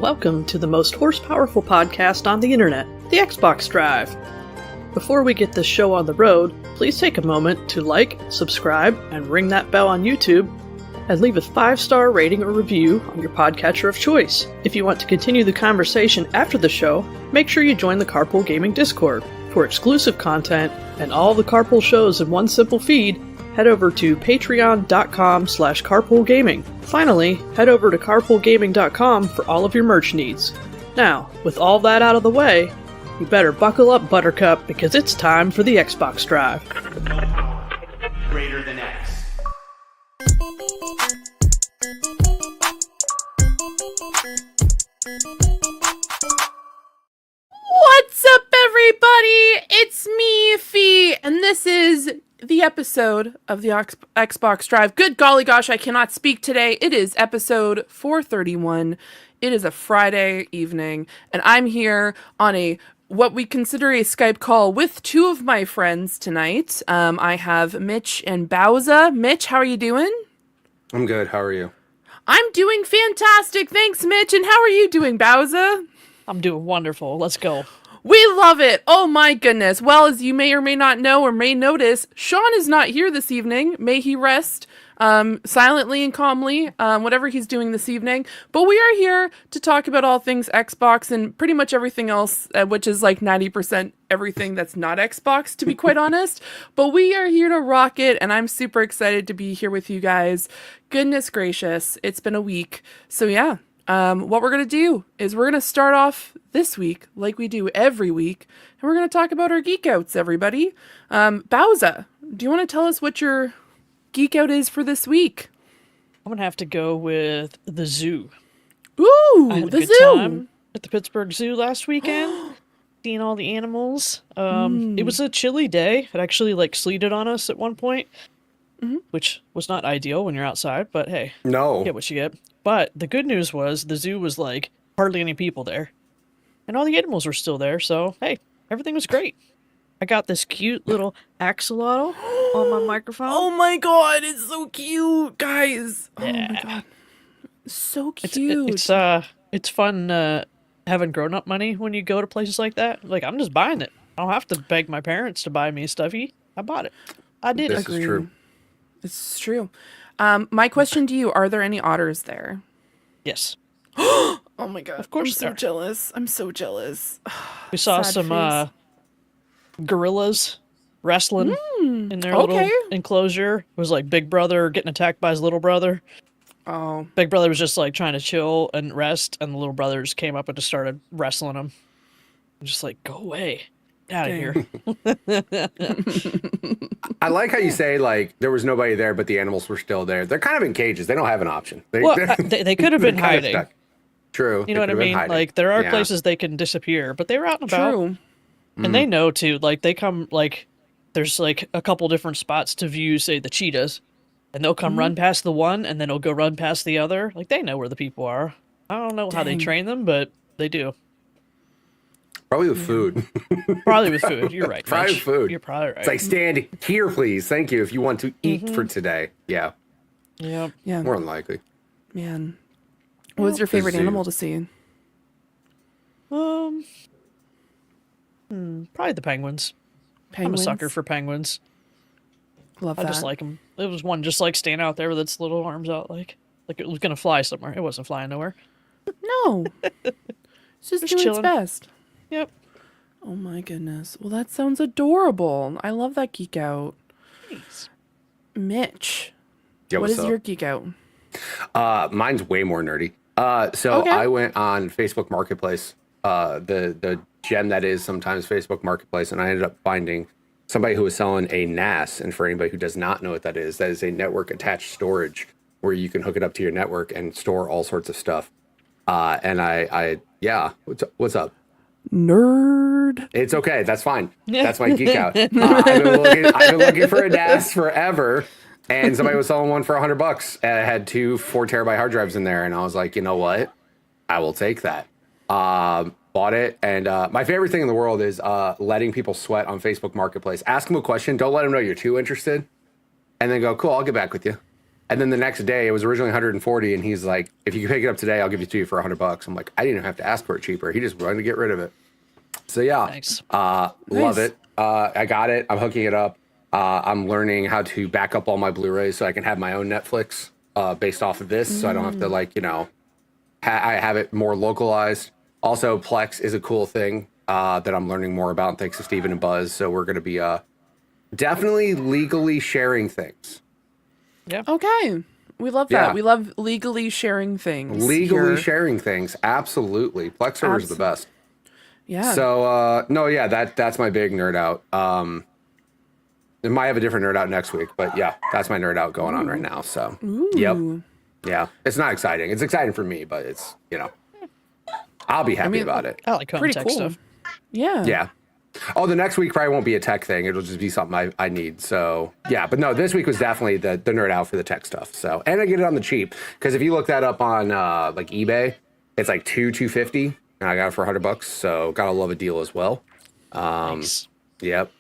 Welcome to the most horse-powerful podcast on the internet, the Xbox Drive. Before we get this show on the road, please take a moment to like, subscribe, and ring that bell on YouTube, and leave a 5-star rating or review on your podcatcher of choice. If you want to continue the conversation after the show, make sure you join the Carpool Gaming Discord. For exclusive content and all the Carpool shows in one simple feed, head over to patreon.com/carpoolgaming. Finally, head over to carpoolgaming.com for all of your merch needs. Now, with all that out of the way, you better buckle up, Buttercup, because it's time for the Xbox Drive. Greater than X. What's up, everybody? It's me, Fee, and this is the episode of the Xbox Drive. Good golly gosh, I cannot speak today. It is episode 431. It is a Friday evening, and I'm here on what we consider a Skype call with two of my friends tonight. I have Mitch and Bowza. Mitch, how are you doing? I'm good. How are you? I'm doing fantastic. Thanks, Mitch. And how are you doing, Bowza? I'm doing wonderful. Let's go. We love it. Oh my goodness. Well, as you may or may not know or may notice, Sean is not here this evening. May he rest silently and calmly, whatever he's doing this evening. But we are here to talk about all things Xbox and pretty much everything else, which is like 90% everything that's not Xbox, to be quite honest. But we are here to rock it, and I'm super excited to be here with you guys. Goodness gracious, it's been a week. So yeah. What we're going to do is we're going to start off this week like we do every week, and we're going to talk about our geek outs, everybody. Bowza, do you want to tell us what your geek out is for this week? I'm going to have to go with the zoo. Ooh, I had a the good zoo! time at the Pittsburgh Zoo last weekend, seeing all the animals. It was a chilly day. It actually sleeted on us at one point, which was not ideal when you're outside, but hey, No. you get what you get. But the good news was the zoo was hardly any people there. And all the animals were still there, so hey, everything was great. I got this cute little axolotl on my microphone. Oh my god, it's so cute, guys! Oh Yeah. my god. So cute. It's fun having grown-up money when you go to places like that. I'm just buying it. I don't have to beg my parents to buy me stuffy. I bought it. I did This it. is true. It's true. My question to you, are there any otters there? Yes. Oh my god. Of course I'm so there are. jealous. I'm so jealous. We saw Sad some face. gorillas wrestling in their little enclosure. It was like Big Brother getting attacked by his little brother. Oh. Big Brother was just trying to chill and rest, and the little brothers came up and just started wrestling him. I'm just go away. Get out of here. I like how you say there was nobody there, but the animals were still there. They're kind of in cages. They don't have an option. They could have been hiding. Stuck. True. You know what I mean? There are places they can disappear, but they were out and about. True. And they know too. They come there's a couple different spots to view, say, the cheetahs, and they'll come run past the one, and then they'll go run past the other. They know where the people are. I don't know how they train them, but they do. Probably with food. Probably with food. You're right. Probably with Mitch. food. You're probably right. It's stand here, please. Thank you. If you want to eat for today. Yeah. Yep. Yeah. More than likely. Man. What was your favorite zoo. animal to see? Probably the penguins. I'm a sucker for penguins. Love I that. just like them. It was one just standing out there with its little arms out, like it was gonna fly somewhere. It wasn't flying nowhere. No. It's just doing chilling. its best. Yep. Oh my goodness. Well, that sounds adorable. I love that geek out. Thanks. Mitch, Yeah, what what's is up? your geek out? Mine's way more nerdy. So Okay. I went on Facebook Marketplace, the gem that is sometimes Facebook Marketplace, and I ended up finding somebody who was selling a NAS. And for anybody who does not know what that is a network attached storage where you can hook it up to your network and store all sorts of stuff. And what's up? Nerd. It's okay. That's fine. That's my geek out. I've been looking for a NAS forever, and somebody was selling one for $100. And it had two 4 TB hard drives in there, and I was like, you know what? I will take that. Bought it, and my favorite thing in the world is letting people sweat on Facebook Marketplace. Ask them a question. Don't let them know you're too interested, and then go, cool, I'll get back with you. And then the next day, it was originally 140, and he's like, "If you can pick it up today, I'll give it to you for $100." I'm like, I didn't even have to ask for it cheaper. He just wanted to get rid of it. So yeah, Nice. Love it. I got it. I'm hooking it up. I'm learning how to back up all my Blu-rays so I can have my own Netflix based off of this, so I don't have to like I have it more localized. Also, Plex is a cool thing that I'm learning more about thanks to Steven and Buzz. So we're going to be definitely legally sharing things. Yeah. Okay. We love that. Yeah. We love legally sharing things. Legally here. sharing things. Absolutely. Plex servers are the best. Yeah. So, no, yeah, that's my big nerd out. I might have a different nerd out next week, but yeah, that's my nerd out going on right now. So, yep. Yeah. It's not exciting. It's exciting for me, but it's, I'll be happy about it. I like home Pretty tech cool. stuff. Yeah. Yeah. Oh, the next week probably won't be a tech thing. It'll just be something I need. So yeah, but no, this week was definitely the nerd out for the tech stuff. So, and I get it on the cheap because if you look that up on like eBay, it's like $250, and I got it for $100. So gotta love a deal as well. Nice. Yep.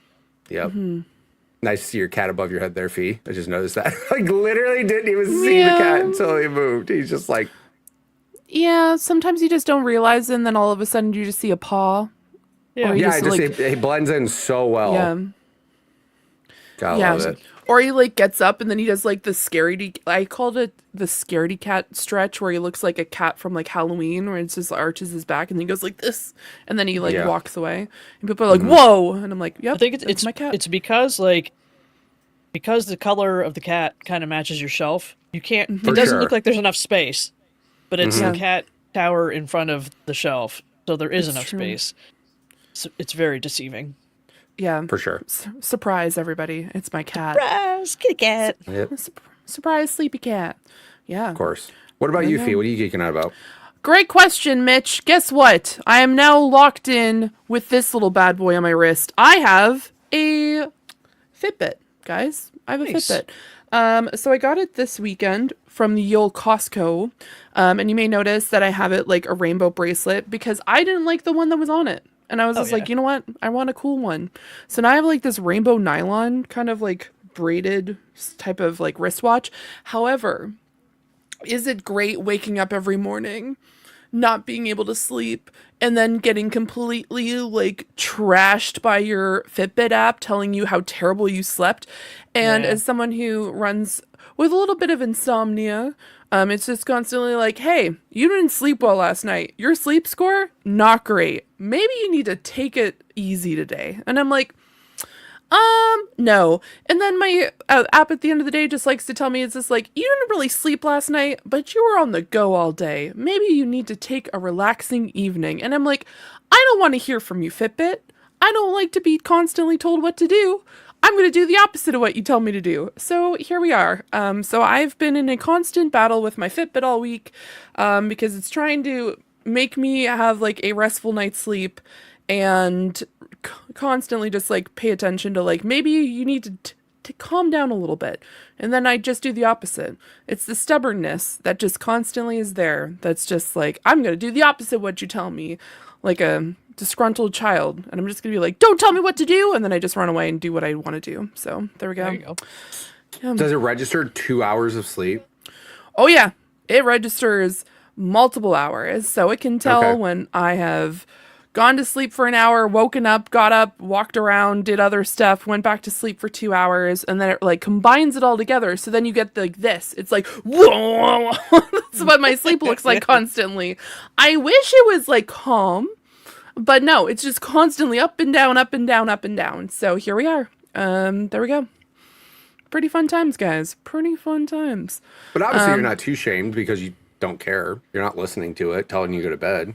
Nice to see your cat above your head there, Fee. I just noticed that. Like literally didn't even see the cat until he moved. He's just like, Yeah. Sometimes you just don't realize, and then all of a sudden you just see a paw. Yeah. Or you yeah, it blends in so well. Yeah. Gotta love it. Or he like gets up and then he does like the scaredy. I called it the scaredy cat stretch, where he looks like a cat from like Halloween, where it just arches his back and he goes like this, and then he like walks away, and people are like, "Whoa!" And I'm like, "Yep, I think it's my cat." It's because the color of the cat kind of matches your shelf. You can't. It doesn't look like there's enough space, but it's the cat tower in front of the shelf, so there is enough space. So it's very deceiving. Yeah, For sure. Surprise, everybody! It's my cat. Surprise, kitty cat. Yep. Surprise, sleepy cat. Yeah. Of course. What about you, Fee? What are you geeking out about? Great question, Mitch. Guess what? I am now locked in with this little bad boy on my wrist. I have a Fitbit, guys. I have a Fitbit. So I got it this weekend from the old Costco. And you may notice that I have it like a rainbow bracelet because I didn't like the one that was on it. And I was just like, you know what? I want a cool one. So now I have like this rainbow nylon kind of like braided type of like wristwatch. However, is it great waking up every morning, not being able to sleep, and then getting completely like trashed by your Fitbit app telling you how terrible you slept? And as someone who runs with a little bit of insomnia, it's just constantly like, hey, you didn't sleep well last night. Your sleep score, not great. Maybe you need to take it easy today. And I'm like, no. And then my app at the end of the day just likes to tell me, it's just like, you didn't really sleep last night, but you were on the go all day. Maybe you need to take a relaxing evening. And I'm like, I don't want to hear from you, Fitbit. I don't like to be constantly told what to do. I'm going to do the opposite of what you tell me to do. So here we are. So I've been in a constant battle with my Fitbit all week because it's trying to make me have like a restful night's sleep and constantly just like pay attention to like, maybe you need to calm down a little bit. And then I just do the opposite. It's the stubbornness that just constantly is there. That's just like, I'm going to do the opposite of what you tell me, like a disgruntled child. And I'm just going to be like, don't tell me what to do. And then I just run away and do what I want to do. So there we go. There you go. Does it register 2 hours of sleep? Oh yeah. It registers multiple hours. So it can tell when I have gone to sleep for an hour, woken up, got up, walked around, did other stuff, went back to sleep for 2 hours, and then it like combines it all together. So then you get like this. It's like, whoa. That's what my sleep looks like constantly. I wish it was like calm, but no, it's just constantly up and down, up and down, up and down. So here we are. There we go. Pretty fun times, guys. Pretty fun times. But obviously you're not too shamed because you don't care. You're not listening to it, telling you to go to bed.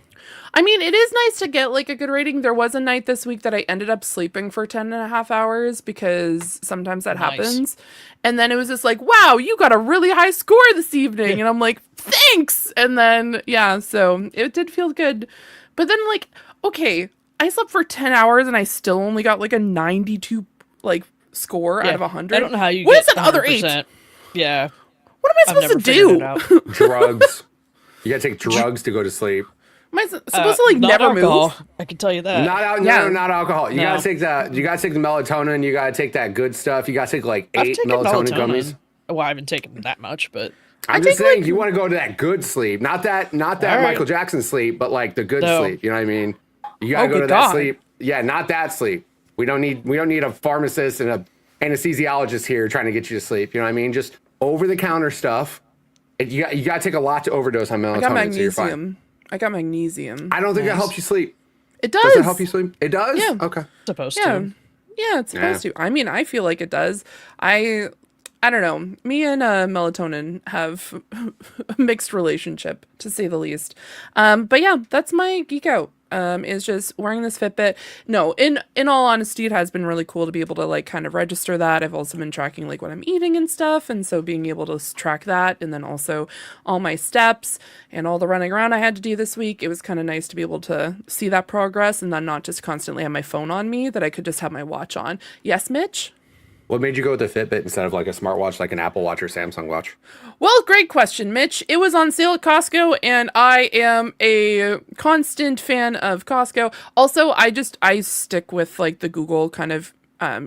I mean, it is nice to get like a good rating. There was a night this week that I ended up sleeping for 10 and a half hours because sometimes that happens. And then it was just like, wow, you got a really high score this evening. And I'm like, thanks. And then, yeah, so it did feel good. But then like, okay, I slept for 10 hours and I still only got like a 92 like score out of 100. I don't know how you what get is that other 100%. 8? Yeah. What am I I've supposed never to figured do? it out. Drugs. You gotta take drugs to go to sleep. Am I supposed to like not never alcohol. move? I can tell you that. No, not alcohol. You No. gotta take that. You gotta take the melatonin. You gotta take that good stuff. You gotta take like I've 8 taken melatonin gummies. Well, I haven't taken that much, but I'm just saying, you want to go to that good sleep, not that right. Michael Jackson sleep, but like the good sleep. You know what I mean? You gotta go good to God. that sleep. Yeah, not that sleep. We don't need a pharmacist and a anesthesiologist here trying to get you to sleep. You know what I mean? Just over the counter stuff. You got to take a lot to overdose on melatonin. I got So you're fine. magnesium. I got magnesium. I don't think that helps you sleep. It does. Does it help you sleep? It does? Yeah. Okay. supposed Yeah. to. Yeah, it's supposed to. I mean, I feel like it does. I don't know. Me and melatonin have a mixed relationship, to say the least. But yeah, that's my geek out. Is just wearing this Fitbit. No, in all honesty, it has been really cool to be able to like kind of register that. I've also been tracking like what I'm eating and stuff, and so being able to track that, and then also all my steps and all the running around I had to do this week. It was kind of nice to be able to see that progress and then not just constantly have my phone on me, that I could just have my watch on. Yes, Mitch? What made you go with the Fitbit instead of like a smartwatch, like an Apple Watch or Samsung Watch? Well, great question, Mitch. It was on sale at Costco, and I am a constant fan of Costco. Also, I stick with like the Google kind of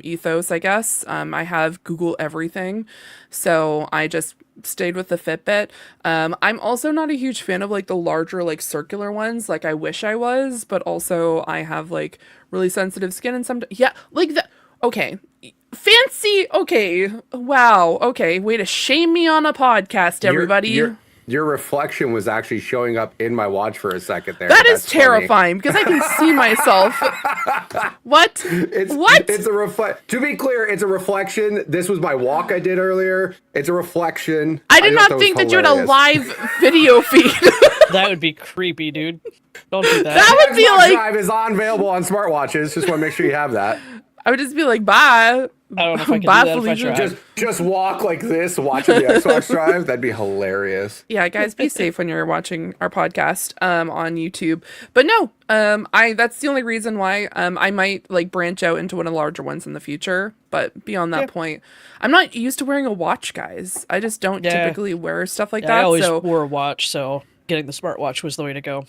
ethos, I guess. I have Google everything, so I just stayed with the Fitbit. I'm also not a huge fan of like the larger like circular ones, like I wish I was, but also I have like really sensitive skin and some like the okay. Fancy, okay, wow, okay, way to shame me on a podcast, everybody. Your reflection was actually showing up in my watch for a second there. That's terrifying, because I can see myself. What? What? It's a reflect. To be clear, it's a reflection. This was my walk I did earlier. It's a reflection. I did not think that you had a live video feed. That would be creepy, dude. Don't do that. That would be Xbox like... Drive is available on smartwatches. Just want to make sure you have that. I would just be like, bye. I don't know if I can Bye, do that if I Felicia. tried. Just walk like this, watching the Xbox Drive. That'd be hilarious. Yeah, guys, be safe when you're watching our podcast on YouTube. But no, that's the only reason why I might like branch out into one of the larger ones in the future. But beyond that point, I'm not used to wearing a watch, guys. I just don't typically wear stuff like that. I always so wore a watch, so getting the smartwatch was the way to go.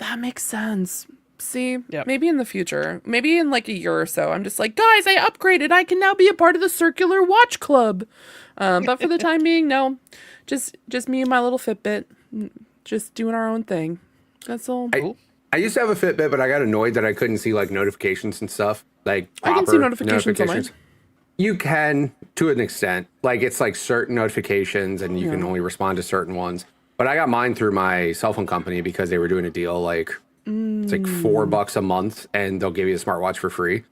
that makes sense. See, Yep. maybe in the future, maybe in like a year or so, I'm just like, guys, I upgraded. I can now be a part of the Circular Watch Club. But for the time being, no, just me and my little Fitbit, just doing our own thing. That's all. I used to have a Fitbit, but I got annoyed that I couldn't see like notifications and stuff. Like I can see notifications on mine. You can, to an extent. Like it's like certain notifications, and you can only respond to certain ones. But I got mine through my cell phone company because they were doing a deal like it's like $4 a month, and they'll give you a smartwatch for free.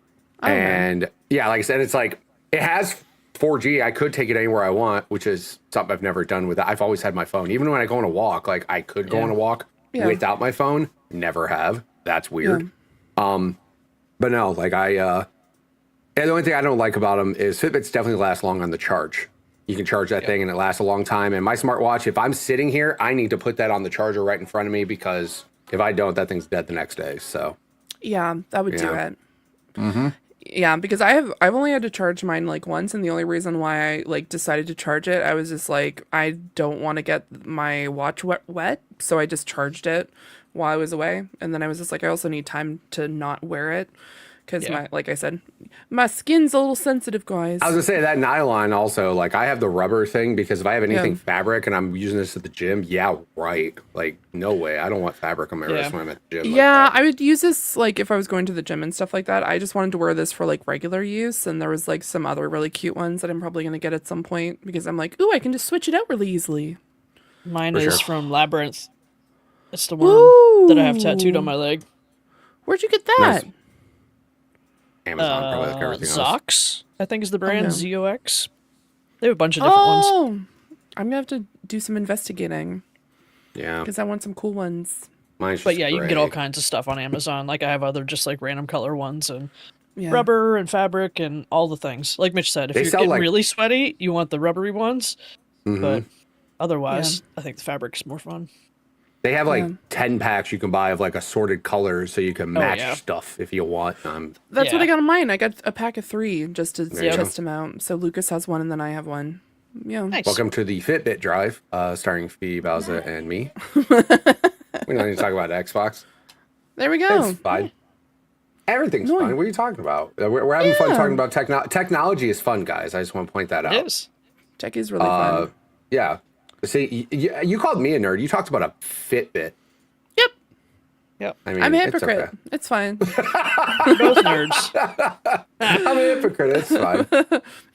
And yeah, like I said, it's like it has 4G. I could take it anywhere I want, which is something I've never done with it. I've always had my phone, even when I go on a walk. Like I could go on a walk without my phone. Never have. That's weird. But no, like and the only thing I don't like about them is Fitbits definitely last long on the charge. You can charge that thing and it lasts a long time. And my smartwatch, if I'm sitting here, I need to put that on the charger right in front of me, because if I don't, that thing's dead the next day. So Yeah, that would do it. Yeah, because I've only had to charge mine like once, and the only reason why I like decided to charge it, I was just like, I don't want to get my watch wet, so I just charged it while I was away, and then I was just like, I also need time to not wear it, because like I said, my skin's a little sensitive, guys. I was gonna say that nylon also, like I have the rubber thing, because if I have anything fabric and I'm using this at the gym, like no way, I don't want fabric on my wrist when I'm at the gym. Yeah, I would use this like if I was going to the gym and stuff like that. I just wanted to wear this for like regular use, and there was like some other really cute ones that I'm probably gonna get at some point, because I'm like, ooh, I can just switch it out really easily. Mine is from Labyrinth. It's the one that I have tattooed on my leg. Where'd you get that? Nice. Amazon, probably like everything else. Zox, I think is the brand. no. ZOX. They have a bunch of different ones. I'm gonna have to do some investigating, Yeah, because I want some cool ones. mine's But just yeah, you can get all gray. kinds of stuff on Amazon. Like I have other just like random color ones and Yeah. rubber and fabric and all the things. Like Mitch said, if They you're sell, getting like- really sweaty, you want the rubbery ones. But otherwise, I think the fabric's more fun. They have like 10 packs you can buy of like assorted colors, so you can match yeah. stuff if you want. That's what Yeah. I got on mine. I got a pack of 3 just to you go. test them out. So Lucas has one, and then I have one. Yeah. Nice. Welcome to the Fitbit Drive, starring Phoebe Bowser and me. We don't need to talk about Xbox. There we go. It's fine. Everything's fun. What are you talking about? We're having fun talking about technology is fun, guys. I just want to point that out. It is. Tech is really fun. Yeah. See, you called me a nerd. You talked about a Fitbit. Yep. Yep. I mean, I'm a it's hypocrite. okay. It's fine. We're both nerds. I'm a hypocrite. It's fine.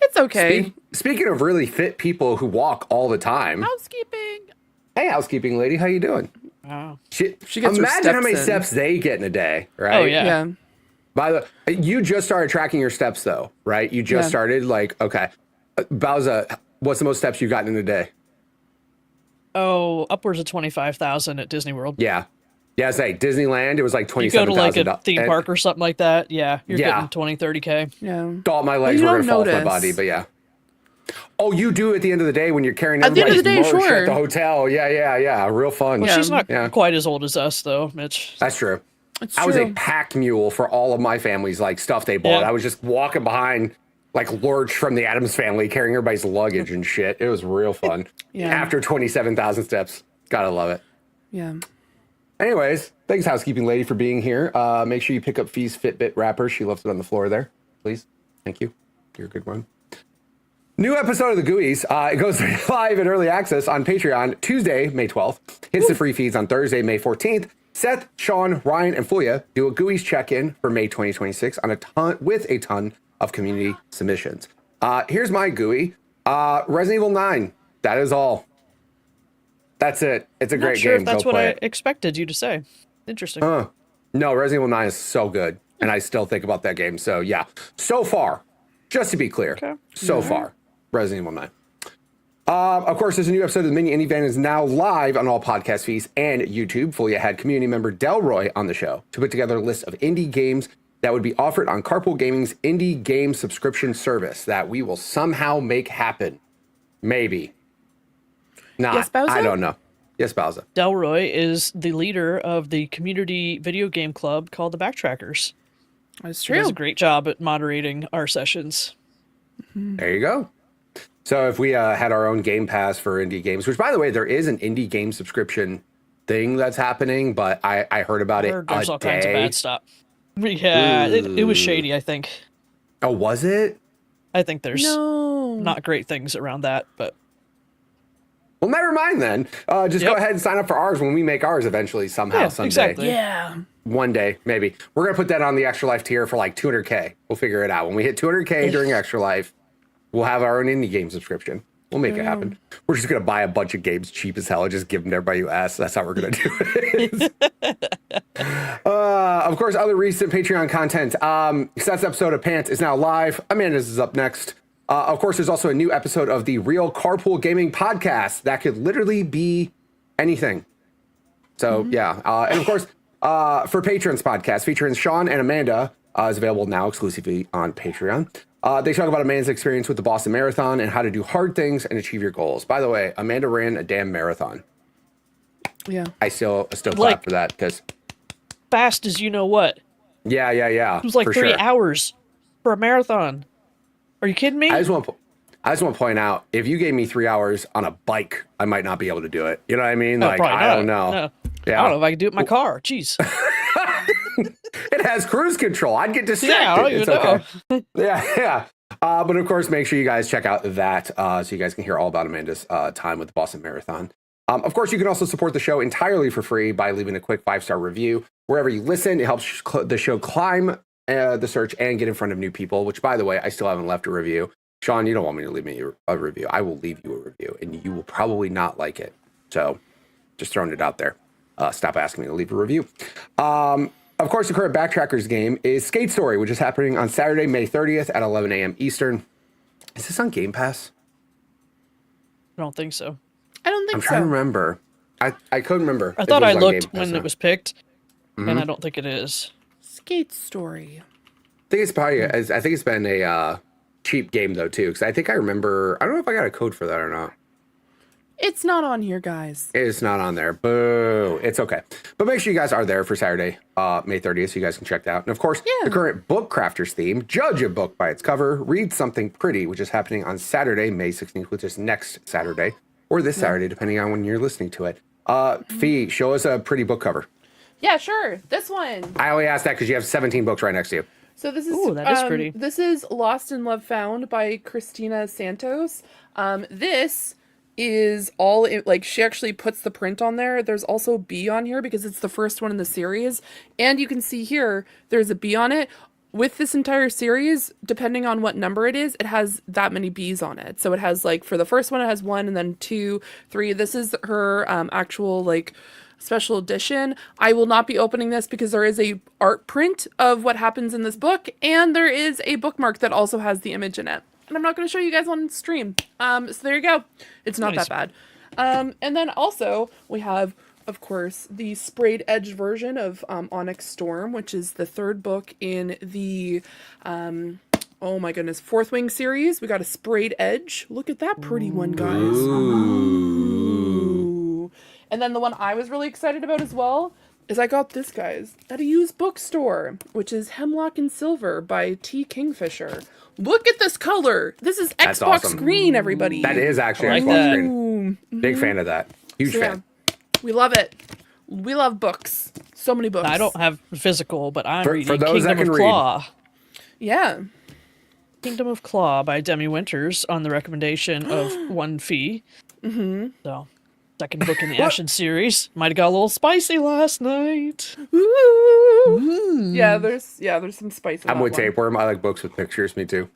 It's okay. Speaking of really fit people who walk all the time. Housekeeping. Hey, housekeeping lady, how you doing? Wow. She gets her imagine how steps many in. steps they get in a day, right? Oh, yeah. Yeah. By the you just started tracking your steps though, right? You just started like, okay. Bowza, what's the most steps you've gotten in a day? Oh, upwards of 25,000 at Disney World. Yeah. Yeah, I say Disneyland, it was like You go to 27,000. like a theme park or something like that. Yeah. You're getting 20, 30K. Yeah. Thought my legs you were going to don't fall off my notice. body, but yeah. Oh, you do at the end of the day when you're carrying At the end of everybody's the day, merch sure. at the hotel. Yeah. Real fun. Well, she's not Yeah. quite as old as us, though, Mitch. That's true. It's I was a true. pack mule for all of my family's like stuff they bought. Yeah. I was just walking behind like Lurch from the Addams Family, carrying everybody's luggage and shit. It was real fun. Yeah. After 27,000 steps. Gotta love it. Yeah. Anyways, thanks, housekeeping lady, for being here. Make sure you pick up Fee's Fitbit wrapper. She left it on the floor there. Please. Thank you. You're a good one. New episode of the GUIs. It goes live in early access on Patreon Tuesday, May 12th. Hits the free feeds on Thursday, May 14th. Seth, Sean, Ryan, and Fulia do a GUIs check-in for May 2026 with a ton of community submissions. Here's my GUI. Resident Evil 9. That is all. That's it. It's a Not great sure game. if that's Go what play I it. expected you to say. Interesting. No, Resident Evil 9 is so good, and I still think about that game. So yeah, so far, just to be clear, so far, Resident Evil 9. Of course, there's a new episode of the Mini Indie Van is now live on all podcast feeds and YouTube. Fulia had community member Delroy on the show to put together a list of indie games that would be offered on Carpool Gaming's indie game subscription service that we will somehow make happen. Maybe. Not. Yes, Bowser? I don't know. Yes, Bowser. Delroy is the leader of the community video game club called the Backtrackers. That's He does true. a great job at moderating our sessions. There you go. So if we had our own Game Pass for indie games, which by the way, there is an indie game subscription thing that's happening, but I heard about it There's a all kinds of day. bad stuff. Yeah, it was shady, I think. Oh, was it? I think there's No. not great things around that, but Well, never mind then. Just go Yep. ahead and sign up for ours when we make ours eventually, somehow, Yeah, someday. exactly. Yeah. One day, maybe. We're going to put that on the Extra Life tier for like 200K. We'll figure it out. When we hit 200K during Extra Life, we'll have our own indie game subscription. We'll make it happen. We're just going to buy a bunch of games cheap as hell and just give them to everybody who asks. That's how we're going to do it. Of course, other recent Patreon content. Seth's episode of Pants is now live. Amanda's is up next. Of course, there's also a new episode of the Real Carpool Gaming podcast that could literally be anything. So, yeah. And of course, for Patrons podcast featuring Sean and Amanda is available now exclusively on Patreon. They talk about Amanda's experience with the Boston Marathon and how to do hard things and achieve your goals. By the way, Amanda ran a damn marathon. Yeah. I still clap Like- for that because, fast as you know what. yeah. It was like for 3 sure. hours for a marathon. Are you kidding me? I just want to point out, if you gave me 3 hours on a bike, I might not be able to do it. You know what I mean? No, Like, probably I not. don't know. No. Yeah. I don't know if I can do it in my car. Jeez. It has cruise control. I'd get distracted. Yeah, I don't It's even know. okay. Yeah. But of course, make sure you guys check out that so you guys can hear all about Amanda's time with the Boston Marathon. Of course, you can also support the show entirely for free by leaving a quick 5-star review wherever you listen. It helps the show climb the search and get in front of new people, which, by the way, I still haven't left a review. Sean, you don't want me to leave me a review. I will leave you a review, and you will probably not like it. So just throwing it out there. Stop asking me to leave a review. Of course, the current Backtrackers game is Skate Story, which is happening on Saturday, May 30th at 11 a.m. Eastern. Is this on Game Pass? I don't think so. I don't think I'm so. trying to remember. I couldn't remember. I if thought it I was on Game looked Pass when or it was picked, Mm-hmm. and I don't think it is. Skate Story. I think it's probably. I think it's been a cheap game though too, because I think I remember. I don't know if I got a code for that or not. It's not on here, guys. It's not on there. Boo. It's okay. But make sure you guys are there for Saturday, May 30th, so you guys can check that out. And of course, the current Book Crafters theme, judge a book by its cover, read something pretty, which is happening on Saturday, May 16th, which is next Saturday, or this Saturday, depending on when you're listening to it. Fee, show us a pretty book cover. Yeah, sure. This one. I only asked that because you have 17 books right next to you. So this is Ooh, that is pretty. This is Lost in Love Found by Christina Santos. This is all she actually puts the print on there. There's also B on here because it's the first one in the series, and you can see here there's a B on it. With this entire series, depending on what number it is, it has that many B's on it. So it has like for the first one, it has 1 and then 2, 3. This is her actual like special edition. I will not be opening this because there is a art print of what happens in this book, and there is a bookmark that also has the image in it. And I'm not going to show you guys on stream. So there you go. It's not that bad. And then also we have, of course, the sprayed edge version of Onyx Storm, which is the 3rd book in the, oh my goodness, 4th Wing series. We got a sprayed edge. Look at that pretty one, guys. Ooh. And then the one I was really excited about as well is I got this, guys, at a used bookstore, which is Hemlock and Silver by T. Kingfisher. Look at this color. This is That's Xbox awesome. Green, everybody. That is actually I like Xbox that. Green. Big fan of that. Huge fan. We love it. We love books. So many books. I don't have physical, but I'm For reading those that Kingdom can of read. Claw. Yeah. Kingdom of Claw by Demi Winters on the recommendation of One Fee. Mm-hmm. So, second book in the Ashen series. Might have got a little spicy last night. Ooh. Yeah, there's some spice in I'm that with one. Tapeworm. I like books with pictures. Me too.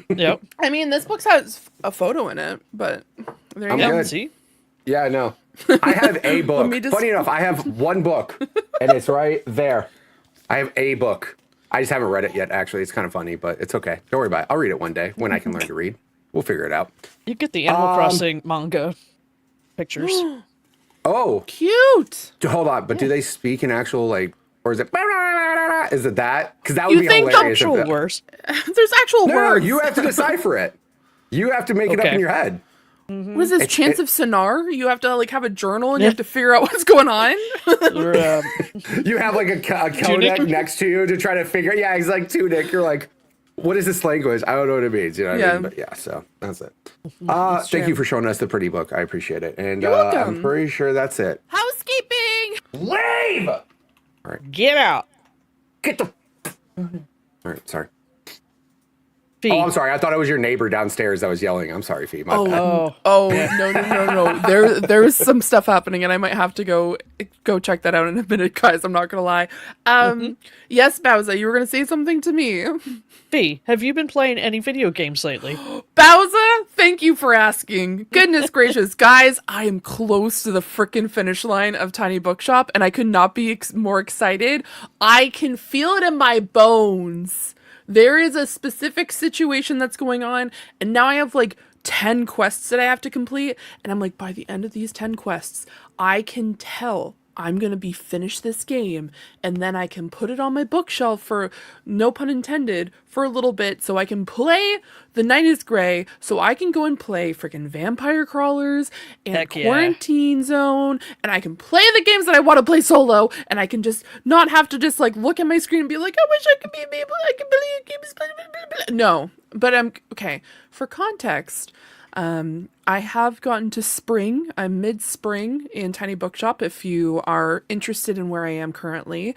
Yep. I mean, this book has a photo in it, but there you I'm go. good. See? Yeah, I know. I have a book. me just- Funny enough, I have one book, and it's right there. I have a book. I just haven't read it yet, actually. It's kind of funny, but it's okay. Don't worry about it. I'll read it one day when I can learn to read. We'll figure it out. You get the Animal Crossing manga pictures. Oh, Cute. hold on. But do they speak in actual, like, or is it, is it that? Because that would You be think hilarious. Actual if it- words. There's actual No, words. you have to decipher it. You have to make it up Okay. in your head. What is this? Chance of Sonar? You have to like have a journal and you Yeah. have to figure out what's going on. Or, You have like a codec Tunic? next to you to try to figure. Yeah, he's like tunic. You're like, what is this language? I don't know what it means. You know what I Yeah. mean? But yeah, so that's it. Thank true. you for showing us the pretty book. I appreciate it. And You're welcome. I'm pretty sure that's it. Housekeeping. Leave. get out. Get the. All right, sorry. Fee. Oh, I'm sorry. I thought it was your neighbor downstairs that was yelling. I'm sorry, Fee. My bad. No. There's some stuff happening, and I might have to go check that out in a minute, guys. I'm not gonna lie. Yes, Bowser, you were gonna say something to me. Fee, have you been playing any video games lately? Bowser, thank you for asking. Goodness gracious, guys, I am close to the frickin' finish line of Tiny Bookshop, and I could not be more excited. I can feel it in my bones. There is a specific situation that's going on, and now I have like 10 quests that I have to complete, and I'm like, by the end of these 10 quests, I can tell I'm gonna be finished this game, and then I can put it on my bookshelf for, no pun intended, for a little bit, so I can play The Night is Grey, so I can go and play freaking Vampire Crawlers and Heck yeah. Quarantine Zone, and I can play the games that I want to play solo, and I can just not have to just like look at my screen and be like, I wish I could be able, I can play games, blah, blah, blah, blah. No, but I'm okay. For context, I have gotten to spring. I'm mid-spring in Tiny Bookshop if you are interested in where I am currently.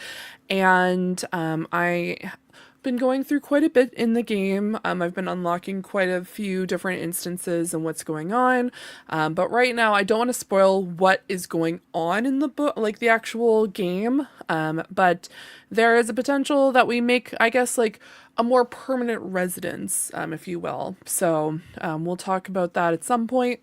And I've been going through quite a bit in the game. I've been unlocking quite a few different instances and what's going on. But right now, I don't want to spoil what is going on in the book, like the actual game. But there is a potential that we make, I guess, like a more permanent residence, if you will. So we'll talk about that at some point.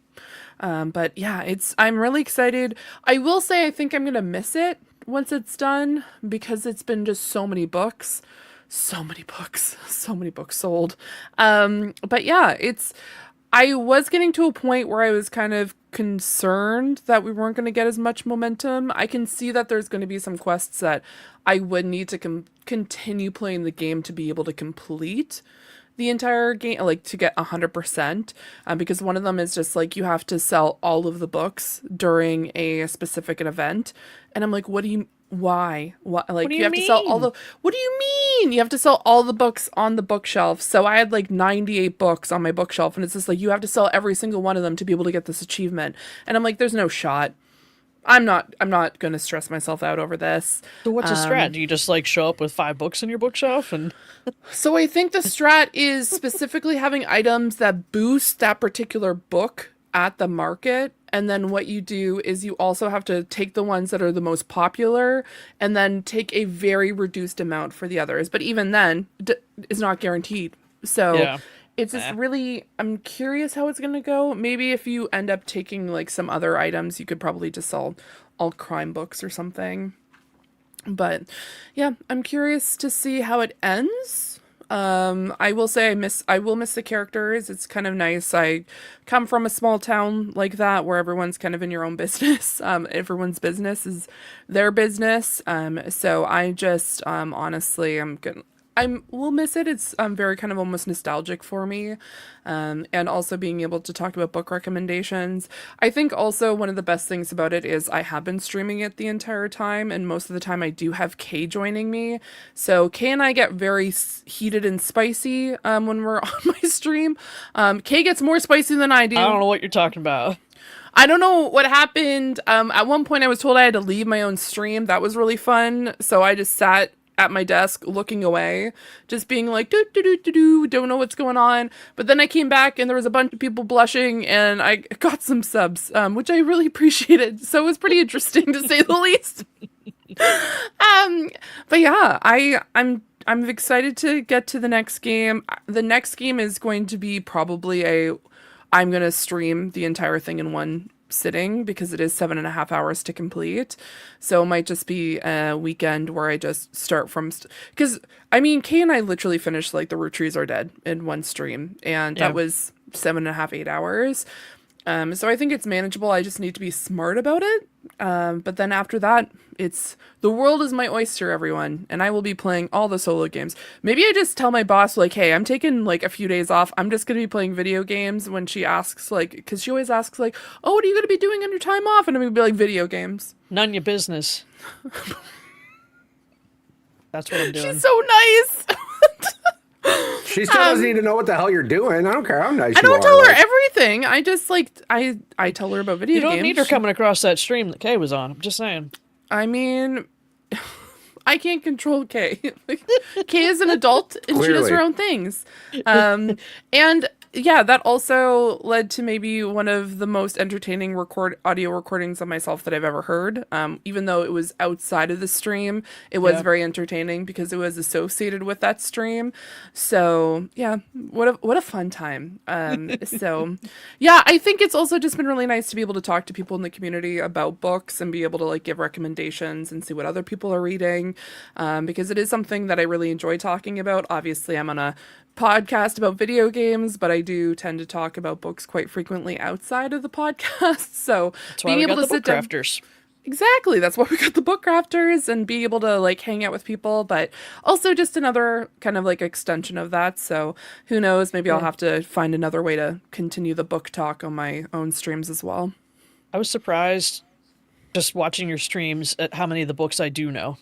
But yeah, I'm really excited. I will say I think I'm gonna miss it once it's done because it's been just so many books sold. But yeah, I was getting to a point where I was kind of concerned that we weren't going to get as much momentum. I can see that there's going to be some quests that I would need to continue playing the game to be able to complete the entire game, like to get 100%, because one of them is just like you have to sell all of the books during a specific event, and I'm like, why? Like do you you have to sell all mean? what do you mean? You have to sell all the books on the bookshelf. So I had like 98 books on my bookshelf, and it's just like you have to sell every single one of them to be able to get this achievement. And I'm like, there's no shot. I'm not going to stress myself out over this. So what's a strat? Do you just like show up with 5 books in your bookshelf and? So I think the strat is specifically having items that boost that particular book at the market. And then what you do is you also have to take the ones that are the most popular and then take a very reduced amount for the others. But even then, it's not guaranteed. So it's just really, I'm curious how it's going to go. Maybe if you end up taking like some other items, you could probably just sell all crime books or something. But yeah, I'm curious to see how it ends. I will say I will miss the characters. It's kind of nice. I come from a small town like that where everyone's kind of in your own business. Everyone's business is their business. So I just honestly we'll miss it. It's very kind of almost nostalgic for me. And also being able to talk about book recommendations. I think also one of the best things about it is I have been streaming it the entire time, and most of the time I do have Kay joining me. So Kay and I get very heated and spicy when we're on my stream. Kay gets more spicy than I do. I don't know what you're talking about. I don't know what happened. At one point I was told I had to leave my own stream. That was really fun. So I just sat at my desk looking away, just being like, don't know what's going on. But then I came back and there was a bunch of people blushing and I got some subs, which I really appreciated. So it was pretty interesting to say the least. But yeah, I'm excited to get to the next game. The next game is going to be probably I'm going to stream the entire thing in one sitting because it is 7.5 hours to complete. So it might just be a weekend where I just start from because I mean Kay and I literally finished like The Root Trees Are Dead in one stream, and that was 7.5, 8 hours. So I think it's manageable. I just need to be smart about it. But then after that, it's the world is my oyster, everyone, and I will be playing all the solo games. Maybe I just tell my boss like, hey, I'm taking like a few days off. I'm just going to be playing video games when she asks, like, because she always asks like, oh, what are you going to be doing on your time off? And I'm going to be like, video games. None of your business. That's what I'm doing. She's so nice. She still doesn't need to know what the hell you're doing. I don't care how nice I you are. don't tell her everything. I just like I tell her about video games. You don't need her coming across that stream that Kay was on. I'm just saying. I mean, I can't control Kay. Kay is an adult and she does her own things. And yeah, that also led to maybe one of the most entertaining audio recordings of myself that I've ever heard. Even though it was outside of the stream, it was very entertaining because it was associated with that stream. So yeah, what a fun time. So yeah, I think it's also just been really nice to be able to talk to people in the community about books and be able to like give recommendations and see what other people are reading. Because it is something that I really enjoy talking about. Obviously, I'm on a podcast about video games, but I do tend to talk about books quite frequently outside of the podcast. So being able to sit down, crafters. Exactly, that's why we got the book crafters and be able to like hang out with people, but also just another kind of like extension of that. So who knows, maybe I'll have to find another way to continue the book talk on my own streams as well. I was surprised just watching your streams at how many of the books I do know.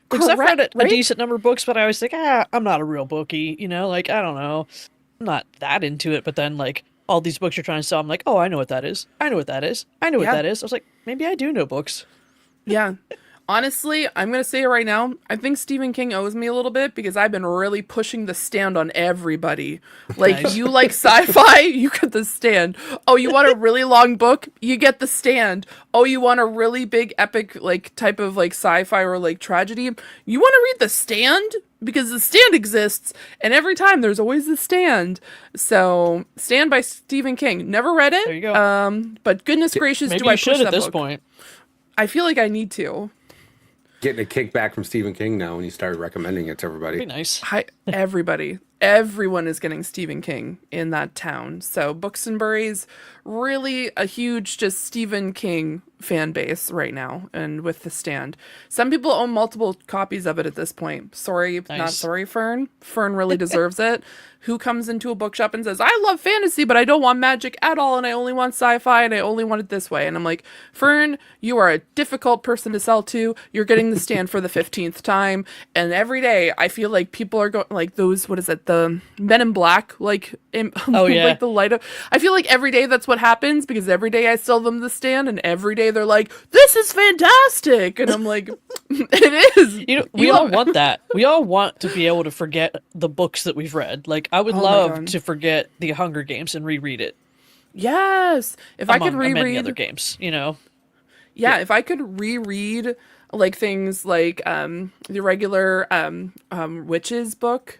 Because I've read a decent number of books, but I always think, I'm not a real bookie, you know, like, I don't know. I'm not that into it, but then, like, all these books you're trying to sell, I'm like, oh, I know what that is. I know what that is. I know what that is. I was like, maybe I do know books. Yeah. Honestly, I'm going to say it right now. I think Stephen King owes me a little bit because I've been really pushing the stand on everybody. Like, nice. You like sci-fi? You get the stand. Oh, you want a really long book? You get the stand. Oh, you want a really big epic, like, type of, like, sci-fi or, like, tragedy? You want to read The Stand? Because The Stand exists, and every time there's always The Stand. So, Stand by Stephen King. Never read it. There you go. But goodness gracious, maybe do I push push that that book? Maybe you should at this point. I feel like I need to. Getting a kickback from Stephen King now when you started recommending it to everybody. That'd be nice. Everyone is getting Stephen King in that town. So Booksonbury's really a huge just Stephen King fan base right now, and with The Stand. Some people own multiple copies of it at this point. Sorry, nice. Not sorry, Fern. Fern really deserves it. Who comes into a bookshop and says, I love fantasy, but I don't want magic at all, and I only want sci-fi, and I only want it this way. And I'm like, Fern, you are a difficult person to sell to. You're getting The Stand for the 15th time, and every day I feel like people are going, like those, what is it, the Men in Black, like, like the light up. I feel like every day that's what happens, because every day I sell them the stand, and every day they're like, "This is fantastic," and I'm like, "It is." We all want that. We all want to be able to forget the books that we've read. Like, I would love to forget the Hunger Games and reread it. Yes, if I could reread many other games, Yeah, if I could reread like things like the regular Witches book,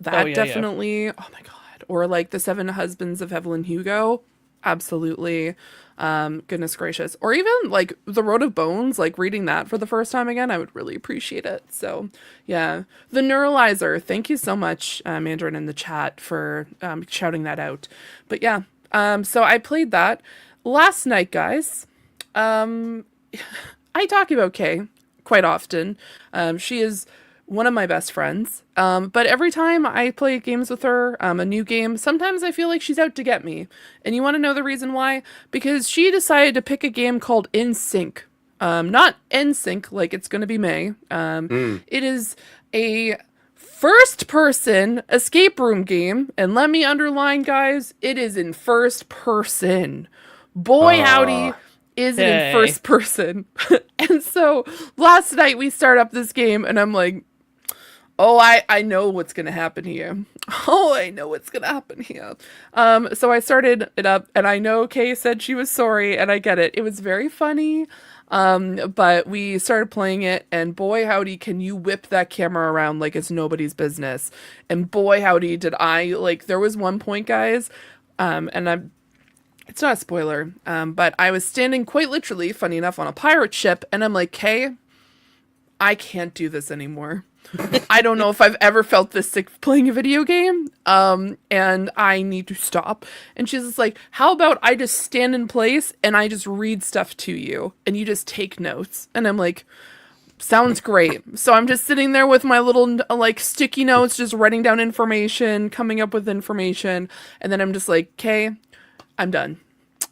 definitely. Yeah. Oh my god! Or like the Seven Husbands of Evelyn Hugo, absolutely. Goodness gracious! Or even like The Road of Bones, like reading that for the first time again, I would really appreciate it. So yeah, The Neuralizer. Thank you so much, Mandarin in the chat, for shouting that out. But yeah, so I played that last night, guys. I talk about Kay quite often. She is one of my best friends. But every time I play games with her, a new game, sometimes I feel like she's out to get me. And you want to know the reason why? Because she decided to pick a game called In Sync. Not NSYNC, like it's going to be May. It is a first-person escape room game. And let me underline, guys, it is in first person. Boy, howdy. Is it in first person? And so last night we start up this game and I'm like, oh, I know what's going to happen here. Oh, I know what's going to happen here. So I started it up and I know Kay said she was sorry and I get it. It was very funny. But we started playing it and boy, howdy, can you whip that camera around like it's nobody's business. And boy, howdy, did I, like, there was one point, guys, and it's not a spoiler, but I was standing quite literally, funny enough, on a pirate ship, and I'm like, Kay, I can't do this anymore. I don't know if I've ever felt this sick playing a video game, and I need to stop. And she's just like, how about I just stand in place and I just read stuff to you, and you just take notes? And I'm like, sounds great. So I'm just sitting there with my little, like, sticky notes, just writing down information, coming up with information, and then I'm just like, Kay, I'm done.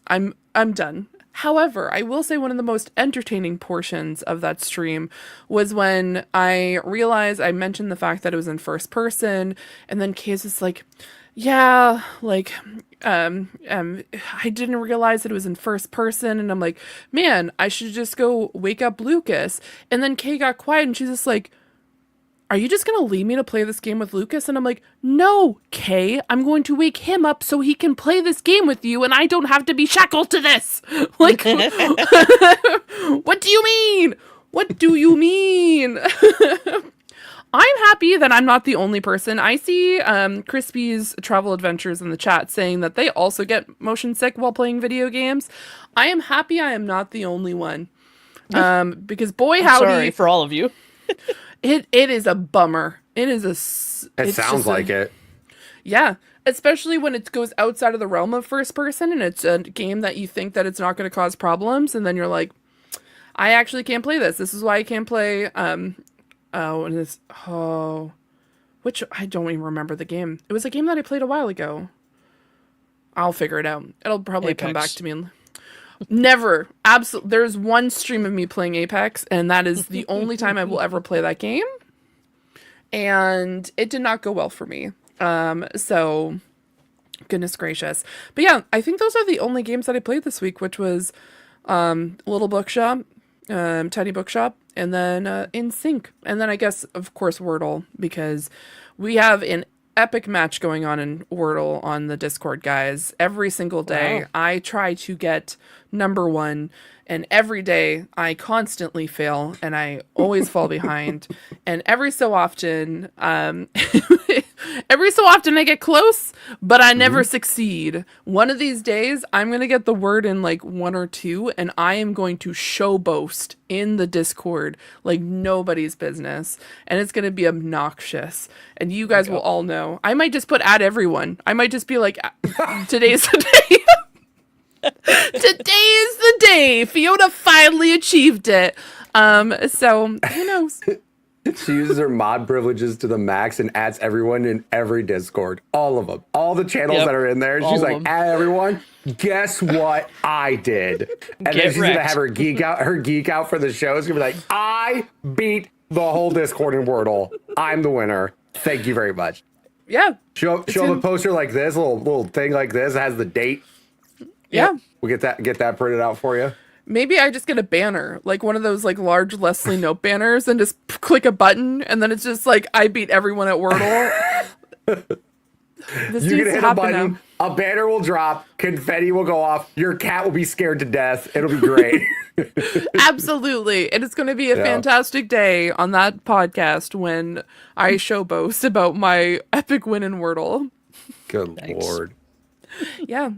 I'm done. However, I will say one of the most entertaining portions of that stream was when I realized I mentioned the fact that it was in first person, and then Kay's just like, yeah, like, I didn't realize that it was in first person, and I'm like, man, I should just go wake up Lucas. And then Kay got quiet, and she's just like, are you just going to leave me to play this game with Lucas? And I'm like, no, Kay, I'm going to wake him up so he can play this game with you and I don't have to be shackled to this. Like, what do you mean? What do you mean? I'm happy that I'm not the only person. I see Crispy's Travel Adventures in the chat saying that they also get motion sick while playing video games. I am happy I am not the only one. Because boy, howdy. Sorry for all of you. It is a bummer. It sounds like it. Yeah, especially when it goes outside of the realm of first person and it's a game that you think that it's not going to cause problems, and then you're like, I actually can't play this. This is why I can't play which I don't even remember the game. It was a game that I played a while ago. I'll figure it out. It'll probably come back to me. Never. Absolutely. There's one stream of me playing Apex, and that is the only time I will ever play that game. And it did not go well for me. So, goodness gracious. But yeah, I think those are the only games that I played this week, which was Little Bookshop, Tiny Bookshop, and then In Sync. And then I guess, of course, Wordle, because we have an epic match going on in Wordle on the Discord, guys. Every single day, I try to get number one, and every day I constantly fail, and I always fall behind. And every so often, I get close, but I never succeed. One of these days, I'm gonna get the word in like 1 or 2, and I am going to show boast in the Discord like nobody's business, and it's gonna be obnoxious. And you guys will all know. I might just put at everyone. I might just be like, today's the day. Today is the day. Fiona finally achieved it. So who knows? She uses her mod privileges to the max and adds everyone in every Discord. All of them. All the channels that are in there. She's like, add everyone. Guess what I did? And then she's going to have her geek out for the show. It's going to be like, I beat the whole Discord in Wordle. I'm the winner. Thank you very much. Yeah. Show a poster like this, a little thing like this. It has the date. Yeah. We'll get that printed out for you. Maybe I just get a banner, like one of those like large Leslie Note banners, and just click a button, and then it's just like I beat everyone at Wordle. This You needs can to hit a happen button, now. a banner will drop, confetti will go off, your cat will be scared to death. It'll be great. Absolutely. And it's going to be a fantastic day on that podcast when I showboast about my epic win in Wordle. Good Thanks. Lord. Yeah.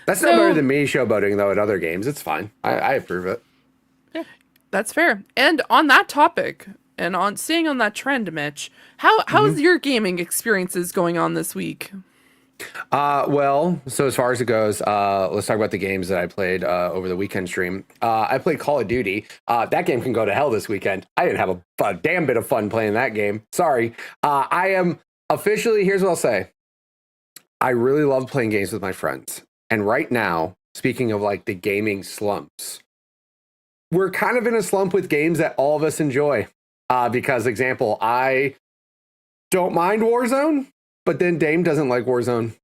That's not better than me showboating, though, at other games. It's fine. I approve it. That's fair. And on that topic, and on staying on that trend, Mitch, how's your gaming experiences going on this week? Well, so as far as it goes, let's talk about the games that I played over the weekend stream. I played Call of Duty. That game can go to hell this weekend. I didn't have a damn bit of fun playing that game. Sorry. I am officially, here's what I'll say. I really love playing games with my friends. And right now, speaking of like the gaming slumps, we're kind of in a slump with games that all of us enjoy. Because, example, I don't mind Warzone, but then Dame doesn't like Warzone.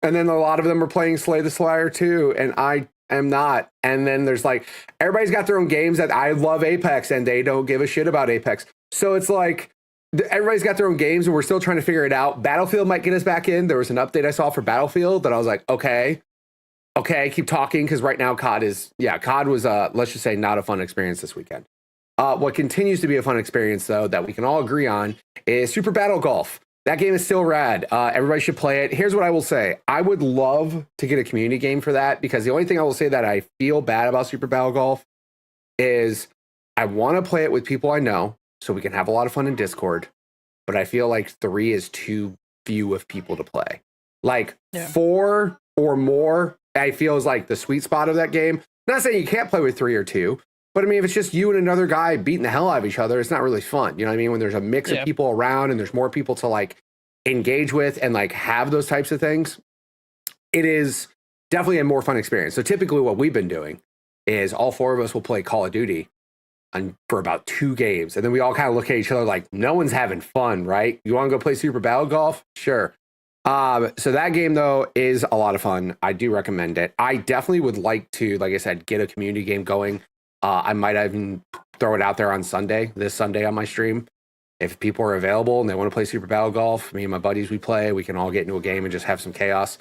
And then a lot of them are playing Slay the Spire too, and I am not. And then there's like, everybody's got their own games that I love Apex, and they don't give a shit about Apex. So it's like, everybody's got their own games, and we're still trying to figure it out. Battlefield might get us back in. There was an update I saw for Battlefield that I was like, okay, keep talking, because right now COD was, let's just say, not a fun experience this weekend. What continues to be a fun experience, though, that we can all agree on is Super Battle Golf. That game is still rad. Everybody should play it. Here's what I will say. I would love to get a community game for that, because the only thing I will say that I feel bad about Super Battle Golf is I want to play it with people I know so we can have a lot of fun in Discord, but I feel like 3 is too few of people to play. Like 4 or more, I feel is like the sweet spot of that game. Not saying you can't play with 3 or 2, but I mean, if it's just you and another guy beating the hell out of each other, it's not really fun. You know what I mean? When there's a mix of people around and there's more people to like engage with and like have those types of things, it is definitely a more fun experience. So typically what we've been doing is all 4 of us will play Call of Duty for about 2 games. And then we all kind of look at each other like, no one's having fun, right? You want to go play Super Battle Golf? Sure. So that game, though, is a lot of fun. I do recommend it. I definitely would like to, like I said, get a community game going. I might even throw it out there on this Sunday on my stream. If people are available and they want to play Super Battle Golf, me and my buddies, we can all get into a game and just have some chaos.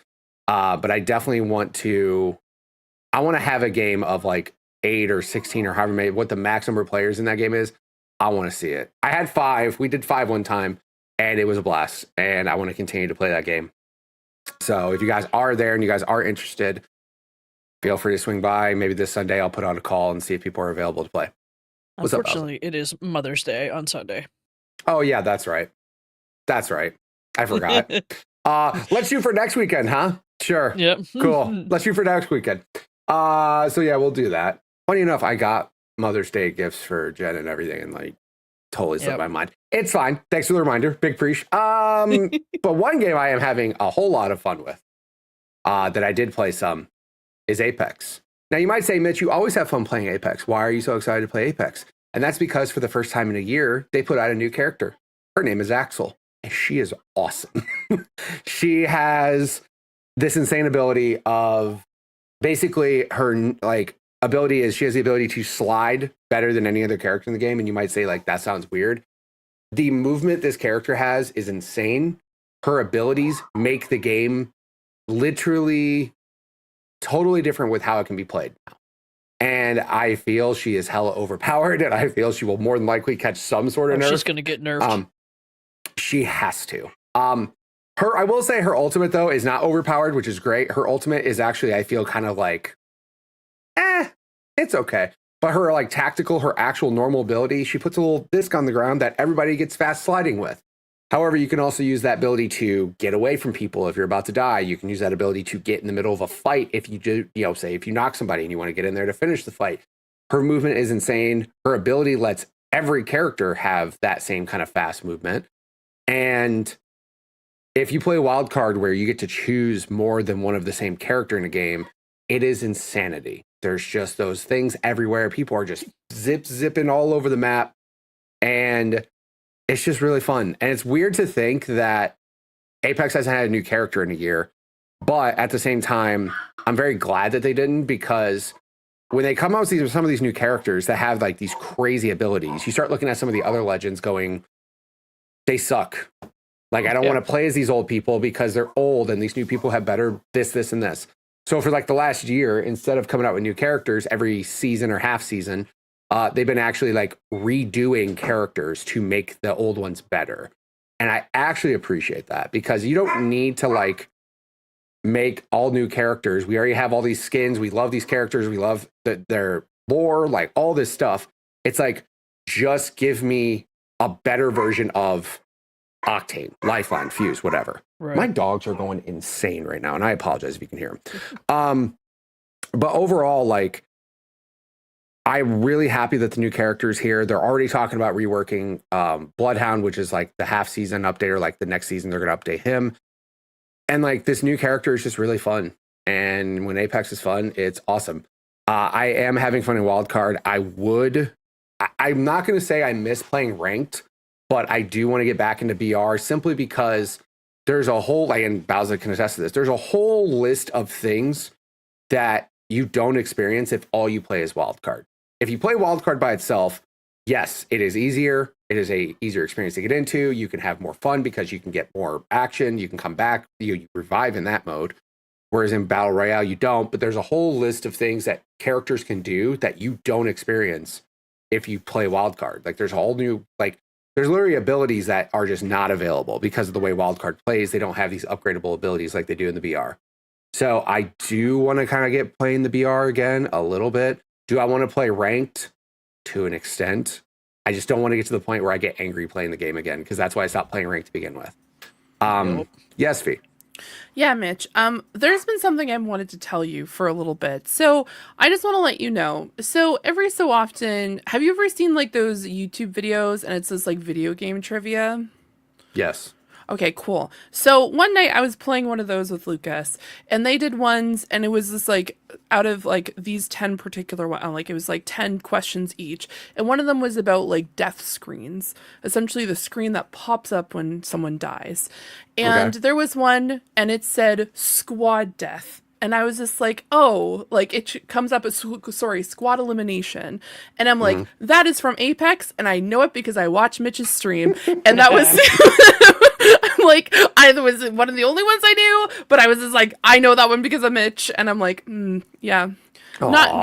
But I definitely want to have a game of like 8 or 16 or however many, what the max number of players in that game is. I want to see it. I had 5. We did 5 one time, and it was a blast. And I want to continue to play that game. So if you guys are there and you guys are interested, feel free to swing by. Maybe this Sunday I'll put out a call and see if people are available to play. What's up, Unfortunately, it is Mother's Day on Sunday. Oh, yeah, that's right. I forgot. Let's shoot for next weekend, huh? Sure. Yep. Cool. Let's shoot for next weekend. So yeah, we'll do that. Funny enough, I got Mother's Day gifts for Jen and everything, and like totally slipped my mind. It's fine. Thanks for the reminder. Big preach. But one game I am having a whole lot of fun with, that I did play some, is Apex. Now you might say, Mitch, you always have fun playing Apex. Why are you so excited to play Apex? And that's because for the first time in a year, they put out a new character. Her name is Axel, and she is awesome. She has this insane ability of, basically her like ability is she has the ability to slide better than any other character in the game. And you might say like, that sounds weird. The movement this character has is insane. Her abilities make the game literally totally different with how it can be played now. And I feel she is hella overpowered, and I feel she will more than likely catch some sort of nerf. She's going to get nerfed. She has to. I will say her ultimate, though, is not overpowered, which is great. Her ultimate is actually, I feel, kind of like, it's okay. But her like tactical, her actual normal ability, she puts a little disc on the ground that everybody gets fast sliding with. However, you can also use that ability to get away from people if you're about to die. You can use that ability to get in the middle of a fight if you do, say if you knock somebody and you want to get in there to finish the fight. Her movement is insane. Her ability lets every character have that same kind of fast movement. And if you play wild card where you get to choose more than one of the same character in a game, it is insanity. There's just those things everywhere. People are just zipping all over the map. And It's just really fun. And it's weird to think that Apex hasn't had a new character in a year. But at the same time, I'm very glad that they didn't, because when they come out with some of these new characters that have like these crazy abilities, you start looking at some of the other legends going, they suck. Like, I don't want to play as these old people because they're old and these new people have better this, and this. So for like the last year, instead of coming out with new characters every season or half season, they've been actually like redoing characters to make the old ones better. And I actually appreciate that, because you don't need to like make all new characters. We already have all these skins. We love these characters. We love their lore, like all this stuff. It's like, just give me a better version of Octane, Lifeline, Fuse, whatever. Right. My dogs are going insane right now, and I apologize if you can hear them. But overall, like, I'm really happy that the new character is here. They're already talking about reworking Bloodhound, which is like the half season update, or like the next season they're going to update him. And like, this new character is just really fun. And when Apex is fun, it's awesome. I am having fun in Wildcard. I'm not going to say I miss playing ranked, but I do want to get back into BR, simply because there's a whole, like, and Bowser can attest to this, there's a whole list of things that you don't experience if all you play is Wildcard. If you play Wildcard by itself, yes, it is easier. It is a easier experience to get into. You can have more fun because you can get more action. You can come back. You revive in that mode. Whereas in Battle Royale, you don't. But there's a whole list of things that characters can do that you don't experience if you play Wildcard. Like, there's a whole new, like, there's literally abilities that are just not available because of the way Wildcard plays. They don't have these upgradable abilities like they do in the BR. So I do want to kind of get playing the BR again a little bit. Do I want to play ranked? To an extent. I just don't want to get to the point where I get angry playing the game again, because that's why I stopped playing ranked to begin with. Yes, Fee. Yeah, Mitch. There's been something I wanted to tell you for a little bit. So I just want to let you know. So every so often, have you ever seen like those YouTube videos and it's this like video game trivia? Yes. Okay, cool. So one night I was playing one of those with Lucas, and they did ones, and it was this like, out of like these 10 particular like, it was like 10 questions each, and one of them was about like death screens, essentially the screen that pops up when someone dies. And there was one, and it said squad death. And I was just like, oh, like it comes up as, squad elimination. And I'm like, that is from Apex. And I know it because I watched Mitch's stream. And that was, I'm like, I was one of the only ones I knew. But I was just like, I know that one because of Mitch. And I'm like, yeah. Aww.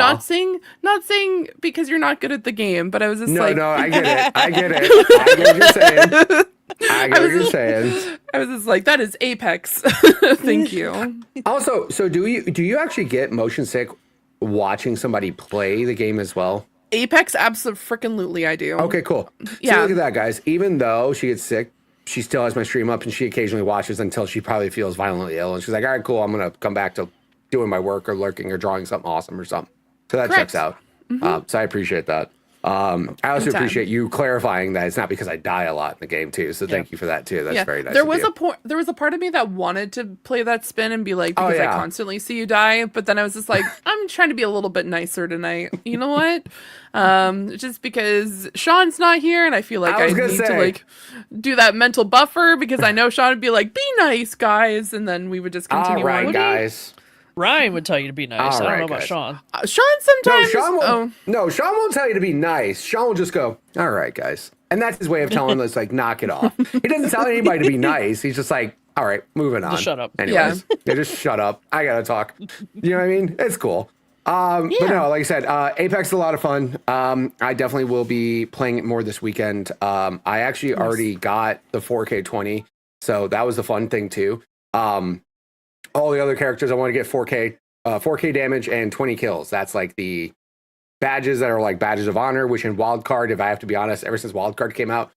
Not saying because you're not good at the game. But I was just like. No, I get it. I get what you're saying. I get what you're saying. I was just like, that is Apex. Thank you. Also, so do you actually get motion sick watching somebody play the game as well? Apex, absolutely, I do. Okay, cool. Yeah. So look at that, guys. Even though she gets sick, she still has my stream up, and she occasionally watches until she probably feels violently ill, and she's like, all right, cool, I'm gonna come back to doing my work or lurking or drawing something awesome or something. So that checks out. So I appreciate that. I also appreciate you clarifying that it's not because I die a lot in the game too. So thank you for that too. That's very nice. There was a part of me that wanted to play that spin and be like, because I constantly see you die. But then I was just like, I'm trying to be a little bit nicer tonight. You know what? Just because Sean's not here, and I feel like I need to like do that mental buffer, because I know Sean would be like, be nice, guys, and then we would just continue. All right, guys. Ryan would tell you to be nice. All I don't right, know about guys. Sean. Sean sometimes. Sean won't tell you to be nice. Sean will just go, all right, guys. And that's his way of telling us, like, knock it off. He doesn't tell anybody to be nice. He's just like, all right, moving on. Just shut up. Anyways, just shut up. I got to talk. You know what I mean? It's cool. But no, like I said, Apex is a lot of fun. I definitely will be playing it more this weekend. I actually already got the 4K 20. So that was the fun thing, too. All the other characters, I want to get 4K damage and 20 kills. That's like the badges that are like badges of honor, which in Wildcard, if I have to be honest, ever since Wildcard came out,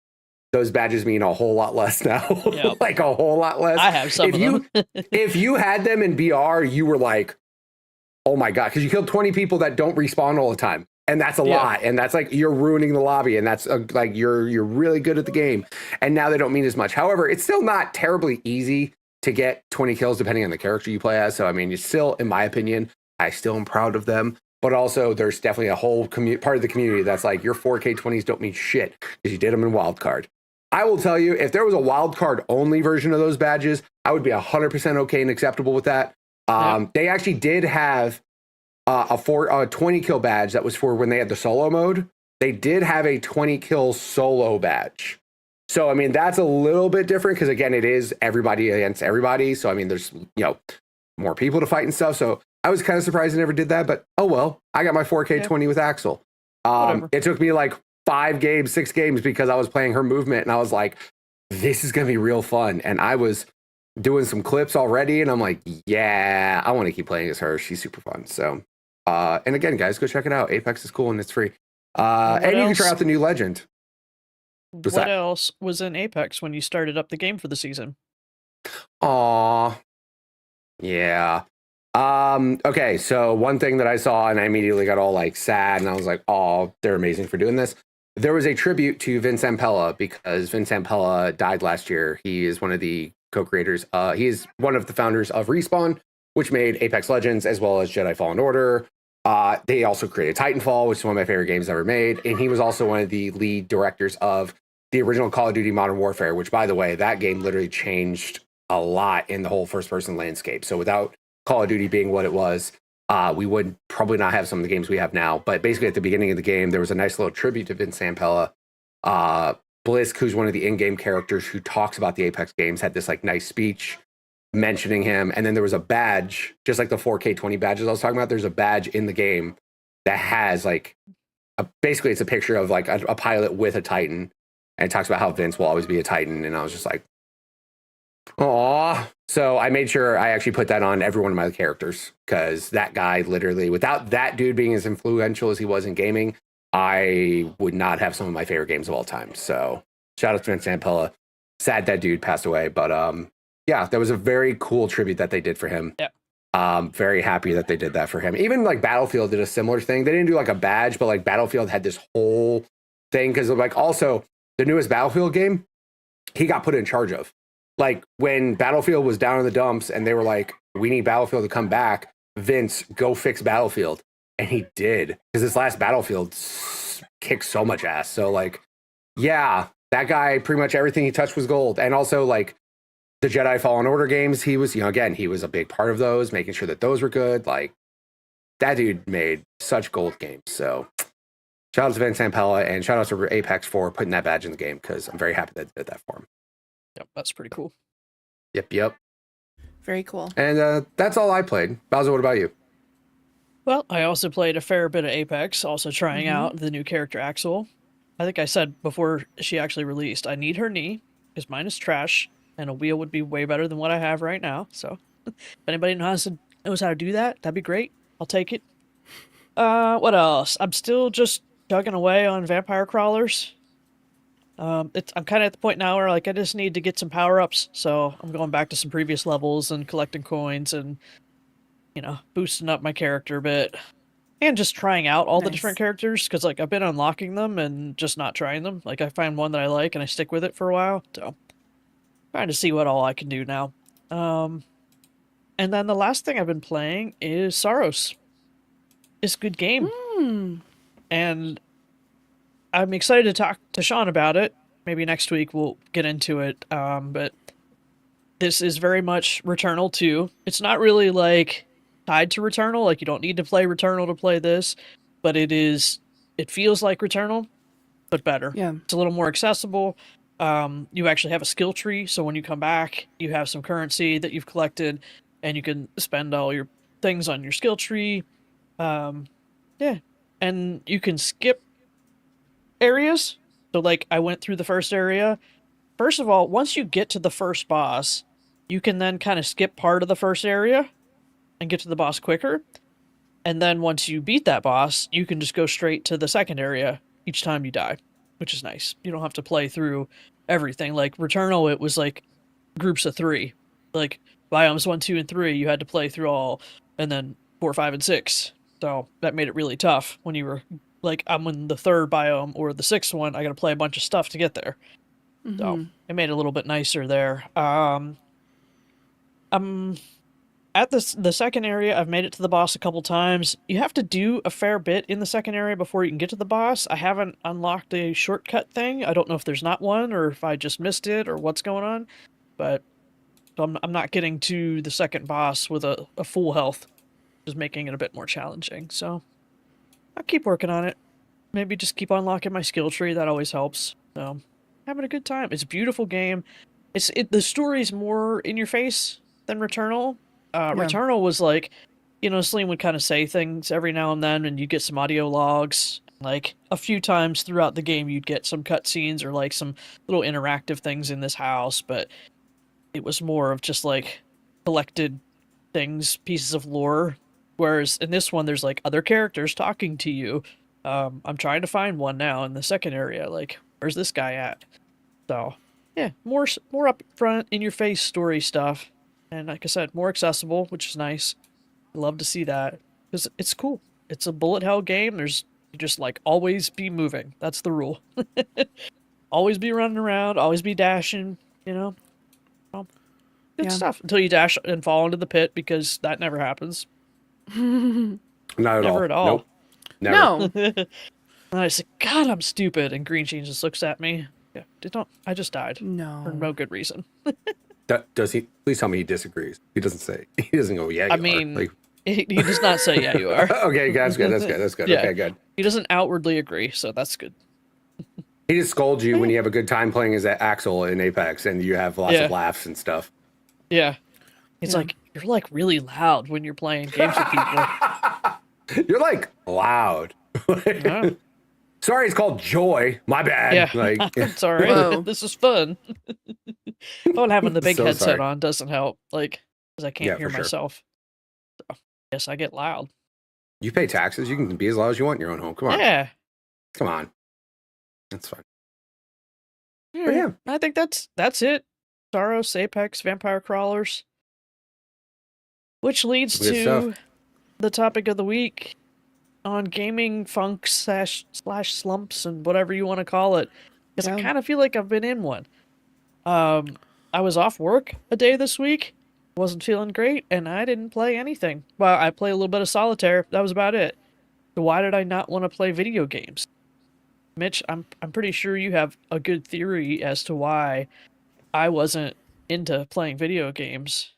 those badges mean a whole lot less now. Yep. Like a whole lot less. I have some of them. If you had them in BR, you were like, oh my God, because you killed 20 people that don't respawn all the time. And that's a lot. And that's like, you're ruining the lobby. And that's like, you're really good at the game. And now they don't mean as much. However, it's still not terribly easy to get 20 kills depending on the character you play as. So, I mean, it's still, in my opinion, I still am proud of them. But also, there's definitely a whole part of the community that's like, your 4K 20s don't mean shit because you did them in Wildcard. I will tell you, if there was a wild card only version of those badges, I would be 100% okay and acceptable with that. They actually did have a 20 kill badge that was for when they had the solo mode. They did have a 20 kill solo badge. So, I mean, that's a little bit different because, again, it is everybody against everybody. So, I mean, there's, more people to fight and stuff. So I was kind of surprised they never did that. But, oh, well, I got my 4K 20 with Axel. It took me like 6 games because I was playing her movement. And I was like, this is going to be real fun. And I was doing some clips already. And I'm like, yeah, I want to keep playing as her. She's super fun. So, and again, guys, go check it out. Apex is cool and it's free. And you can try out the new legend. What else was in Apex when you started up the game for the season? Aw. Yeah. Okay, so one thing that I saw and I immediately got all like sad and I was like, oh, they're amazing for doing this. There was a tribute to Vince Zampella because Vince Zampella died last year. He is one of the co-creators. He is one of the founders of Respawn, which made Apex Legends as well as Jedi Fallen Order. They also created Titanfall, which is one of my favorite games ever made. And he was also one of the lead directors of the original Call of Duty Modern Warfare, which, by the way, that game literally changed a lot in the whole first-person landscape. So without Call of Duty being what it was, we would probably not have some of the games we have now. But basically, at the beginning of the game, there was a nice little tribute to Vince Zampella. Blisk, who's one of the in-game characters who talks about the Apex games, had this like nice speech mentioning him. And then there was a badge, just like the 4K 20 badges I was talking about. There's a badge in the game that has like, basically it's a picture of like a pilot with a Titan. And it talks about how Vince will always be a Titan. And I was just like, aw. So I made sure I actually put that on every one of my characters because that guy literally, without that dude being as influential as he was in gaming, I would not have some of my favorite games of all time. So shout out to Vince Zampella. Sad that dude passed away. But yeah, that was a very cool tribute that they did for him. Yeah. Very happy that they did that for him. Even like Battlefield did a similar thing. They didn't do like a badge, but like Battlefield had this whole thing because like also the newest Battlefield game, he got put in charge of. Like when Battlefield was down in the dumps and they were like, we need Battlefield to come back, Vince, go fix Battlefield. And he did, because this last Battlefield kicked so much ass. So like, yeah, that guy, pretty much everything he touched was gold. And also like the Jedi Fallen Order games, he was, again, he was a big part of those, making sure that those were good. Like that dude made such gold games. So shout out to Vince Zampella and shout out to Apex for putting that badge in the game because I'm very happy that they did that for him. Yep, that's pretty cool. Yep. Very cool. And that's all I played. Bowser, what about you? Well, I also played a fair bit of Apex, also trying out the new character Axel. I think I said before she actually released, I need her knee because mine is trash and a wheel would be way better than what I have right now. So if anybody knows how to do that, that'd be great. I'll take it. What else? I'm still just chugging away on vampire crawlers. I'm kind of at the point now where like I just need to get some power-ups, so I'm going back to some previous levels and collecting coins and boosting up my character a bit and just trying out all the different characters because like I've been unlocking them and just not trying them. Like I find one that I like and I stick with it for a while, so trying to see what all I can do now. And then the last thing I've been playing is Saros. It's a good game. And I'm excited to talk to Sean about it. Maybe next week we'll get into it. But this is very much Returnal 2. It's not really like tied to Returnal. Like you don't need to play Returnal to play this, but it feels like Returnal, but better. Yeah. It's a little more accessible. You actually have a skill tree, so when you come back, you have some currency that you've collected, and you can spend all your things on your skill tree. Yeah, and you can skip areas. So, like, I went through the first area. First of all, once you get to the first boss, you can then kind of skip part of the first area and get to the boss quicker. And then once you beat that boss, you can just go straight to the second area each time you die, which is nice. You don't have to play through everything. Like Returnal, it was like groups of 3. Like biomes 1, 2, and 3, you had to play through all, and then 4, 5, and 6. So that made it really tough when you were like, I'm in the 3rd biome or the 6th one, I got to play a bunch of stuff to get there. So it made it a little bit nicer there. I'm at the second area, I've made it to the boss a couple times. You have to do a fair bit in the second area before you can get to the boss. I haven't unlocked a shortcut thing. I don't know if there's not one or if I just missed it or what's going on. But I'm not getting to the second boss with a full health, just making it a bit more challenging. So I'll keep working on it. Maybe just keep unlocking my skill tree. That always helps. So having a good time. It's a beautiful game. The story's more in your face than Returnal. Returnal was like, Celine would kind of say things every now and then, and you get some audio logs. Like a few times throughout the game, you'd get some cutscenes or like some little interactive things in this house, but it was more of just like collected things, pieces of lore. Whereas in this one, there's like other characters talking to you. I'm trying to find one now in the second area. Like, where's this guy at? So, yeah, more up front, in your face story stuff. And like I said, more accessible, which is nice. I love to see that because it's cool. It's a bullet hell game. You just like always be moving. That's the rule. Always be running around. Always be dashing. Good stuff until you dash and fall into the pit, because that never happens. Not at Never all. at all. Nope. Never. No. And I said, God, I'm stupid. And Green Jeans just looks at me. Yeah, I just died. No. For no good reason. Does he? Please tell me he disagrees. He doesn't say. He doesn't go, yeah, you I are. mean, Like, he does not say, yeah, you are. okay, that's good. That's good. Yeah. Okay, good. He doesn't outwardly agree, so that's good. He just scolds you when you have a good time playing as Axel in Apex and you have lots of laughs and stuff. Yeah. It's like, you're like really loud when you're playing games with people. You're like loud. Yeah. Sorry, it's called Joy. My bad. Yeah. Like, It's all right. Whoa. This is fun. Well, having the big So headset sorry. on doesn't help, like, because I can't Yeah, hear for sure. myself. So, yes, I get loud. you pay taxes. You can be as loud as you want in your own home. Come on. Yeah. Come on. That's fine. Yeah. yeah. I think that's it. Saros, Apex, Vampire Crawlers. Which leads Good to stuff. the topic of the week on gaming funk slash slumps and whatever you want to call it. Because I kind of feel like I've been in one. I was off work a day this week. Wasn't feeling great, and I didn't play anything. Well, I played a little bit of solitaire. That was about it. So why did I not want to play video games? Mitch, I'm pretty sure you have a good theory as to why I wasn't into playing video games.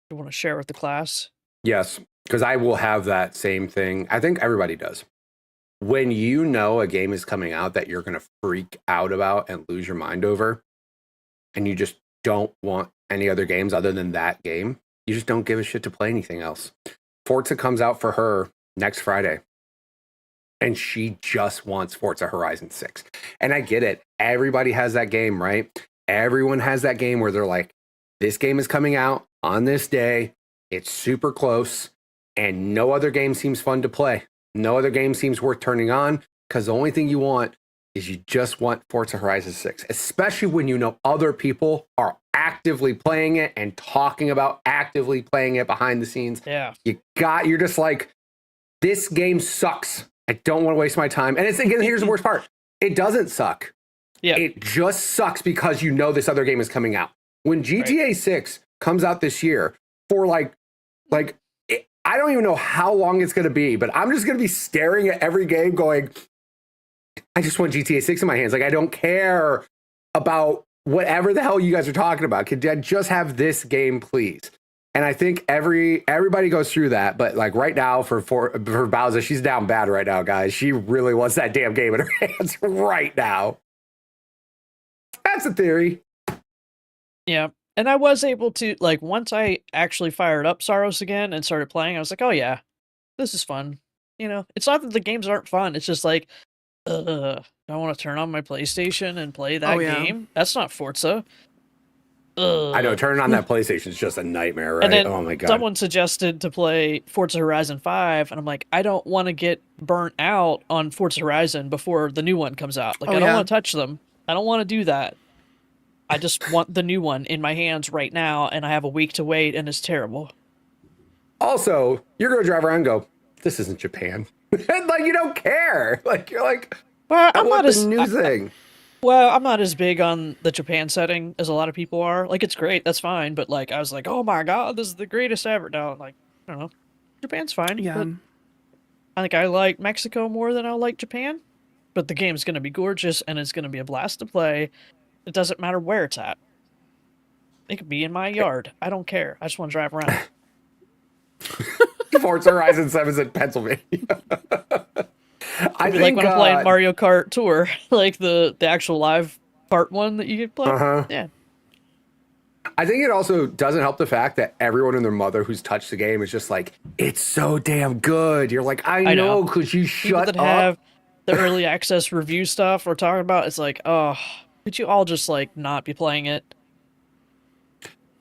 You want to share with the class? Yes, because I will have that same thing. I think everybody does. When you know a game is coming out that you're going to freak out about and lose your mind over, and you just don't want any other games other than that game, you just don't give a shit to play anything else. Forza comes out for her next Friday, and she just wants Forza Horizon 6. And I get it. Everybody has that game, right? Everyone has that game where they're like, this game is coming out on this day. It's super close, and no other game seems fun to play. No other game seems worth turning on, because the only thing you want is you just want Forza Horizon 6, especially when you know other people are actively playing it and talking about actively playing it behind the scenes. Yeah. You're just like, this game sucks. I don't want to waste my time. And it's, again, here's the worst part. It doesn't suck. Yeah. It just sucks because you know this other game is coming out. When GTA 6 comes out this year for I don't even know how long it's going to be, but I'm just going to be staring at every game going, I just want GTA 6 in my hands. Like, I don't care about whatever the hell you guys are talking about. Could I just have this game, please? And I think everybody goes through that. But like right now for Bowser, she's down bad right now, guys. She really wants that damn game in her hands right now. That's a theory. Yeah. And I was able to, like, once I actually fired up Saros again and started playing, I was like, oh yeah, this is fun. It's not that the games aren't fun. It's just like, I want to turn on my PlayStation and play that game. That's not Forza. I know, turning on that PlayStation is just a nightmare, right? And then oh my God. someone suggested to play Forza Horizon 5, and I'm like, I don't want to get burnt out on Forza Horizon before the new one comes out. Like, I don't want to touch them. I don't want to do that. I just want the new one in my hands right now, and I have a week to wait, and it's terrible. Also, you're going to drive around and go, this isn't Japan. And like, you don't care. Like, you're like, Well, I want the new thing. Well, I'm not as big on the Japan setting as a lot of people are. Like, it's great, that's fine, but like, I was like, oh my god, this is the greatest ever. Now, like, I don't know, Japan's fine, Yeah. but I think I like Mexico more than I like Japan. But the game's gonna be gorgeous, and it's gonna be a blast to play. It doesn't matter where it's at. It could be in my yard. I don't care. I just want to drive around. Forza Horizon 7's in Pennsylvania. I It'd be think like when I'm playing Mario Kart Tour, like the actual live part one that you can play. Yeah. I think it also doesn't help the fact that everyone and their mother who's touched the game is just like, it's so damn good. You're like, I know, because you People shut that up. have the early access review stuff we're talking about, it's like, oh, could you all just like not be playing it?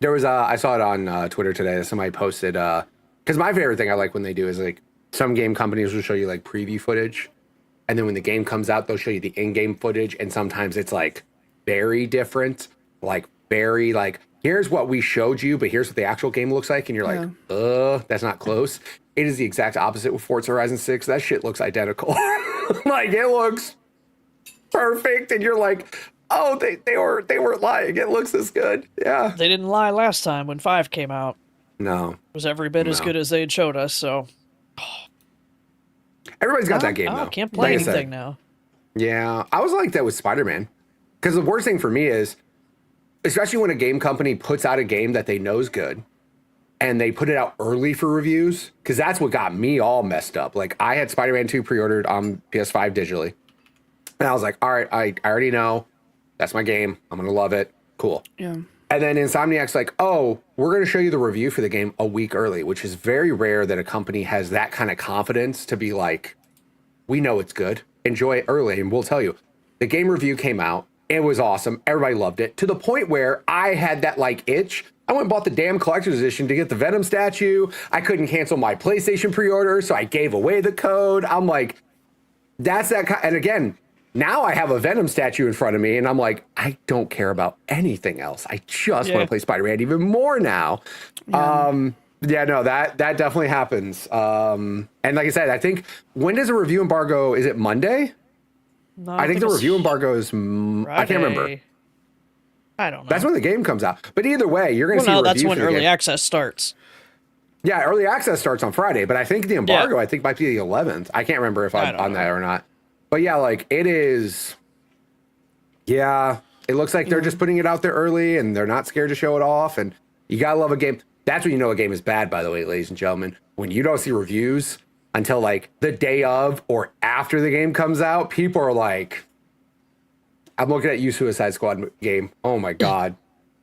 There was I saw it on Twitter today that somebody posted, because my favorite thing I like when they do is like some game companies will show you like preview footage, and then when the game comes out, they'll show you the in-game footage, and sometimes it's like very different, like very like, here's what we showed you, but here's what the actual game looks like, and you're like, that's not close. It is the exact opposite with Forza Horizon 6. That shit looks identical. Like, it looks perfect, and you're like, oh, they weren't lying. It looks this good. Yeah. They didn't lie last time when 5 came out. No. It was every bit as good as they had showed us, so... Everybody's got that game, though. I can't play anything now. Yeah. I was like that with Spider-Man. Because the worst thing for me is, especially when a game company puts out a game that they know is good, and they put it out early for reviews, because that's what got me all messed up. Like, I had Spider-Man 2 pre-ordered on PS5 digitally. And I was like, all right, I already know. That's my game. I'm going to love it. Cool. Yeah. And then Insomniac's like, oh, we're going to show you the review for the game a week early, which is very rare that a company has that kind of confidence to be like, we know it's good. Enjoy it early, and we'll tell you. The game review came out. It was awesome. Everybody loved it, to the point where I had that like itch. I went and bought the damn collector's edition to get the Venom statue. I couldn't cancel my PlayStation pre-order, so I gave away the code. I'm like, that's that kind. And again, now I have a Venom statue in front of me, and I'm like, I don't care about anything else. I just want to play Spider-Man even more now. Yeah, no, that definitely happens. And like I said, I think, when does a review embargo, is it Monday? No, I think the review embargo is, I can't remember. I don't know. That's when the game comes out. But either way, you're going to see a review that's when for the early game. access starts. Yeah, early access starts on Friday, but I think the embargo, I think, might be the 11th. I can't remember if I'm on that or not. But yeah, like, it is, yeah, it looks like they're just putting it out there early, and they're not scared to show it off, and you gotta love a game. That's when you know a game is bad, by the way, ladies and gentlemen. When you don't see reviews until like the day of or after the game comes out, people are like, I'm looking at you, Suicide Squad game. Oh my God.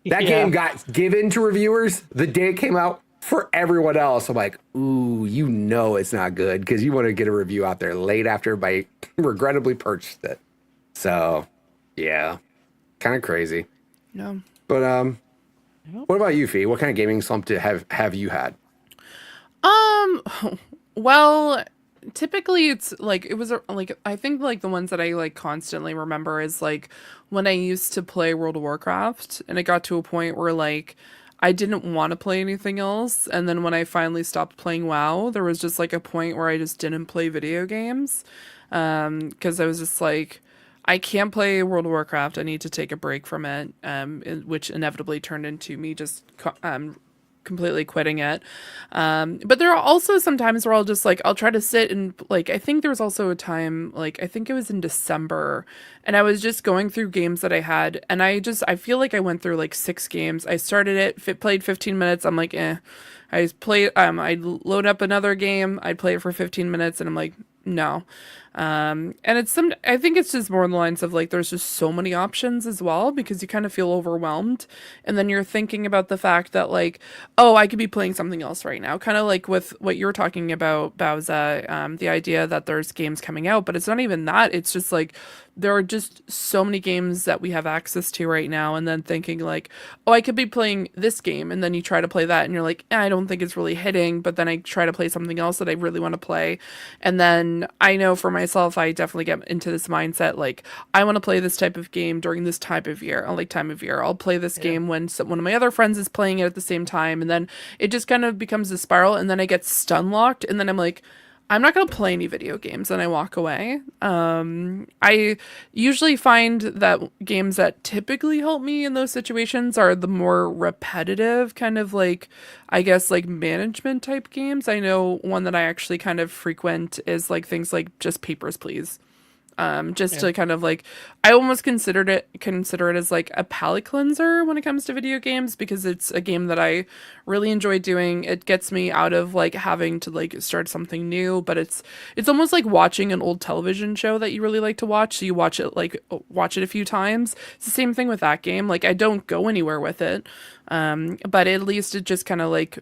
That game got given to reviewers the day it came out for everyone else. I'm like, ooh, you know it's not good, because you want to get a review out there late after everybody regrettably purchased it. So, yeah, kind of crazy. Yeah. But what about you, Fee? What kind of gaming slump have you had? Well, typically it's like, it was like, I think like the ones that I like constantly remember is like when I used to play World of Warcraft, and it got to a point where like I didn't want to play anything else. And then when I finally stopped playing WoW, there was just like a point where I just didn't play video games. Because I was just like, I can't play World of Warcraft. I need to take a break from it. Which inevitably turned into me just completely quitting it. But there are also some times where I'll just like, I'll try to sit and like, I think there was also a time, like, I think it was in December, and I was just going through games that I had, and I feel like I went through like 6 games. I started it, played 15 minutes. I'm like, I played, I'd load up another game. I'd play it for 15 minutes, and I'm like, no. And I think it's just more in the lines of like, there's just so many options as well, because you kind of feel overwhelmed. And then you're thinking about the fact that like, oh, I could be playing something else right now. Kind of like with what you were talking about, Bowza, the idea that there's games coming out, but it's not even that. It's just like, there are just so many games that we have access to right now, and then thinking like, oh, I could be playing this game, and then you try to play that and you're like, I don't think it's really hitting, but then I try to play something else that I really want to play. And then I know for myself, I definitely get into this mindset like, I want to play this type of game during this type of year. I'll play this game when one of my other friends is playing it at the same time, and then it just kind of becomes a spiral, and then I get stun locked, and then I'm like, I'm not going to play any video games and I walk away. I usually find that games that typically help me in those situations are the more repetitive, kind of like, I guess, like management type games. I know one that I actually kind of frequent is like things like just Papers, Please. To kind of like, I almost consider it as like a palate cleanser when it comes to video games, because it's a game that I really enjoy doing. It gets me out of like having to like start something new, but it's almost like watching an old television show that you really like to watch. So you watch it a few times. It's the same thing with that game. Like I don't go anywhere with it. But at least it just kind of like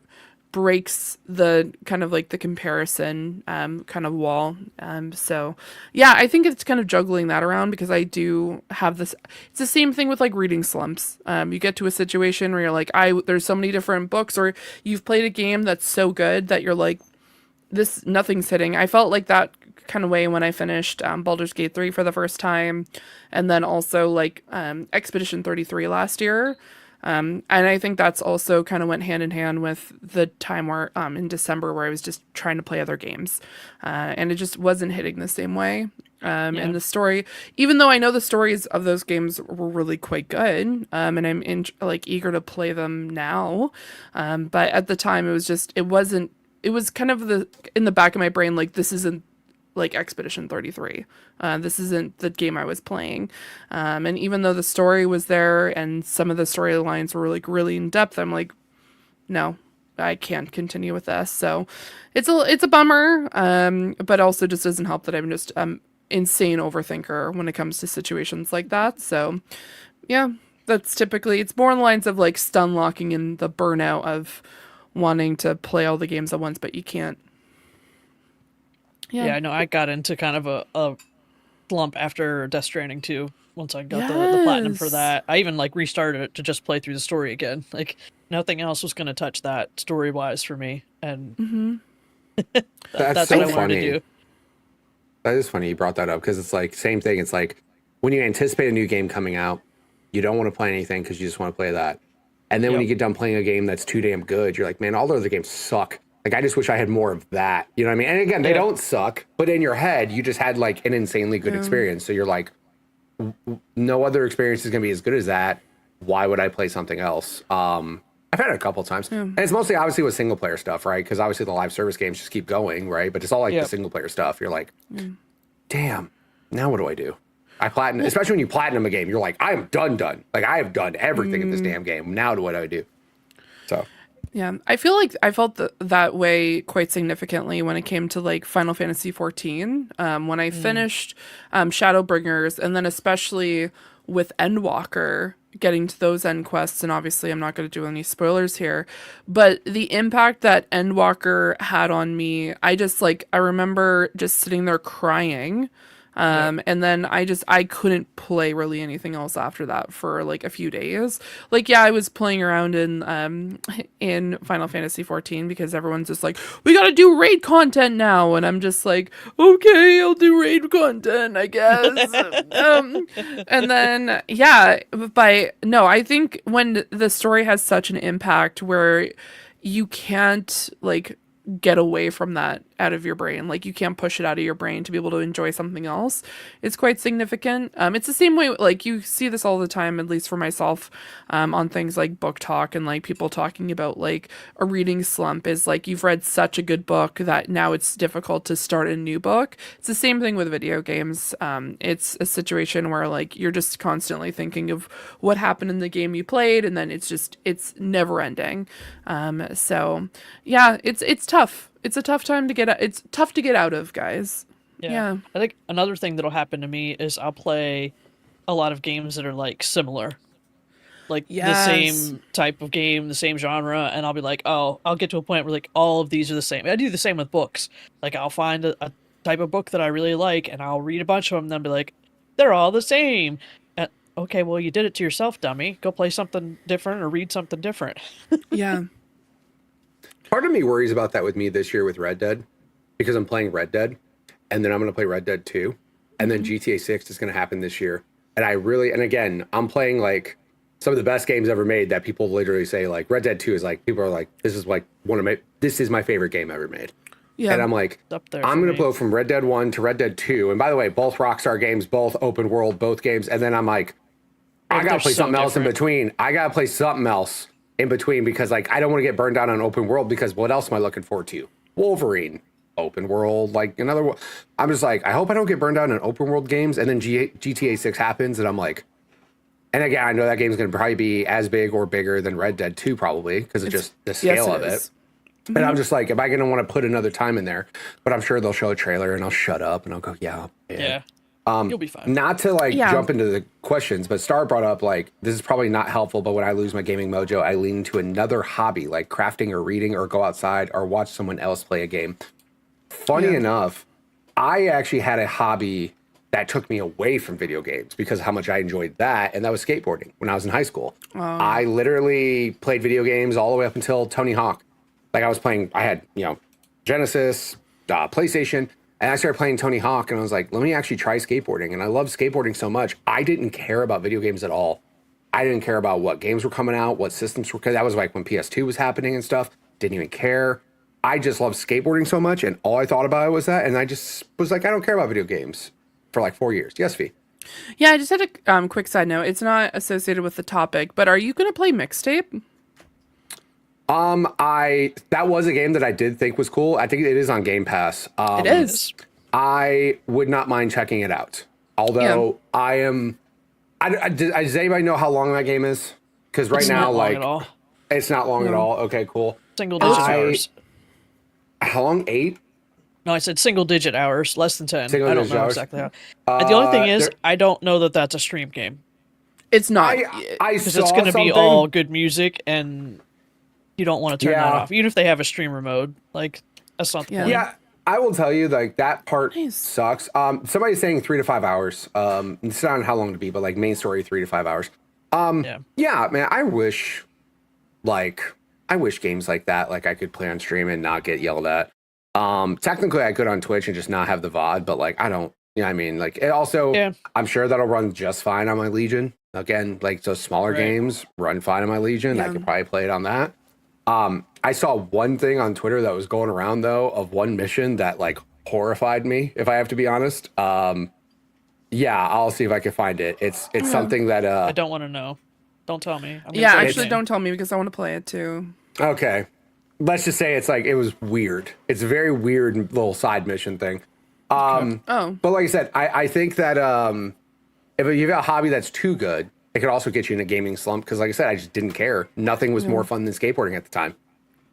breaks the kind of like the comparison kind of wall. So yeah, I think it's kind of juggling that around, because I do have this, it's the same thing with like reading slumps. You get to a situation where you're like, there's so many different books, or you've played a game that's so good that you're like, nothing's hitting. I felt like that kind of way when I finished Baldur's Gate 3 for the first time, and then also like Expedition 33 last year. And I think that's also kind of went hand in hand with the time where in December where I was just trying to play other games, and it just wasn't hitting the same way. And the story, even though I know the stories of those games were really quite good, and I'm eager to play them now, but at the time it was kind of in the back of my brain, like, this isn't like Expedition 33. This isn't the game I was playing. And even though the story was there and some of the storylines were like really in depth, I'm like, no, I can't continue with this. So it's a bummer. But also just doesn't help that I'm just insane overthinker when it comes to situations like that. So yeah, that's typically, it's more on the lines of like stun locking and the burnout of wanting to play all the games at once, but you can't. Yeah, I know. I got into kind of a slump after Death Stranding 2. Once I got the platinum for that, I even like restarted it to just play through the story again. Like nothing else was going to touch that story wise for me, and that's so what I wanted funny. to do. That is funny you brought that up, because it's like same thing. It's like when you anticipate a new game coming out, you don't want to play anything because you just want to play that, and then when you get done playing a game that's too damn good, you're like, man, all the other games suck. Like, I just wish I had more of that. You know what I mean? And again, they don't suck, but in your head, you just had like an insanely good experience. So you're like, no other experience is going to be as good as that. Why would I play something else? I've had it a couple times. And it's mostly obviously with single player stuff, right? Because obviously the live service games just keep going, right? But it's all like the single player stuff. You're like, damn, now what do I do? I platinum, especially when you platinum a game, you're like, I'm done. Like, I have done everything in this damn game. Now what do I do? So. Yeah, I feel like I felt that way quite significantly when it came to like Final Fantasy 14. When I finished Shadowbringers, and then especially with Endwalker, getting to those end quests, and obviously I'm not going to do any spoilers here, but the impact that Endwalker had on me, I remember just sitting there crying. And then I couldn't play really anything else after that for like a few days. Like, yeah, I was playing around in Final Fantasy 14 because everyone's just like, we gotta do raid content now. And I'm just like, okay, I'll do raid content, I guess. And then, yeah, but no, I think when the story has such an impact where you can't like get away from that out of your brain, like you can't push it out of your brain to be able to enjoy something else, it's quite significant. It's the same way, like you see this all the time, at least for myself, on things like book talk and like people talking about like a reading slump is like you've read such a good book that now it's difficult to start a new book. It's the same thing with video games. It's a situation where like you're just constantly thinking of what happened in the game you played, and then it's never ending. So yeah, it's tough. It's a tough time to get out. It's tough to get out of, guys. Yeah. I think another thing that'll happen to me is I'll play a lot of games that are like similar, like the same type of game, the same genre, and I'll be like, oh, I'll get to a point where like all of these are the same. I do the same with books. Like I'll find a type of book that I really like, and I'll read a bunch of them, and then be like, they're all the same. And, okay, well, you did it to yourself, dummy. Go play something different or read something different. Yeah. Part of me worries about that with me this year with Red Dead, because I'm playing Red Dead, and then I'm going to play Red Dead 2, and then GTA 6 is going to happen this year. And again, I'm playing like some of the best games ever made that people literally say like Red Dead 2 is like, people are like, this is like this is my favorite game ever made. Yeah. And I'm like, Up there I'm for going to me. blow from Red Dead 1 to Red Dead 2. And by the way, both Rockstar games, both open world, both games. And then I'm like, I got They're to play so something else in different. between. I got to play something else in between because like I don't want to get burned out on open world because what else am I looking forward to? Wolverine, open world, like another one. I'm just like, I hope I don't get burned out on open world games. And then GTA 6 happens and I'm like, and again, I know that game's going to probably be as big or bigger than Red Dead 2 probably because of just the scale of it. And I'm just like, am I going to want to put another time in there? But I'm sure they'll show a trailer and I'll shut up and I'll go, yeah. Yeah. You'll be fine. Not to like jump into the questions, but Star brought up like, this is probably not helpful, but when I lose my gaming mojo, I lean into another hobby like crafting or reading or go outside or watch someone else play a game. Funny enough, I actually had a hobby that took me away from video games because of how much I enjoyed that. And that was skateboarding when I was in high school. I literally played video games all the way up until Tony Hawk. Like I was playing, I had, Genesis, PlayStation, and I started playing Tony Hawk and I was like, let me actually try skateboarding. And I love skateboarding so much. I didn't care about video games at all. I didn't care about what games were coming out, what systems were, because that was like when PS2 was happening and stuff. Didn't even care. I just loved skateboarding so much. And all I thought about it was that. And I just was like, I don't care about video games for like 4 years. Yes, V. Yeah, I just had a quick side note. It's not associated with the topic, but are you going to play Mixtape? That was a game that I did think was cool. I think it is on Game Pass. It is. I would not mind checking it out. Although does anybody know how long that game is? Because right now, not long like, at all. it's not long at all. Okay, cool. Single digit hours. How long? 8? No, I said single digit hours, less than 10. Single I don't digit know hours? exactly how. And the only thing is, I don't know that that's a stream game. It's not. I Because saw it's going to be something- all good music, and you don't want to turn that Yeah. off. Even if they have a streamer mode, like, that's not the point. Yeah, I will tell you, like, that part Nice. sucks. Somebody's saying 3 to 5 hours. It's not how long to be, but like main story 3 to 5 hours. Yeah, man, I wish games like that, like I could play on stream and not get yelled at. Technically I could on Twitch and just not have the VOD, but like I don't, I mean, like it also, I'm sure that'll run just fine on my Legion. Again, like those smaller games run fine on my Legion. I could probably play it on that. I saw one thing on Twitter that was going around though of one mission that like horrified me, if I have to be honest. Yeah, I'll see if I can find it. It's something that I don't want to know. Don't tell me. I'm gonna Yeah, play the actually, game. don't tell me because I want to play it too. okay. Let's just say it's like it was weird. It's a very weird little side mission thing. Oh. But like I said, I think that if you've got a hobby that's too good, it could also get you in a gaming slump. Because like I said, I just didn't care. Nothing was more fun than skateboarding at the time.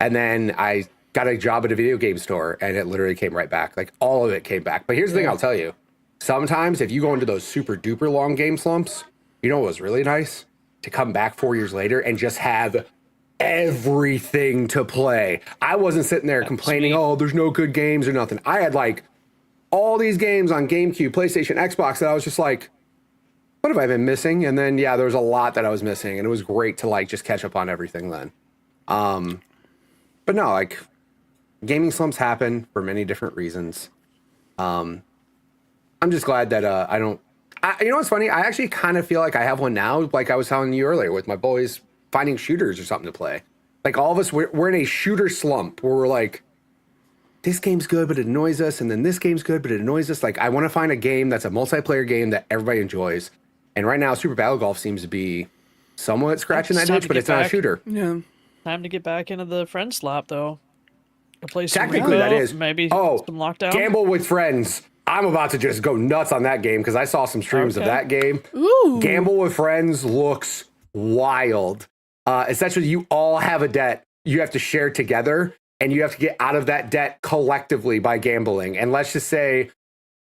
And then I got a job at a video game store, and it literally came right back. Like all of it came back. But here's the thing I'll tell you. Sometimes if you go into those super duper long game slumps, you know what was really nice? To come back 4 years later and just have everything to play. I wasn't sitting there complaining, oh, there's no good games or nothing. I had like all these games on GameCube, PlayStation, Xbox that I was just like, what have I been missing? And then, yeah, there was a lot that I was missing, and it was great to like just catch up on everything then. But no, like gaming slumps happen for many different reasons. I'm just glad that you know what's funny? I actually kind of feel like I have one now, like I was telling you earlier with my boys finding shooters or something to play. Like all of us, we're in a shooter slump where we're like, this game's good, but it annoys us. And then this game's good, but it annoys us. Like I want to find a game that's a multiplayer game that everybody enjoys. And right now, Super Battle Golf seems to be somewhat scratching that itch, but it's not a shooter. Yeah. Time to get back into the friend slap, though. Go play some Technically, Rainbow, that is. maybe Oh, some Lockdown. Gamble with Friends. I'm about to just go nuts on that game because I saw some streams of that game. Ooh. Gamble with Friends looks wild. Essentially, you all have a debt you have to share together, and you have to get out of that debt collectively by gambling. And let's just say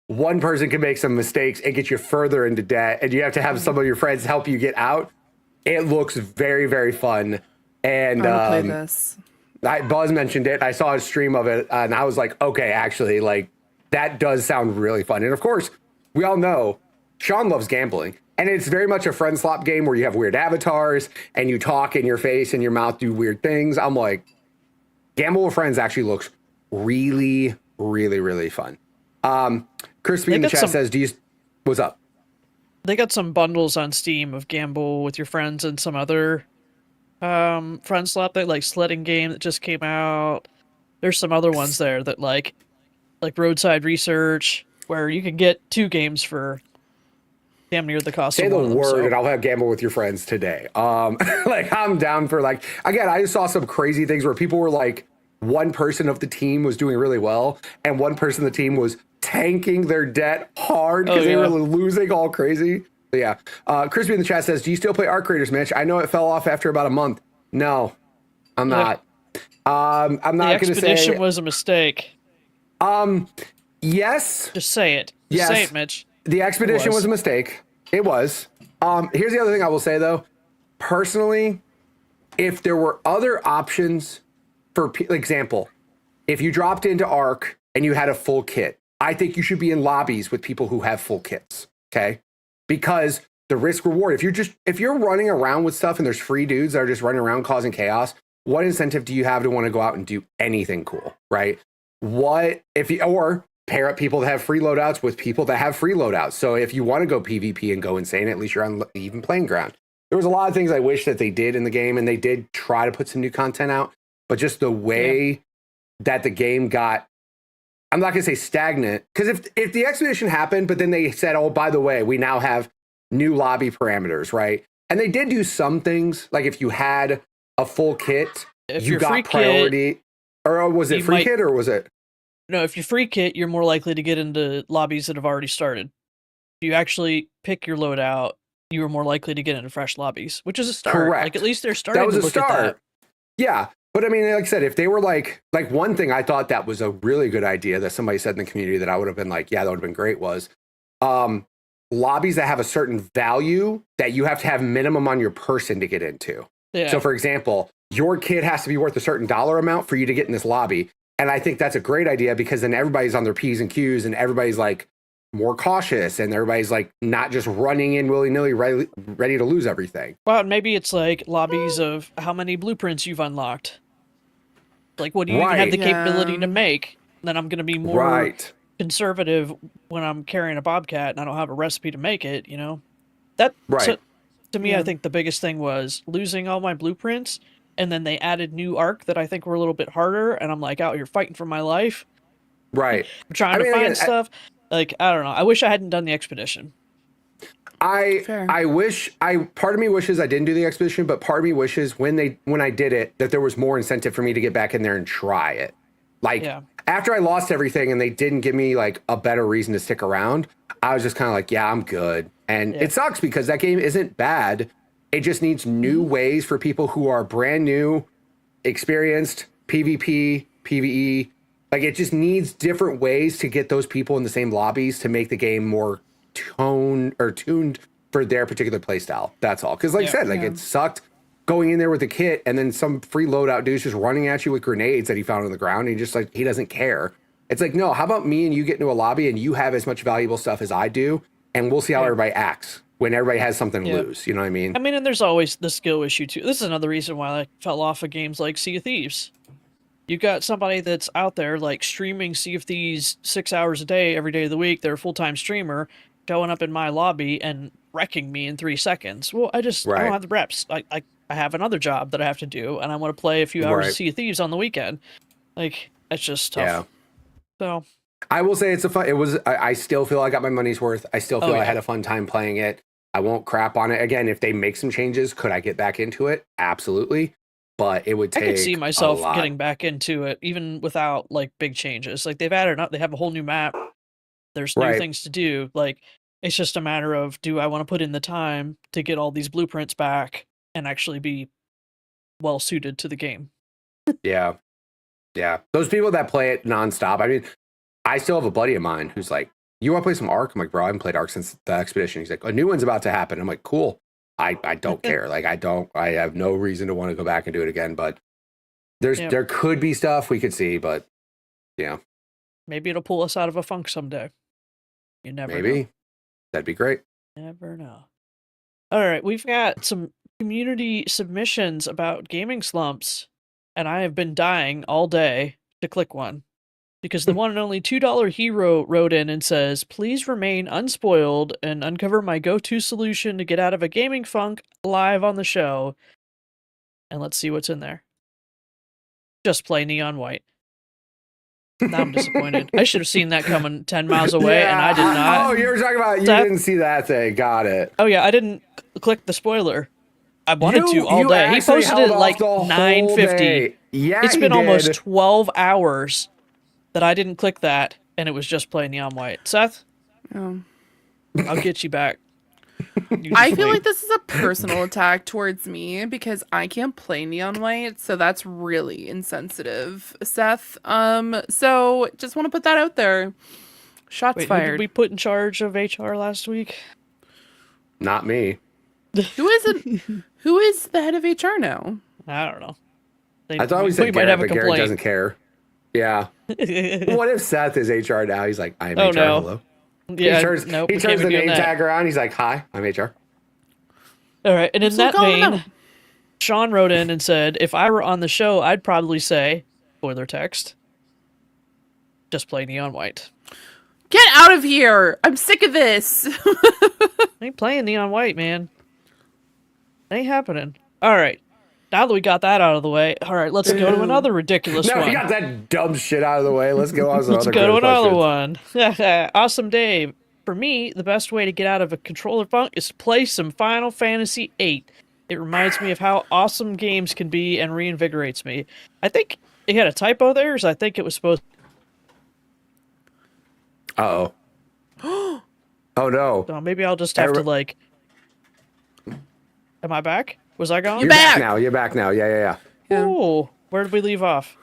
one person can make some mistakes and get you further into debt, and you have to have some of your friends help you get out. It looks very, very fun. And I want to play this. Buzz mentioned it. I saw a stream of it, and I was like, okay, actually, like, that does sound really fun. And of course, we all know Sean loves gambling. And it's very much a friend slop game where you have weird avatars and you talk in your face and your mouth do weird things. I'm like, Gamble with Friends actually looks really, really, really fun. Crispy in the chat says, what's up? They got some bundles on Steam of Gamble with your friends and some other friend slap, that like sledding game that just came out. there's some other ones there that like Roadside Research, where you can get 2 games for damn near the cost Say of the one. word, and I'll have gamble with your friends today. Like I'm down for like again. I just saw some crazy things where people were like, one person of the team was doing really well, and one person of the team was tanking their debt hard because they were losing all crazy. But yeah, Crispy in the chat says, "Do you still play Arc Raiders, Mitch? I know it fell off after about a month." No, I'm not. I'm not going to say the expedition was a mistake. Yes. Just say it. Just say it, Mitch. The expedition was a mistake. It was. Here's the other thing I will say, though. Personally, if there were other options, for example, if you dropped into Arc and you had a full kit, I think you should be in lobbies with people who have full kits, okay? Because the risk reward, if you're running around with stuff and there's free dudes that are just running around causing chaos, what incentive do you have to want to go out and do anything cool, right? Or pair up people that have free loadouts with people that have free loadouts. So if you want to go PvP and go insane, at least you're on even playing ground. There was a lot of things I wish that they did in the game, and they did try to put some new content out, but just the way that the game got, I'm not going to say stagnant, because if the expedition happened, but then they said, oh, by the way, we now have new lobby parameters, right? And they did do some things, like if you had a full kit, you got priority. Or was it free kit, or was it? No, if you're free kit, you're more likely to get into lobbies that have already started. If you actually pick your loadout, you are more likely to get into fresh lobbies, which is a start. Correct. Like, at least they're starting to look at that. Yeah. But I mean, like I said, if they were like one thing I thought that was a really good idea that somebody said in the community that I would have been like, yeah, that would have been great, was lobbies that have a certain value that you have to have minimum on your person to get into. Yeah. So for example, your kid has to be worth a certain dollar amount for you to get in this lobby. And I think that's a great idea, because then everybody's on their P's and Q's and everybody's like more cautious, and everybody's like not just running in willy-nilly ready to lose everything. Well, maybe it's like lobbies of how many blueprints you've unlocked. Like, what do you even have the capability to make? Then I'm going to be more conservative when I'm carrying a Bobcat and I don't have a recipe to make it, you know? So, to me, I think the biggest thing was losing all my blueprints, and then they added new arc that I think were a little bit harder, and I'm like out here fighting for my life. Right. I'm trying to find stuff. Like, I don't know. I wish I hadn't done the expedition. I wish part of me wishes I didn't do the expedition, but part of me wishes when I did it that there was more incentive for me to get back in there and try it. Like after I lost everything and they didn't give me like a better reason to stick around, I was just kind of like, yeah, I'm good. And it sucks because that game isn't bad. It just needs new ways for people who are brand new, experienced, PvP, PvE. Like, it just needs different ways to get those people in the same lobbies to make the game more tuned for their particular playstyle. That's all. Because like I said, it sucked going in there with a kit and then some free loadout dude's just running at you with grenades that he found on the ground. And he doesn't care. It's like, no, how about me and you get into a lobby and you have as much valuable stuff as I do, and we'll see how everybody acts when everybody has something to lose. You know what I mean? I mean, and there's always the skill issue too. This is another reason why I fell off of games like Sea of Thieves. You got somebody that's out there like streaming Sea of Thieves 6 hours a day, every day of the week. They're a full-time streamer, showing up in my lobby and wrecking me in 3 seconds. Well, I don't have the reps. I have another job that I have to do, and I want to play a few hours of Sea of Thieves on the weekend. Like, it's just tough. Yeah. So I will say I still feel I got my money's worth. I still feel I had a fun time playing it. I won't crap on it. Again, if they make some changes, could I get back into it? Absolutely. But it would take I could see myself getting back into it, even without like big changes. Like, they've added up, they have a whole new map. There's new things to do. Like, it's just a matter of, do I want to put in the time to get all these blueprints back and actually be well suited to the game? Yeah. Those people that play it nonstop. I mean, I still have a buddy of mine who's like, you want to play some Ark? I'm like, bro, I haven't played Ark since the expedition. He's like, a new one's about to happen. I'm like, cool. I don't care. Like, I have no reason to want to go back and do it again, but there could be stuff we could see, but yeah. Maybe it'll pull us out of a funk someday. You never know. That'd be great. Never know. All right, we've got some community submissions about gaming slumps, and I have been dying all day to click one. Because the one and only $2 Hero wrote in and says, please remain unspoiled and uncover my go-to solution to get out of a gaming funk live on the show. And let's see what's in there. Just play Neon White. Now I'm disappointed. I should have seen that coming 10 miles away, and I did not. Oh, you were talking about you Seth? didn't see that thing. Got it. Oh, yeah, I didn't click the spoiler. I wanted to all You day. He actually posted held it at off like the whole 9:50. day. Yeah, It's he been almost did. 12 hours that I didn't click that, and it was just playing Neon White. Seth, Oh. I'll get you back. I feel like this is a personal attack towards me because I can't play Neon White, so that's really insensitive, Seth. So just want to put that out there. Shots Wait, who fired. did we put in charge of HR last week? Not me. Who is it? Who is the head of HR now? I don't know. I thought we said Garrett, but Garrett doesn't care. Yeah. What if Seth is HR now? He's like, I'm HR. no. Hello. Yeah, he turns the name tag around. He's like, hi, I'm HR. All right, and in Still that calling vein, them. Sean wrote in and said, if I were on the show, I'd probably say, spoiler text, just play Neon White. Get out of here! I'm sick of this. I ain't playing Neon White, man. Ain't happening. All right, now that we got that out of the way, all right, let's go to another ridiculous No, one. we got that dumb shit out of the way. Let's go on to Let's go to another one. Awesome Dave. For me, the best way to get out of a controller funk is to play some Final Fantasy VIII. It reminds me of how awesome games can be and reinvigorates me. I think he had a typo there, so I think it was supposed. Uh-oh. Oh, no. So maybe I'll just have to, like... Am I back? Was I gone? You're back now. You're back now. Yeah. Oh, where did we leave off?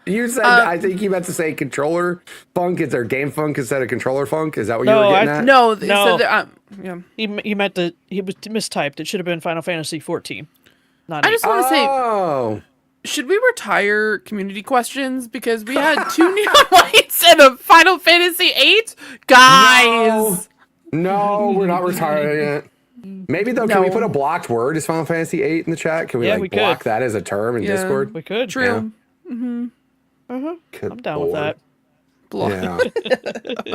You said, I think you meant to say controller funk. Is there game funk instead of controller funk? Is that what you were getting at? No, No. So yeah. He meant to... He was mistyped. It should have been Final Fantasy XIV. Not I eight. just want to say, Oh. should we retire community questions because we had 2 Neon Whites and a Final Fantasy VIII? Guys! No, we're not retiring it. Maybe, though, can we No. put a blocked word as Final Fantasy VIII in the chat? Can we, Yeah, we could. block that as a term in Yeah. Discord? We could. True. I'm Good down with lord. that. Block. Yeah.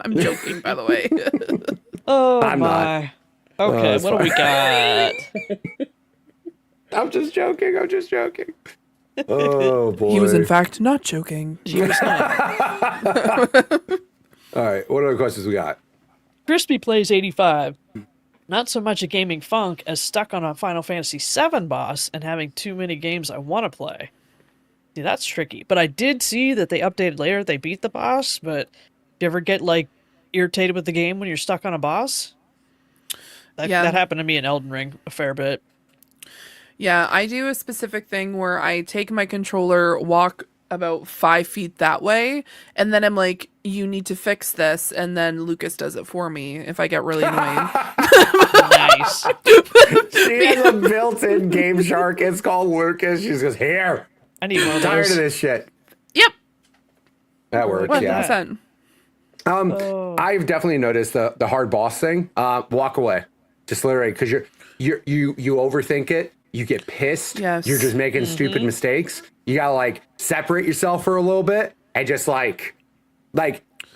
I'm joking, by the way. Oh, I'm not. my. Okay, that's what do we got? I'm just joking. Oh, boy. He was, in fact, not joking. He was not. All right, what other questions we got? Crispy plays 85. Not so much a gaming funk as stuck on a Final Fantasy VII boss and having too many games I want to play. See, that's tricky. But I did see that they updated later. They beat the boss, but do you ever get, like, irritated with the game when you're stuck on a boss? That happened to me in Elden Ring a fair bit. Yeah, I do a specific thing where I take my controller, walk about 5 feet that way, and then I'm like, you need to fix this, and then Lucas does it for me if I get really annoyed. Nice. She has a built-in Game Shark. It's called Lucas. She just goes, here. I need one of Tired those. of this shit. Yep. That works, yeah. 100%. I've definitely noticed the hard boss thing. Walk away. Just literally, because you overthink it. You get pissed. Yes. You're just making stupid mistakes. You gotta like separate yourself for a little bit and just like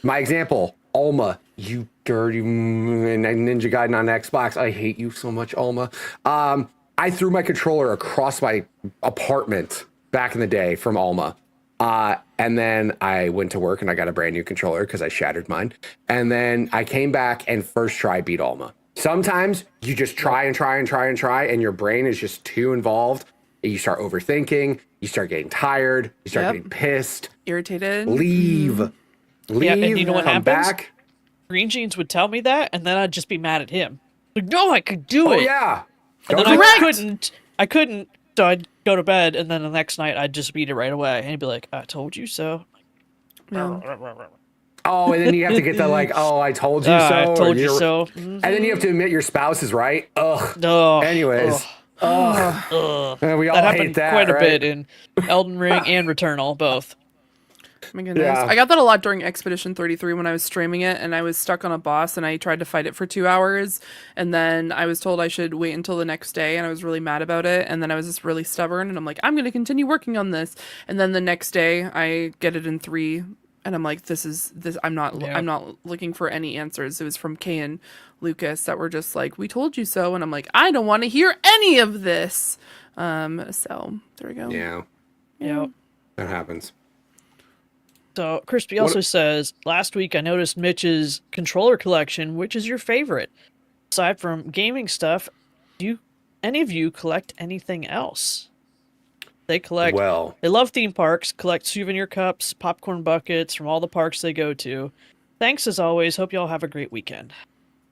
my example, Alma, you dirty Ninja Gaiden on Xbox. I hate you so much, Alma. I threw my controller across my apartment back in the day from Alma. And then I went to work and I got a brand new controller because I shattered mine. And then I came back and first try beat Alma. Sometimes you just try and your brain is just too involved. You start overthinking, you start getting tired, you start getting pissed. Irritated. Leave. Yeah, and you know what come happens? back. Green Jeans would tell me that, and then I'd just be mad at him. Like, no, I could do Oh, it. yeah. And then Correct. I couldn't, so I'd go to bed, and then the next night I'd just beat it right away. And he'd be like, I told you so. Yeah. Oh, and then you have to get the like, oh, I told you so. I or told you you're- so. And then you have to admit your spouse is right. Ugh. Oh, Anyways. ugh. We all That hate happened that, quite a right? bit in Elden Ring and Returnal, both. My goodness. Yeah. I got that a lot during Expedition 33 when I was streaming it, and I was stuck on a boss, and I tried to fight it for 2 hours, and then I was told I should wait until the next day, and I was really mad about it, and then I was just really stubborn, and I'm like, I'm going to continue working on this, and then the next day, I get it in 3, and I'm like, I'm not looking for any answers. It was from Kay and Lucas that were just like, we told you so, and I'm like, I don't want to hear any of this. So there we go. Yeah, Yep. that happens. So Crispy also says, last week I noticed Mitch's controller collection. Which is your favorite? Aside from gaming stuff, do any of you collect anything else? They collect. Well, They love theme parks, collect souvenir cups, popcorn buckets from all the parks they go to. Thanks as always. Hope y'all have a great weekend.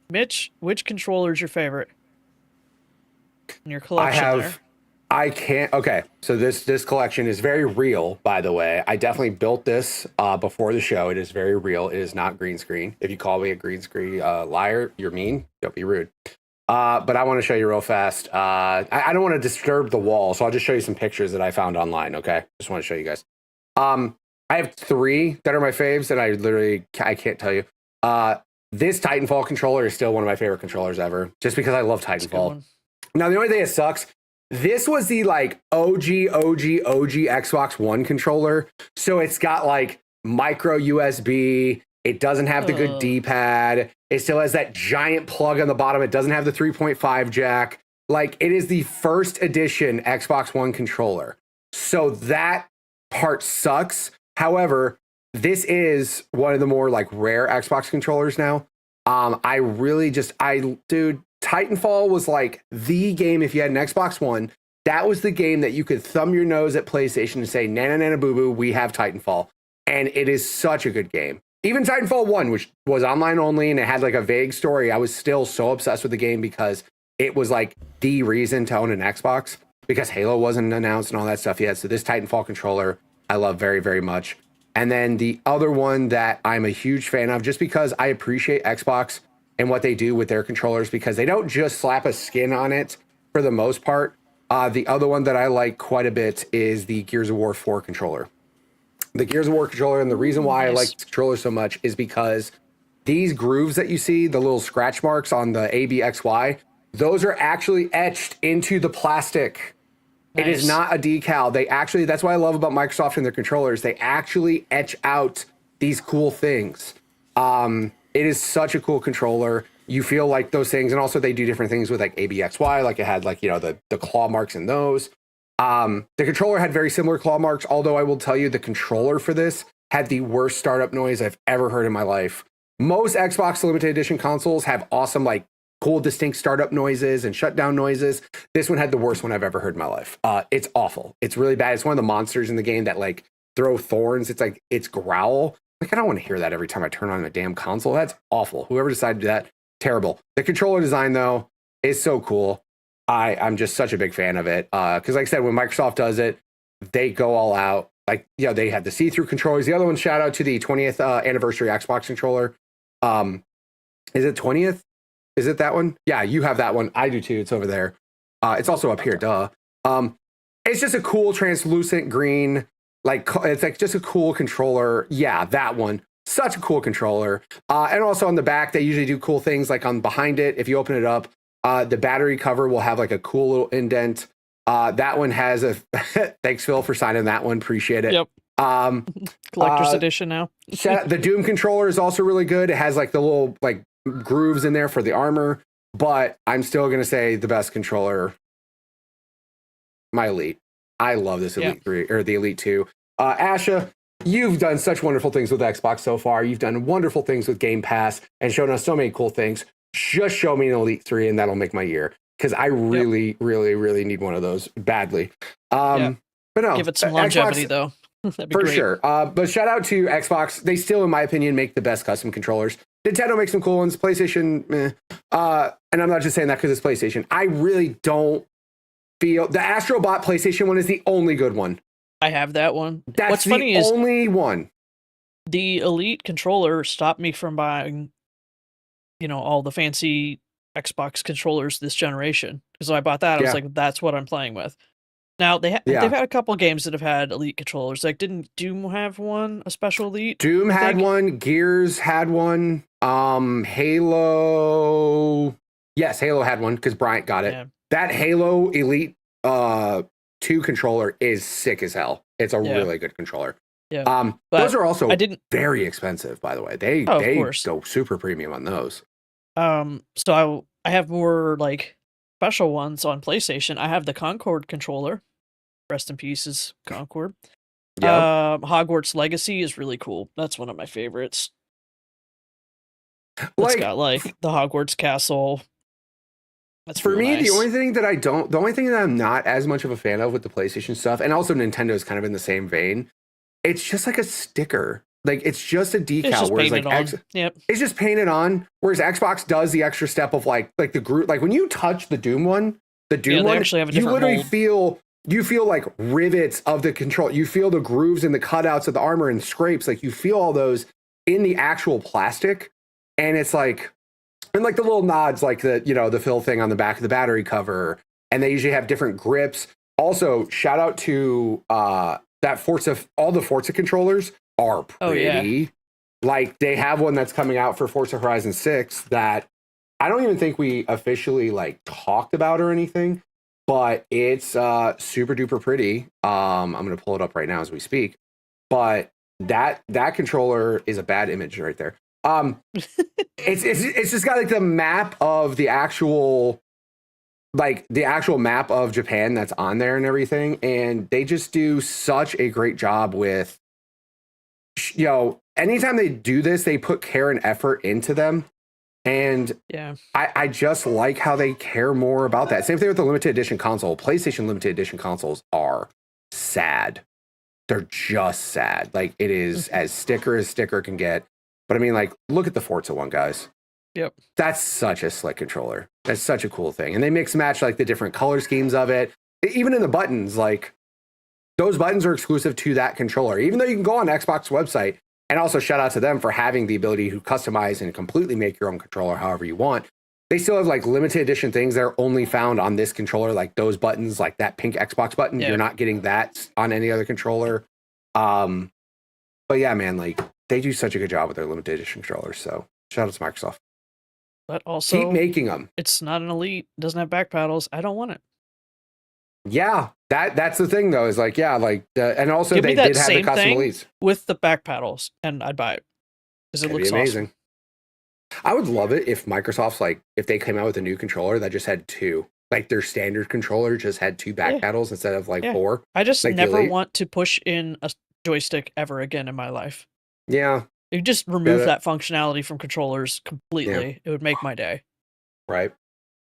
Mitch, which controller is your favorite in your collection? Okay, so this collection is very real, by the way. I definitely built this before the show. It is very real. It is not green screen. If you call me a green screen liar, you're mean. Don't be rude. But I want to show you real fast. I don't want to disturb the wall, so I'll just show you some pictures that I found online, okay? Just want to show you guys. I have 3 that are my faves, and I can't tell you. This Titanfall controller is still one of my favorite controllers ever, just because I love Titanfall. Now, the only thing that sucks, this was the like OG Xbox One controller. So it's got like micro USB. It doesn't have the good D-pad. It still has that giant plug on the bottom. It doesn't have the 3.5 jack. Like, it is the first edition Xbox One controller. So that part sucks. However, this is one of the more like rare Xbox controllers now. Dude, Titanfall was like the game. If you had an Xbox One, that was the game that you could thumb your nose at PlayStation and say, nana, nana, boo, boo, we have Titanfall. And it is such a good game. Even Titanfall 1, which was online only and it had like a vague story, I was still so obsessed with the game because it was like the reason to own an Xbox, because Halo wasn't announced and all that stuff yet. So this Titanfall controller, I love very, very much. And then the other one that I'm a huge fan of, just because I appreciate Xbox and what they do with their controllers, because they don't just slap a skin on it for the most part. The other one that I like quite a bit is the Gears of War 4 controller. The Gears of War controller, and the reason why I like the controller so much is because these grooves that you see, the little scratch marks on the ABXY, those are actually etched into the plastic. Nice. It is not a decal. That's what I love about Microsoft and their controllers. They actually etch out these cool things. It is such a cool controller. You feel like those things, and also they do different things with like ABXY, like it had like, the claw marks in those. The controller had very similar claw marks, although I will tell you the controller for this had the worst startup noise I've ever heard in my life. Most Xbox limited edition consoles have awesome, like cool, distinct startup noises and shutdown noises. This one had the worst one I've ever heard in my life. It's awful. It's really bad. It's one of the monsters in the game that like throw thorns. It's like its growl. Like, I don't want to hear that every time I turn on a damn console. That's awful. Whoever decided to do that, terrible. The controller design though is so cool. I'm just such a big fan of it. Because like I said, when Microsoft does it, they go all out. Like, they had the see-through controllers. The other one, shout out to the 20th anniversary Xbox controller. Is it 20th? Is it that one? Yeah, you have that one. I do too. It's over there. It's also up here, duh. It's just a cool translucent green, like it's like just a cool controller. Yeah, that one. Such a cool controller. And also on the back, they usually do cool things like on behind it. If you open it up, the battery cover will have like a cool little indent. That one has a thanks, Phil, for signing that one. Appreciate it. Yep. Collector's edition now. The Doom controller is also really good. It has like the little like grooves in there for the armor, but I'm still gonna say the best controller, my Elite. I love this Elite 3 or the Elite 2. Asha, you've done such wonderful things with Xbox so far. You've done wonderful things with Game Pass and shown us so many cool things. Just show me an Elite 3 and that'll make my year, because I really, really, really need one of those badly. But no, give it some longevity though. That'd be for great. sure. But shout out to Xbox. They still, in my opinion, make the best custom controllers. Nintendo makes some cool ones. PlayStation, and I'm not just saying that because it's PlayStation. I really don't feel the Astrobot PlayStation one is the only good one. I have that one. That's What's the funny is only one. The Elite controller stopped me from buying, all the fancy Xbox controllers this generation. Because I bought that, I was like, that's what I'm playing with. Now they've had a couple games that have had Elite controllers. Like, didn't Doom have one, a special Elite? Doom had one. Gears had one. Halo. Yes, Halo had one because Bryant got it. Yeah. That Halo Elite 2 controller is sick as hell. It's a really good controller. Yeah. Those are also very expensive, by the way. They go super premium on those. So I have more like special ones on PlayStation. I have the Concord controller. Rest in peace is Concord. Yep. Hogwarts Legacy is really cool. That's one of my favorites. It's Like, got like the Hogwarts castle. That's for real me, nice. the only thing that I'm not as much of a fan of with the PlayStation stuff, and also Nintendo is kind of in the same vein. It's just like a sticker. Like, it's just a decal. It's just whereas painted like on. Yep. it's just painted on. Whereas Xbox does the extra step of like the group. Like when you touch the Doom one, They actually have a you different literally mold. you feel like rivets of the control. You feel the grooves and the cutouts of the armor and scrapes. Like you feel all those in the actual plastic, and it's like, and like the little nods, like the fill thing on the back of the battery cover, and they usually have different grips. Also, shout out to that Forza. All the Forza controllers are pretty. Oh, yeah. Like they have one that's coming out for Forza Horizon 6 that I don't even think we officially like talked about or anything, but it's super duper pretty. I'm gonna pull it up right now as we speak. But that controller is a bad image right there. It's just got like the map of the actual map of Japan that's on there and everything, and they just do such a great job with, anytime they do this, they put care and effort into them. And yeah, I just like how they care more about that. Same thing with the limited edition console. PlayStation limited edition consoles are sad. They're just sad. Like it is as sticker can get. But I mean, like, look at the Forza one, guys. Yep. That's such a slick controller. That's such a cool thing. And they mix match like the different color schemes of it. Even in the buttons, like those buttons are exclusive to that controller, even though you can go on Xbox website. And also shout out to them for having the ability to customize and completely make your own controller however you want. They still have like limited edition things that are only found on this controller, like those buttons, like that pink Xbox button. Yeah. You're not getting that on any other controller. But yeah, man, like they do such a good job with their limited edition controllers. So shout out to Microsoft. But also, keep making them. It's not an Elite. It doesn't have back paddles. I don't want it. Yeah, that's the thing though. Is like, yeah, like, and also they did have the custom Elites with the back paddles, and I'd buy it because it looks amazing. Awesome. I would love it if Microsoft's like, if they came out with a new controller that just had two, like their standard controller just had two back paddles instead of like four. I just like never want to push in a joystick ever again in my life. Yeah, if you just remove that functionality from controllers completely, it would make my day. Right.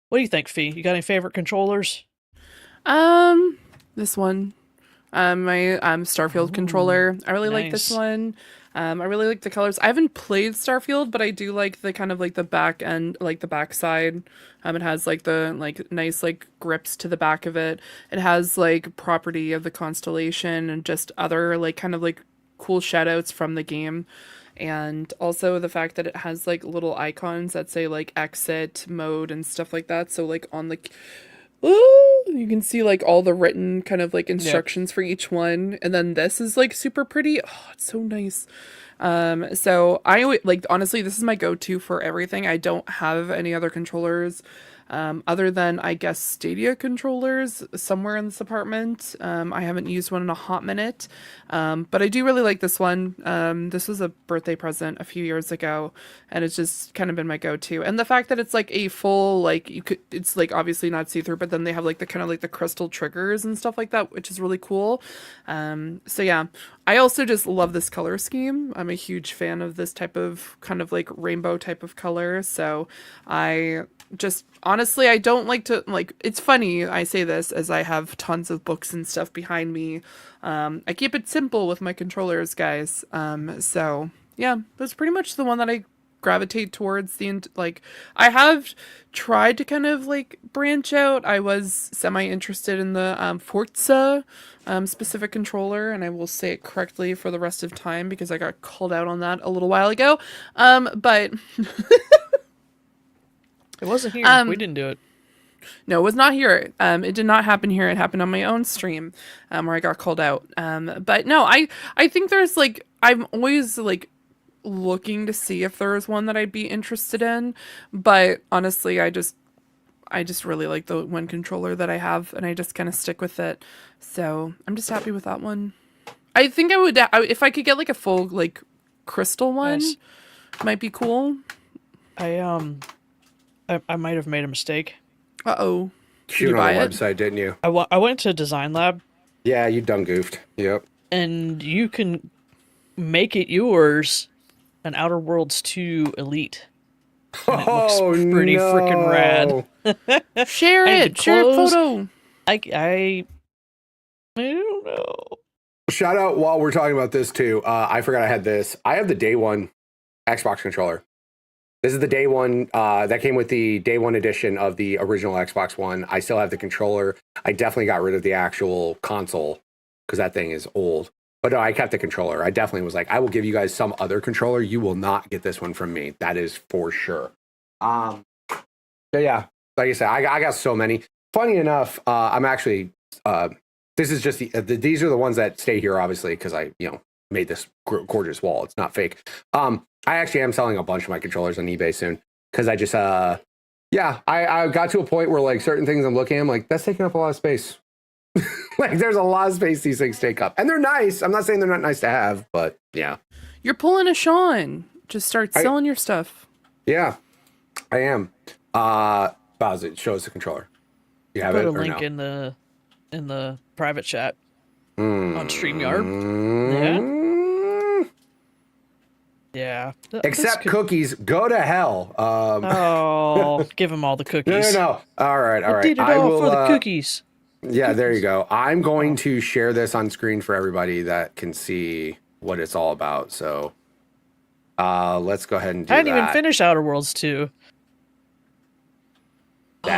What do you think, Fee? You got any favorite controllers? This one, my Starfield controller. I really like this one. I really like the colors. I haven't played Starfield, but I do like the kind of like the back end, like the back side. It has like the like nice like grips to the back of it. It has like property of the constellation and just other like kind of like cool shoutouts from the game. And also the fact that it has like little icons that say like exit mode and stuff like that. So like on the you can see like all the written kind of like instructions for each one, and then this is like super pretty. Oh, it's so nice. So I like, honestly, this is my go-to for everything. I don't have any other controllers other than, I guess, Stadia controllers somewhere in this apartment. I haven't used one in a hot minute, but I do really like this one. This was a birthday present a few years ago, and it's just kind of been my go-to. And the fact that it's like a full, like it's like obviously not see-through, but then they have like the kind of like the crystal triggers and stuff like that, which is really cool. So yeah, I also just love this color scheme. I'm a huge fan of this type of kind of like rainbow type of color. So I just honestly, I don't like to like, it's funny I say this as I have tons of books and stuff behind me. I keep it simple with my controllers, guys. So yeah, that's pretty much the one that I gravitate towards. Like, I have tried to kind of like branch out. I was semi interested in the Forza specific controller, and I will say it correctly for the rest of time because I got called out on that a little while ago. But it wasn't here. We didn't do it. No, it was not here. It did not happen here. It happened on my own stream, where I got called out. But no, I think there's like, I'm always like looking to see if there is one that I'd be interested in. But honestly, I just really like the one controller that I have, and I just kind of stick with it. So I'm just happy with that one. I think I would, if I could get like a full like crystal one, might be cool. I might have made a mistake. Uh-oh. Did you buy it on the website, didn't you? I went to Design Lab. Yeah, you done goofed. Yep. and you can make it yours an Outer Worlds 2 Elite. And it looks pretty freaking rad. Share And it. Share a clothes- photo. I don't know. Shout out while we're talking about this too. I forgot I had this. I have the day one Xbox controller. This is the day one that came with the day one edition of the original Xbox One. I still have the controller. I definitely got rid of the actual console because that thing is old. But no, I kept the controller. I definitely was like, I will give you guys some other controller. You will not get this one from me. That is for sure. So yeah, like I said, I got so many. Funny enough, I'm actually, this is just these are the ones that stay here, obviously, because I, made this gorgeous wall. It's not fake. I actually am selling a bunch of my controllers on eBay soon because I just, I got to a point where like certain things I'm looking at, I'm like, that's taking up a lot of space. Like there's a lot of space these things take up, and they're nice. I'm not saying they're not nice to have, but yeah. You're pulling a Sean. Just start selling your stuff. Yeah, I am. Bowser, it shows the controller. You have Put it a or link no? in the private chat on StreamYard. Yeah. Except cookies, go to hell. Oh, give him all the cookies. No. All right. I did it all for the cookies. Yeah, there you go. I'm going to share this on screen for everybody that can see what it's all about. So let's go ahead and do that. I didn't even finish Outer Worlds 2. The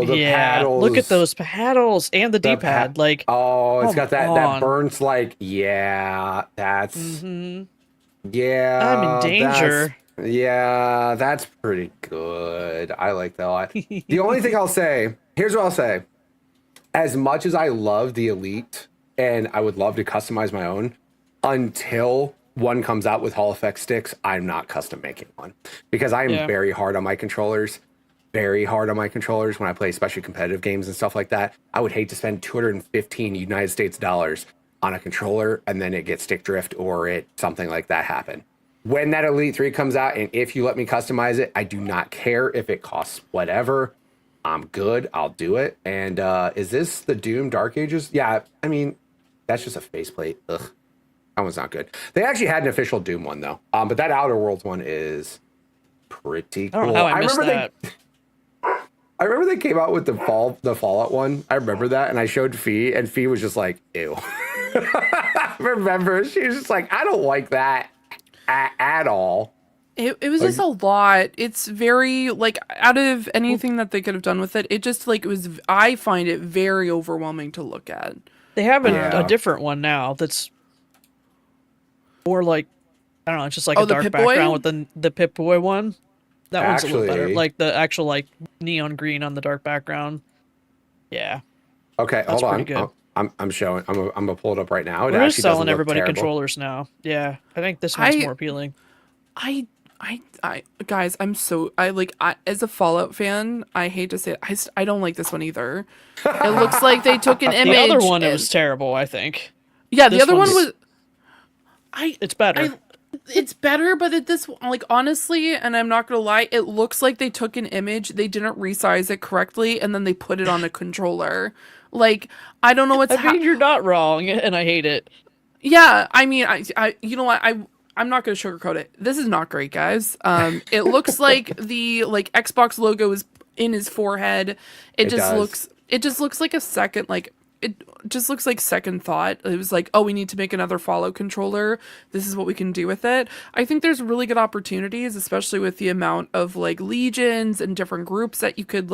paddles. Look at those paddles and the D-pad. It's got that burns like, yeah, that's... Mm-hmm. Yeah. I'm in danger. That's pretty good. I like that a lot. The only thing I'll say, here's what I'll say. As much as I love the Elite, and I would love to customize my own, until one comes out with Hall Effect sticks, I'm not custom making one. Because I am very hard on my controllers. Very hard on my controllers when I play especially competitive games and stuff like that. I would hate to spend 215 United States dollars on a controller and then it gets stick drift or something like that happen. When that Elite 3 comes out, and if you let me customize it, I do not care if it costs whatever. I'm good. I'll do it. And is this the Doom Dark Ages? Yeah, I mean, that's just a faceplate. Ugh, that one's not good. They actually had an official Doom one, though. But that Outer Worlds one is pretty cool. I don't know how I missed that. I remember they came out with the Fallout one. I remember that, and I showed Fee, and Fee was just like, ew. Remember, she was just like, I don't like that at all. It was just a lot. It's very, like, out of anything that they could have done with it, it just, like, I find it very overwhelming to look at. They have a different one now that's more like, I don't know, it's just like a dark background with the Pip-Boy one. That one's a little better. Like the actual like neon green on the dark background. Yeah. Okay, that's hold on. Good. I'm showing. I'm gonna pull it up right now. We're just selling everybody controllers now. Yeah, I think this one's more appealing. Guys, as a Fallout fan, I hate to say it, I don't like this one either. It looks like they took an image. The other one was terrible, I think. Yeah, the other one was. It's better. It's better, but honestly, and I'm not gonna lie, it looks like they took an image, they didn't resize it correctly, and then they put it on a controller. Like, I don't know what's happening. You're not wrong, and I hate it. Yeah, I mean, I you know what, I'm not gonna sugarcoat it. This is not great, guys. It looks like the Xbox logo is in his forehead. It just looks like a second It just looks like second thought. It was like, oh, we need to make another Fallout controller. This is what we can do with it. I think there's really good opportunities, especially with the amount of legions and different groups that you could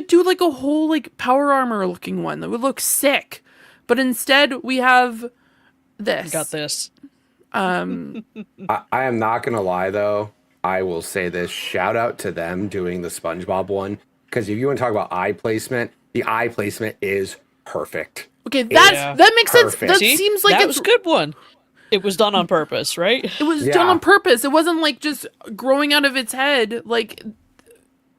do a whole power armor looking one that would look sick. But instead we have this. Got this. I am not gonna lie though. I will say this. Shout out to them doing the SpongeBob one. Because if you want to talk about eye placement, the eye placement is perfect. Okay, that makes sense. That seems like that was a good one. It was done on purpose, right? It was done on purpose. It wasn't just growing out of its head. It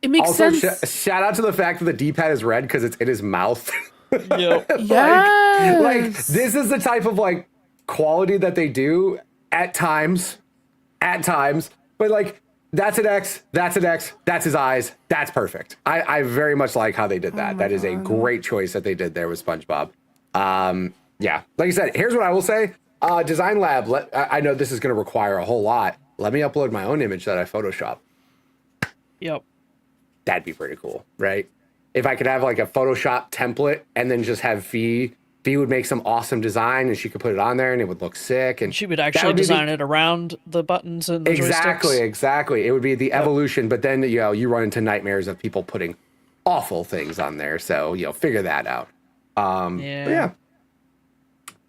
makes sense. Shout out to the fact that the D-pad is red because it's in his mouth. Yep. This is the type of quality that they do at times, but that's an X, that's an X, that's his eyes, that's perfect. I very much like how they did that. That is a great choice that they did there with SpongeBob. Yeah. Like I said, here's what I will say. Design Lab, I know this is going to require a whole lot. Let me upload my own image that I Photoshop. Yep. That'd be pretty cool, right? If I could have like a Photoshop template and then just have Fee would make some awesome design and she could put it on there and it would look sick. And she would actually design it around the buttons and the joysticks. Exactly. It would be the evolution, but then, you run into nightmares of people putting awful things on there. So, figure that out. Yeah.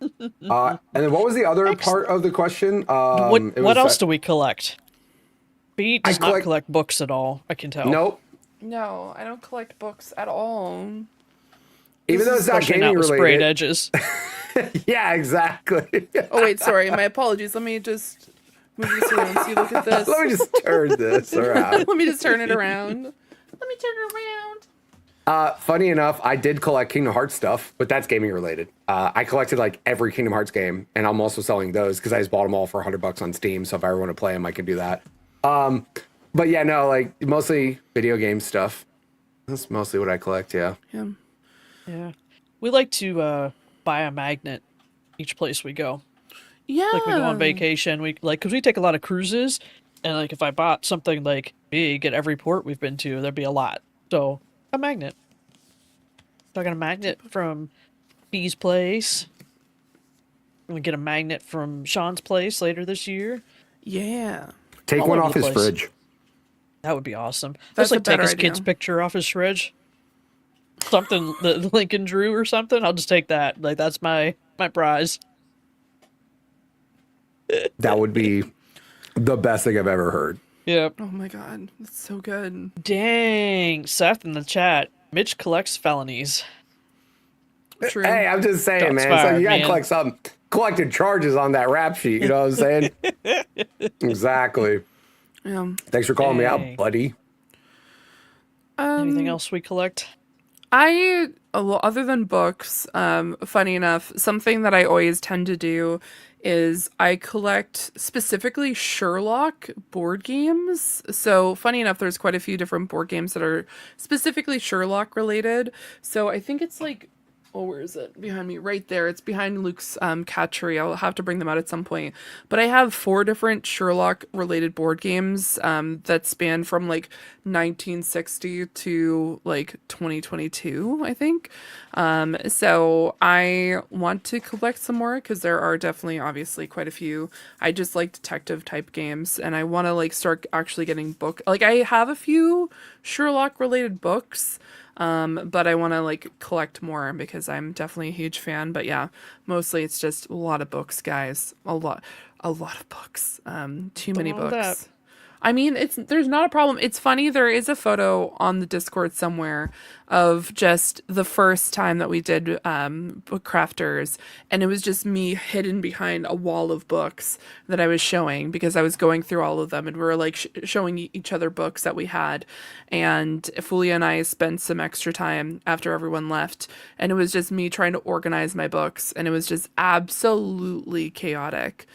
And then what was the other part of the question? What else do we collect? B does not collect books at all, I can tell. Nope. No, I don't collect books at all. Even though it's not gaming related. Sprayed edges. Yeah, exactly. Oh, wait, sorry. My apologies. Let me just move this around so you look at this. Let me just turn this around. Let me just turn it around. Let me turn it around. Funny enough, I did collect Kingdom Hearts stuff, but that's gaming related. I collected like every Kingdom Hearts game, and I'm also selling those because I just bought them all for $100 on Steam. So if I ever want to play them, I can do that. But yeah, no, like mostly video game stuff. That's mostly what I collect. Yeah. Yeah. We like to buy a magnet each place we go. Yeah. Like we go on vacation, because we take a lot of cruises, and like if I bought something like big at every port we've been to, there'd be a lot. So a magnet. So I got a magnet from B's place. I'm gonna get a magnet from Sean's place later this year. Yeah. Take one off his fridge. That would be awesome. That's Just like a better take his idea. kid's picture off his fridge. Something that Lincoln drew or something. I'll just take that. Like that's my prize. That would be the best thing I've ever heard. Yep. Oh my god, that's so good. Dang, Seth in the chat. Mitch collects felonies. True. Hey, I'm just saying, Shots man. fired, So you gotta man. collect some collected charges on that rap sheet. You know what I'm saying? Exactly. Yeah. Thanks for calling me Dang. out, buddy. Anything else we collect? Other than books, funny enough, something that I always tend to do is I collect specifically Sherlock board games. So funny enough, there's quite a few different board games that are specifically Sherlock related. So I think it's like, oh, where is it? Behind me, right there. It's behind Luke's cat tree. I'll have to bring them out at some point. But I have 4 different Sherlock related board games that span from like 1960 to like 2022, I think. So I want to collect some more because there are definitely obviously quite a few. I just like detective type games, and I want to like start actually getting like I have a few Sherlock related books. But I want to like collect more because I'm definitely a huge fan. But yeah, mostly it's just a lot of books, guys. A lot of books. Too many wrong with that. books. I mean, there's not a problem. It's funny. There is a photo on the Discord somewhere of just the first time that we did book crafters, and it was just me hidden behind a wall of books that I was showing because I was going through all of them, and we were like showing each other books that we had. And Fulia and I spent some extra time after everyone left, and it was just me trying to organize my books, and it was just absolutely chaotic.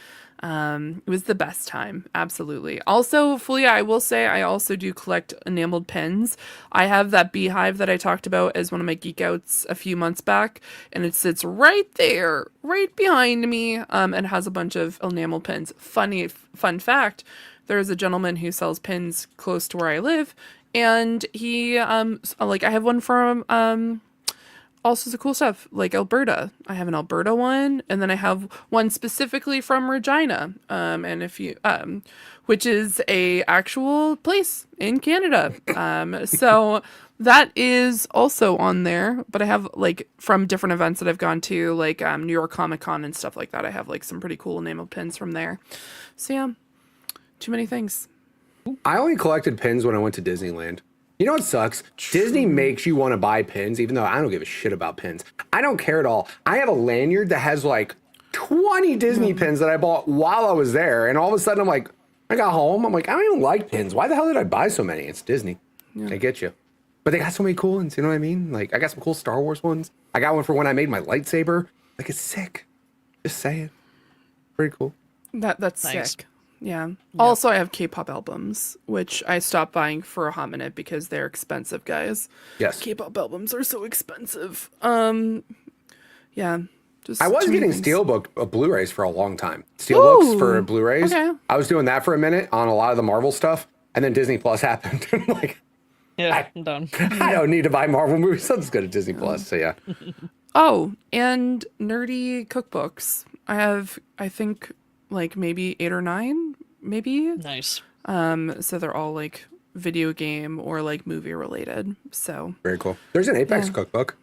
It was the best time. Absolutely. Also, Fulia, I will say I also do collect enameled pins. I have that beehive that I talked about as one of my geek outs a few months back, and it sits right there, right behind me, and has a bunch of enameled pins. Fun fact, there's a gentleman who sells pins close to where I live, and he, I have one from, all sorts of cool stuff, like Alberta. I have an Alberta one, and then I have one specifically from Regina, and if you, which is a actual place in Canada. So that is also on there. But I have like from different events that I've gone to, like New York Comic Con and stuff like that. I have like some pretty cool enameled pins from there. So yeah, too many things. I only collected pins when I went to Disneyland. You know what sucks? Disney makes you want to buy pins, even though I don't give a shit about pins. I don't care at all. I have a lanyard that has like 20 Disney pins that I bought while I was there. And all of a sudden I'm like, I got home. I'm like, I don't even like pins. Why the hell did I buy so many? It's Disney. Yeah. I get you. But they got so many cool ones. You know what I mean? Like I got some cool Star Wars ones. I got one for when I made my lightsaber. Like it's sick. Just saying. Pretty cool. That's Nice. sick. Yeah. Also, I have K-pop albums, which I stopped buying for a hot minute because they're expensive, guys. Yes. K-pop albums are so expensive. Yeah. Just I was too many getting things. Steelbook Blu-rays for a long time. Steelbooks for Ooh, Blu-rays. okay. I was doing that for a minute on a lot of the Marvel stuff, and then Disney Plus happened. I'm like, Yeah, I'm done. I don't need to buy Marvel movies. Let's go to Disney Plus. So yeah. Oh, and nerdy cookbooks. I have, I think, like maybe 8 or 9, maybe. Nice. So they're all like video game or like movie related. So Very cool. There's an Apex cookbook.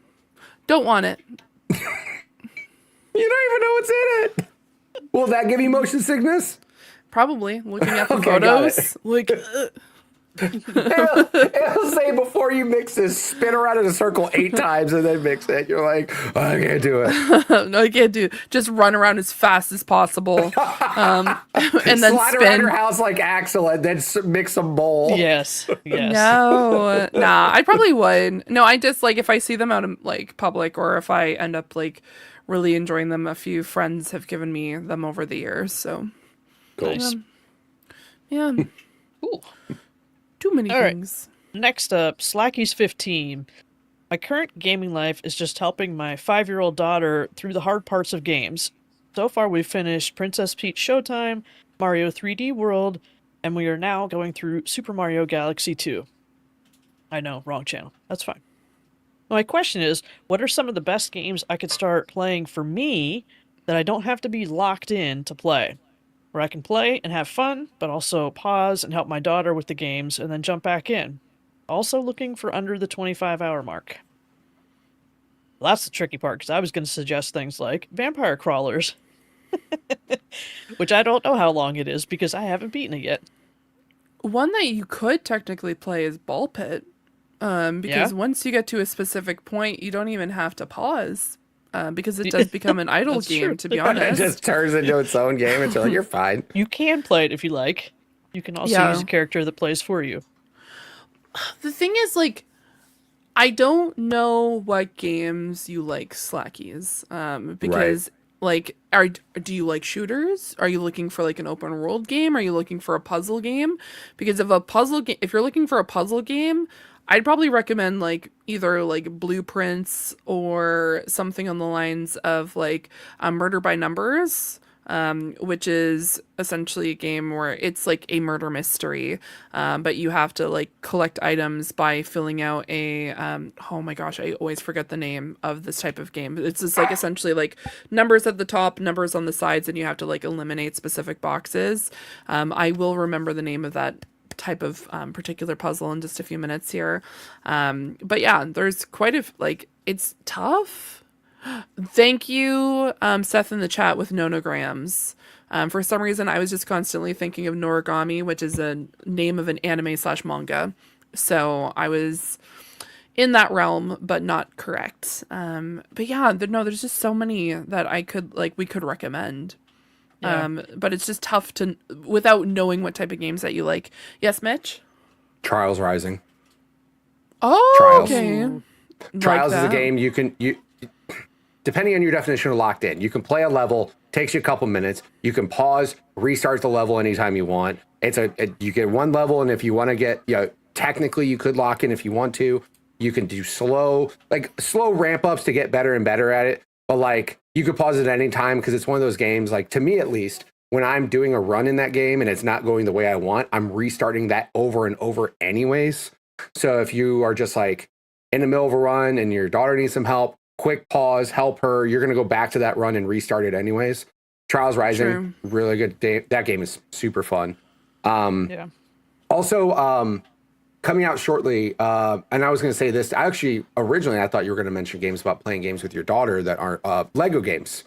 don't want it. You don't even know what's in it. Will that give you motion sickness? Probably looking at the Okay, got it. photos. Like, It'll say before you mix this, spin around in a circle 8 times and then mix it. You're like, oh, I can't do it. no, I can't do. Just run around as fast as possible, and then Slide around spin. your house like Axel and then mix a bowl. Yes. Yes. No, nah, I probably would. No, I just like if I see them out in like public or if I end up like really enjoying them. A few friends have given me them over the years, so Cool. Nice. yeah, Cool. too many All right. things. Next up, Slacky's 15. My current gaming life is just helping my 5-year-old daughter through the hard parts of games. So far, we've finished Princess Peach Showtime, Mario 3D World, and we are now going through Super Mario Galaxy 2. I know, wrong channel. That's fine. My question is, what are some of the best games I could start playing for me that I don't have to be locked in to play? Where I can play and have fun, but also pause and help my daughter with the games and then jump back in. Also looking for under the 25-hour mark. Well, that's the tricky part, because I was going to suggest things like Vampire Crawlers. Which I don't know how long it is, because I haven't beaten it yet. One that you could technically play is Ball Pit, because once you get to a specific point, you don't even have to pause, because it does become an idle That's game. true. To be It honest, just turns into its own game until you're fine. You can play it if you like. You can also Yeah. use a character that plays for you. the thing is, like, I don't know what games you like, Slackies, because like, do you like shooters? Are you looking for like an open world game? Are you looking for a puzzle game? Because if you're looking for a puzzle game, I'd probably recommend like either like Blueprints or something on the lines of like Murder by Numbers, which is essentially a game where it's like a murder mystery, but you have to like collect items by filling out a oh my gosh, I always forget the name of this type of game. It's just like essentially like numbers at the top, numbers on the sides, and you have to like eliminate specific boxes. I will remember the name of that type of particular puzzle in just a few minutes here, but yeah, there's quite a like, it's tough. Thank you, Seth in the chat with nonograms. For some reason, I was just constantly thinking of Noragami, which is a name of an anime/manga. So I was in that realm, but not correct. But yeah, there's just so many that we could recommend. Yeah. But it's just tough to, without knowing what type of games that you like. Yes, Mitch? Trials Rising. Oh, Trials. okay. Trials Like is a that. game you depending on your definition of locked in, you can play a level, takes you a couple minutes. You can pause, restart the level anytime you want. You get one level, and if you want to get, technically you could lock in if you want to. You can do slow ramp ups to get better and better at it. But like, you could pause it at any time, because it's one of those games, like, to me at least, when I'm doing a run in that game and it's not going the way I want, I'm restarting that over and over anyways. So if you are just like in the middle of a run and your daughter needs some help, quick pause, help her, you're going to go back to that run and restart it anyways. Trials Rising, True. really good. That game is super fun. Yeah. Also, coming out shortly, and I was going to say this, originally I thought you were going to mention games about playing games with your daughter that aren't Lego games.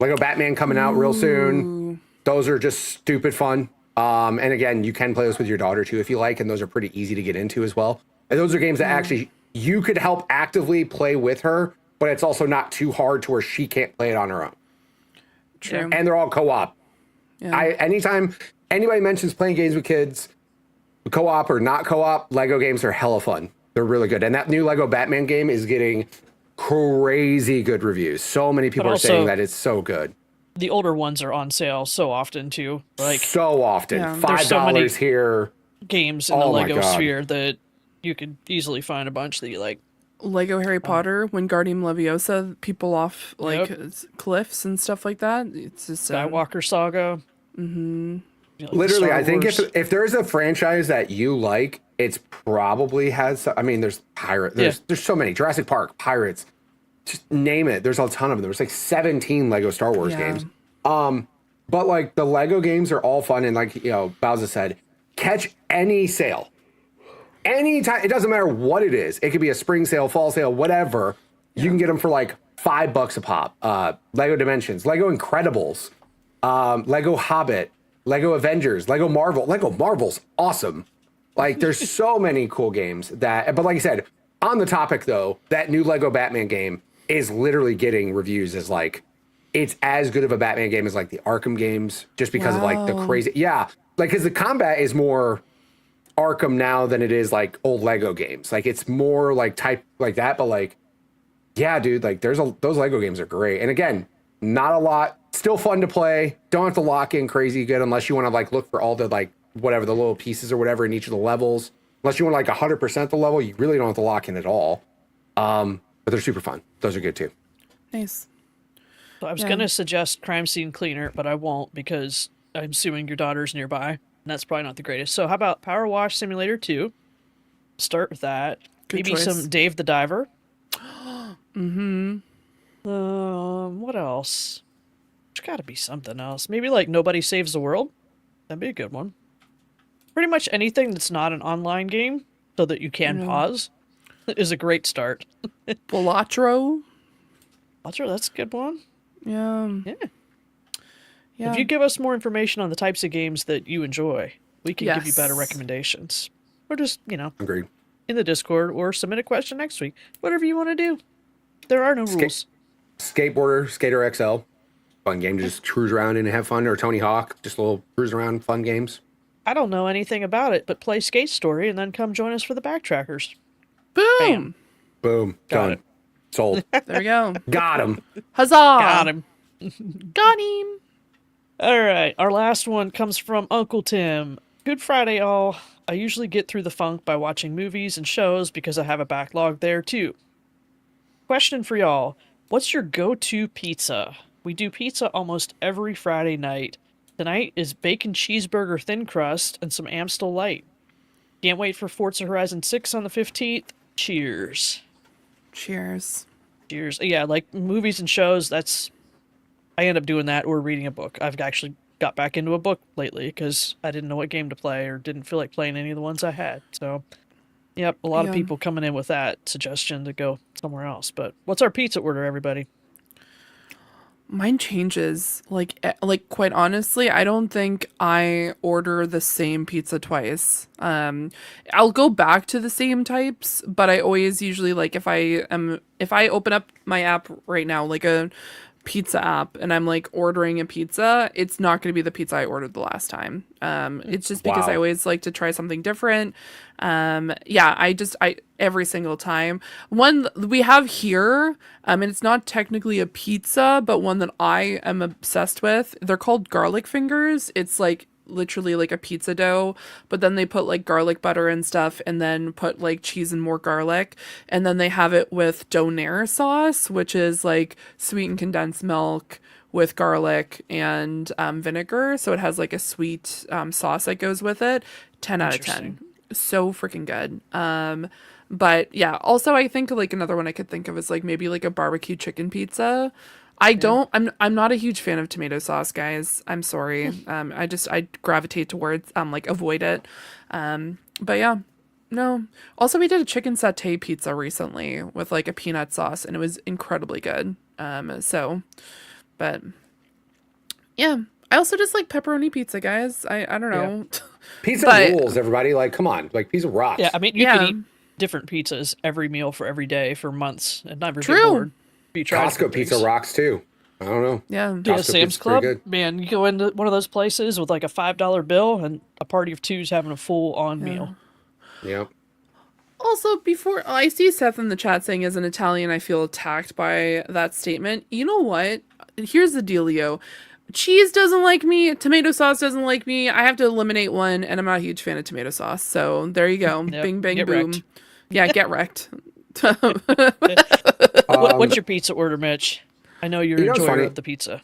Lego Batman coming out real soon. Those are just stupid fun. And again, you can play those with your daughter too if you like, and those are pretty easy to get into as well. And those are games that actually you could help actively play with her, but it's also not too hard to where she can't play it on her own. True. And they're all co-op. Yeah. Anytime anybody mentions playing games with kids, co-op or not co-op, Lego games are hella fun. They're really good. And that new Lego Batman game is getting crazy good reviews. So many people are saying that it's so good. The older ones are on sale so often too. Like, so often. Yeah. $5 There's so many here. games in the Oh my Lego God. sphere that you could easily find a bunch that you like. Lego Harry Potter, Wingardium Leviosa, people off like cliffs and stuff like that. It's just Skywalker Saga. Mm-hmm. You know, Literally, Star I think Wars. if there's a franchise that you like, it's probably has. I mean, there's there's so many Jurassic Park, Pirates, just name it. There's a ton of them. There's like 17 Lego Star Wars games. But like the Lego games are all fun, and like Bowser said, catch any sale, anytime. It doesn't matter what it is. It could be a spring sale, fall sale, whatever. You can get them for like $5 a pop. Lego Dimensions, Lego Incredibles, Lego Hobbit, Lego Avengers, Lego Marvel. Lego Marvel's awesome. Like there's so many cool games but like I said, on the topic though, that new Lego Batman game is literally getting reviews as like, it's as good of a Batman game as like the Arkham games, just because of like the crazy, like because the combat is more Arkham now than it is like old Lego games. Like it's more like type like that, but like, yeah, dude, like those Lego games are great. And again, not a lot, still fun to play. Don't have to lock in crazy good unless you want to like look for all the like whatever the little pieces or whatever in each of the levels. Unless you want like 100% the level, you really don't have to lock in at all. But they're super fun. Those are good too. Nice. So I was going to suggest Crime Scene Cleaner, but I won't because I'm assuming your daughter's nearby, and that's probably not the greatest. So how about Power Wash Simulator 2? Start with that. Good Maybe choice. some Dave the Diver. Mm-hmm. What else? There's got to be something else. Maybe like Nobody Saves the World. That'd be a good one. Pretty much anything that's not an online game, so that you can pause, is a great start. Balatro. That's a good one. Yeah. If you give us more information on the types of games that you enjoy, we can give you better Yes. recommendations. Or just, Agreed. in the Discord, or submit a question next week. Whatever you want to do. There are no rules. Skateboarder, Skater XL. Fun game to just cruise around and have fun. Or Tony Hawk, just a little cruise around fun games. I don't know anything about it, but play Skate Story and then come join us for the Backtrackers. Boom. Bam. Boom. Got Done. it. Sold. There we go. Got him. Huzzah. Got him. Got him. All right, our last one comes from Uncle Tim. Good Friday, all. I usually get through the funk by watching movies and shows because I have a backlog there, too. Question for y'all. What's your go-to pizza? We do pizza almost every Friday night. Tonight is bacon cheeseburger thin crust and some Amstel Light. Can't wait for Forza Horizon 6 on the 15th. Cheers. Cheers. Cheers. Yeah, like movies and shows, I end up doing that or reading a book. I've actually got back into a book lately because I didn't know what game to play or didn't feel like playing any of the ones I had. So, yep, a lot of people coming in with that suggestion to go somewhere else. But what's our pizza order, everybody? Mine changes. Like quite honestly, I don't think I order the same pizza twice. I'll go back to the same types, but I always usually like if I open up my app right now, like a pizza app, and I'm like ordering a pizza, it's not going to be the pizza I ordered the last time. It's just because I always like to try something different. I every single time. One we have here, and it's not technically a pizza, but one that I am obsessed with. They're called garlic fingers. It's like literally like a pizza dough, but then they put like garlic butter and stuff, and then put like cheese and more garlic, and then they have it with Dannohh sauce, which is like sweetened condensed milk with garlic and vinegar, so it has like a sweet sauce that goes with it. 10 out of 10. So freaking good. But yeah, also I think like another one I could think of is like maybe like a barbecue chicken pizza. I'm not a huge fan of tomato sauce, guys. I'm sorry. I gravitate towards like avoid it. But yeah. No. Also, we did a chicken satay pizza recently with like a peanut sauce, and it was incredibly good. But yeah. I also just like pepperoni pizza, guys. I don't know. Yeah. Pizza rules, everybody. Like, come on. Like, pizza rocks. Yeah, I mean, you could eat different pizzas every meal for every day for months and never get bored. Costco pizza rocks too. I don't know. Yeah. Sam's Club. Man, you go into one of those places with like a $5 bill and a party of two's having a full-on meal. Yep. Also, before I see Seth in the chat saying, as an Italian, I feel attacked by that statement. You know what? Here's the dealio. Cheese doesn't like me. Tomato sauce doesn't like me. I have to eliminate one, and I'm not a huge fan of tomato sauce. So there you go. Yep. Bing, bang, Get boom. wrecked. Yeah, get wrecked. What's your pizza order, Mitch? I know you're an enjoyer of the pizza.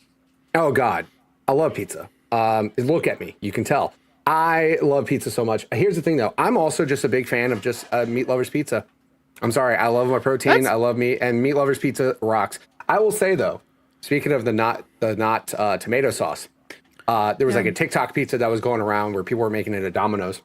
Oh God, I love pizza. Look at me, you can tell. I love pizza so much. Here's the thing though, I'm also just a big fan of just Meat Lover's Pizza. I'm sorry, I love my protein, I love meat, and Meat Lover's Pizza rocks. I will say though, speaking of the not tomato sauce, there was like a TikTok pizza that was going around where people were making it at Domino's,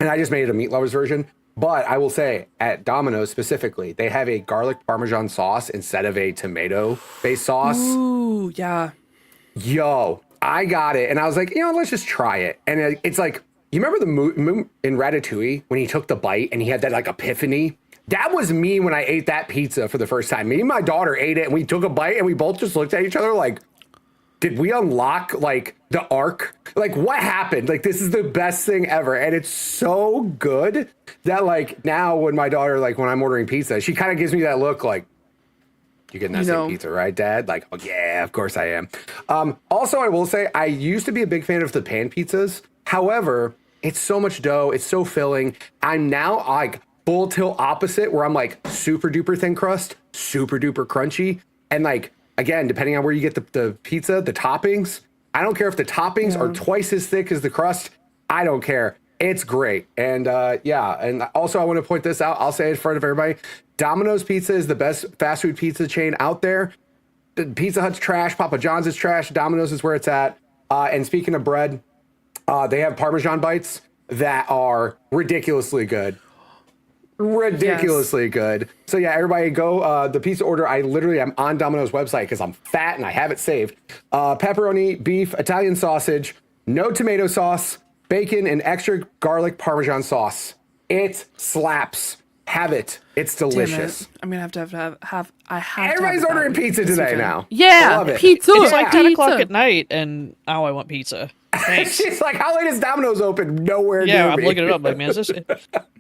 and I just made it a Meat Lover's version. But I will say, at Domino's specifically, they have a garlic parmesan sauce instead of a tomato-based sauce. Ooh, yeah. Yo, I got it, and I was like, let's just try it. And it's like, you remember the in Ratatouille when he took the bite and he had that like epiphany? That was me when I ate that pizza for the first time. Me and my daughter ate it, and we took a bite, and we both just looked at each other like, did we unlock like the arc? Like, what happened? Like, this is the best thing ever. And it's so good that like now when my daughter, like when I'm ordering pizza, she kind of gives me that look like, you getting that same pizza, right, Dad? Like, oh yeah, of course I am. Also, I will say I used to be a big fan of the pan pizzas. However, it's so much dough. It's so filling. I'm now like full tilt opposite where I'm like super duper thin crust, super duper crunchy. And like, again, depending on where you get the pizza, the toppings, I don't care if the toppings are twice as thick as the crust. I don't care. It's great. And and also I want to point this out. I'll say it in front of everybody. Domino's Pizza is the best fast food pizza chain out there. The Pizza Hut's trash. Papa John's is trash. Domino's is where it's at. And speaking of bread, they have Parmesan bites that are ridiculously good. Ridiculously good. So yeah, everybody go the pizza order. I'm on Domino's website because I'm fat and I have it saved. Pepperoni, beef, Italian sausage, no tomato sauce, bacon, and extra garlic Parmesan sauce. It slaps. Have it. It's delicious. Damn it. I'm gonna have Everybody's ordering pizza today now. Yeah, I love it. pizza. It's like 10 o'clock at night, and now I want pizza. Thanks. She's like, how late is Domino's open? Nowhere near Yeah, I'm me. looking it up. Like, man, is this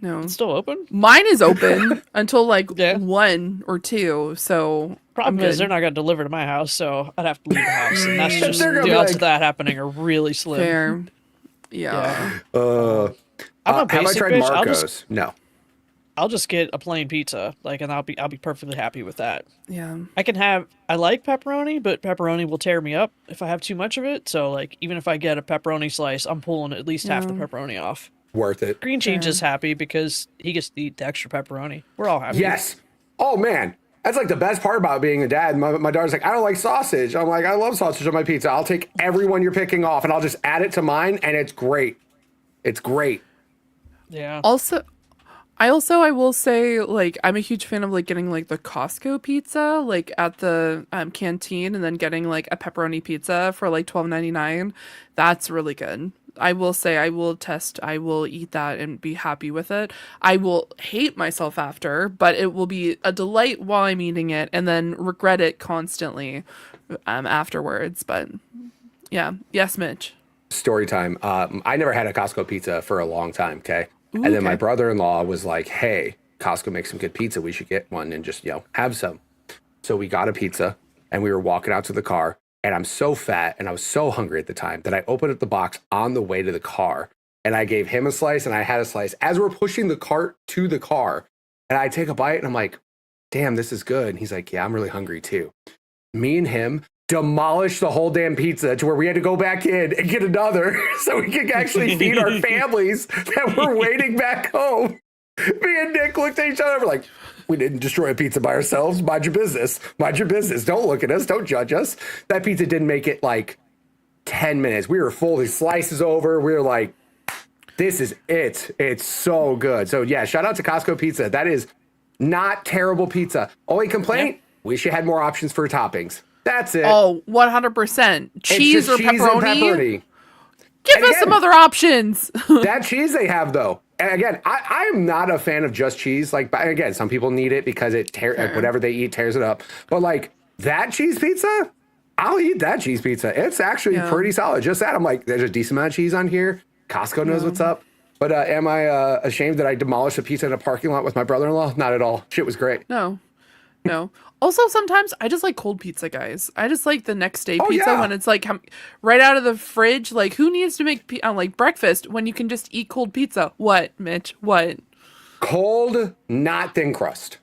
No, it's still open? mine is open until like 1 or 2. So Problem is, they're not going to deliver to my house, so I'd have to leave the house, and that's just They're gonna the be odds like- of that happening are really slim. fair. Yeah. I'm a have I basic tried bitch. Marco's? No. I'll just get a plain pizza, like, and I'll be perfectly happy with that. Yeah. I like pepperoni, but pepperoni will tear me up if I have too much of it. So, like, even if I get a pepperoni slice, I'm pulling at least half the pepperoni off. Worth it. Green Cheese is happy because he gets to eat the extra pepperoni. We're all happy. Yes. Oh man, that's like the best part about being a dad. My daughter's like, I don't like sausage. I'm like, I love sausage on my pizza. I'll take every one you're picking off and I'll just add it to mine, and it's great. It's great. Yeah. I will say, like, I'm a huge fan of like getting like the Costco pizza like at the canteen, and then getting like a pepperoni pizza for like $12.99. That's really good. I will say I will eat that and be happy with it. I will hate myself after, but it will be a delight while I'm eating it and then regret it constantly afterwards. But yeah. Yes, Mitch. Story time. I never had a Costco pizza for a long time. Okay. And then my brother-in-law was like, hey, Costco makes some good pizza. We should get one and just, have some. So we got a pizza and we were walking out to the car, and I'm so fat and I was so hungry at the time that I opened up the box on the way to the car, and I gave him a slice and I had a slice as we're pushing the cart to the car, and I take a bite and I'm like, damn, this is good. And he's like, yeah, I'm really hungry too. Me and him demolished the whole damn pizza to where we had to go back in and get another so we could actually feed our families that were waiting back home. Me and Nick looked at each other. We're like, we didn't destroy a pizza by ourselves. Mind your business. Mind your business. Don't look at us. Don't judge us. That pizza didn't make it like 10 minutes. We were full. The slices over. We were like, this is it. It's so good. So yeah, shout out to Costco Pizza. That is not terrible pizza. Only complaint, wish you had more options for toppings. That's it. Oh, 100%. Cheese or cheese pepperoni? and pepperoni. Give us some other options. That cheese they have, though. And again, I am not a fan of just cheese. Like, again, some people need it because it whatever they eat tears it up. But like that cheese pizza, I'll eat that cheese pizza. It's actually pretty solid. Just that, I'm like, there's a decent amount of cheese on here. Costco knows what's up. But am I ashamed that I demolished a pizza in a parking lot with my brother-in-law? Not at all. Shit was great. No. Also, sometimes I just like cold pizza, guys. I just like the next day pizza when it's like right out of the fridge. Like, who needs to make like breakfast when you can just eat cold pizza? What, Mitch? What? Cold, not thin crust.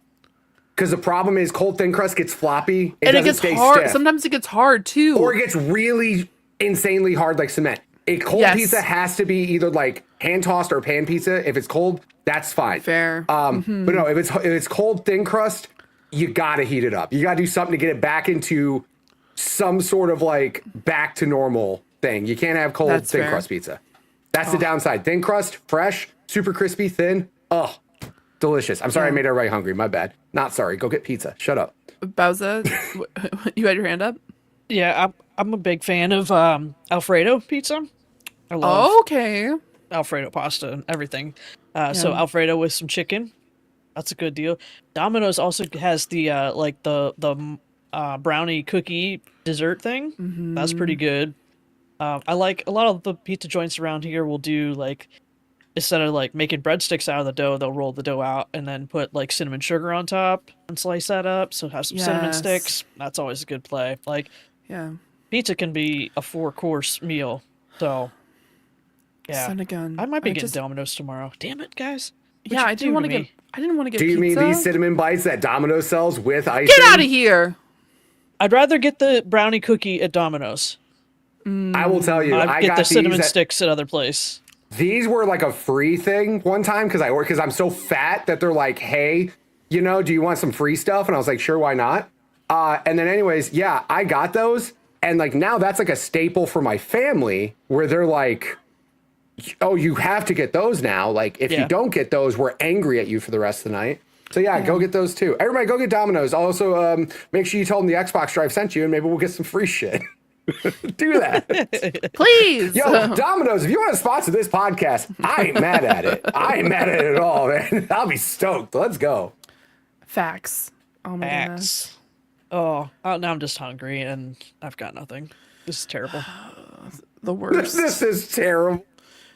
Because the problem is cold thin crust gets floppy. And it doesn't gets stay hard. stiff. Sometimes it gets hard too. Or it gets really insanely hard like cement. A cold pizza has to be either like hand tossed or pan pizza. If it's cold, that's fine. Fair. But no, if it's cold thin crust, you gotta heat it up. You gotta do something to get it back into some sort of like back to normal thing. You can't have cold thin crust pizza. That's the downside. Thin crust, fresh, super crispy, thin. Oh, delicious. I'm sorry I made everybody hungry. My bad. Not sorry. Go get pizza. Shut up. Bowza, you had your hand up? Yeah, I'm a big fan of Alfredo pizza. I love Alfredo pasta and everything. So Alfredo with some chicken. That's a good deal. Domino's also has the the brownie cookie dessert thing. That's pretty good. I like a lot of the pizza joints around here will do like, instead of like making breadsticks out of the dough, they'll roll the dough out and then put like cinnamon sugar on top and slice that up. So have some cinnamon sticks. That's always a good play. Like, pizza can be a 4-course meal. So, yeah, I might be getting Domino's tomorrow. Damn it, guys! I didn't want to get. I didn't want to get. Do you pizza? mean these cinnamon bites that Domino's sells with icing? Get out of here! I'd rather get the brownie cookie at Domino's. I will tell you, I get got the cinnamon these sticks at other place. These were like a free thing one time because I'm so fat that they're like, hey, do you want some free stuff? And I was like, sure, why not? And then anyways, I got those. And like now that's like a staple for my family where they're like, oh, you have to get those now. Like if you don't get those, we're angry at you for the rest of the night. So go get those too. Everybody go get Domino's. Also, make sure you tell them the Xbox Drive sent you and maybe we'll get some free shit. Do that. Please. Yo, Domino's, if you want to sponsor this podcast, I ain't mad at it. I ain't mad at it at all, man. I'll be stoked. Let's go. Facts. Oh my goodness. Oh, now I'm just hungry and I've got nothing. This is terrible. The worst. This is terrible.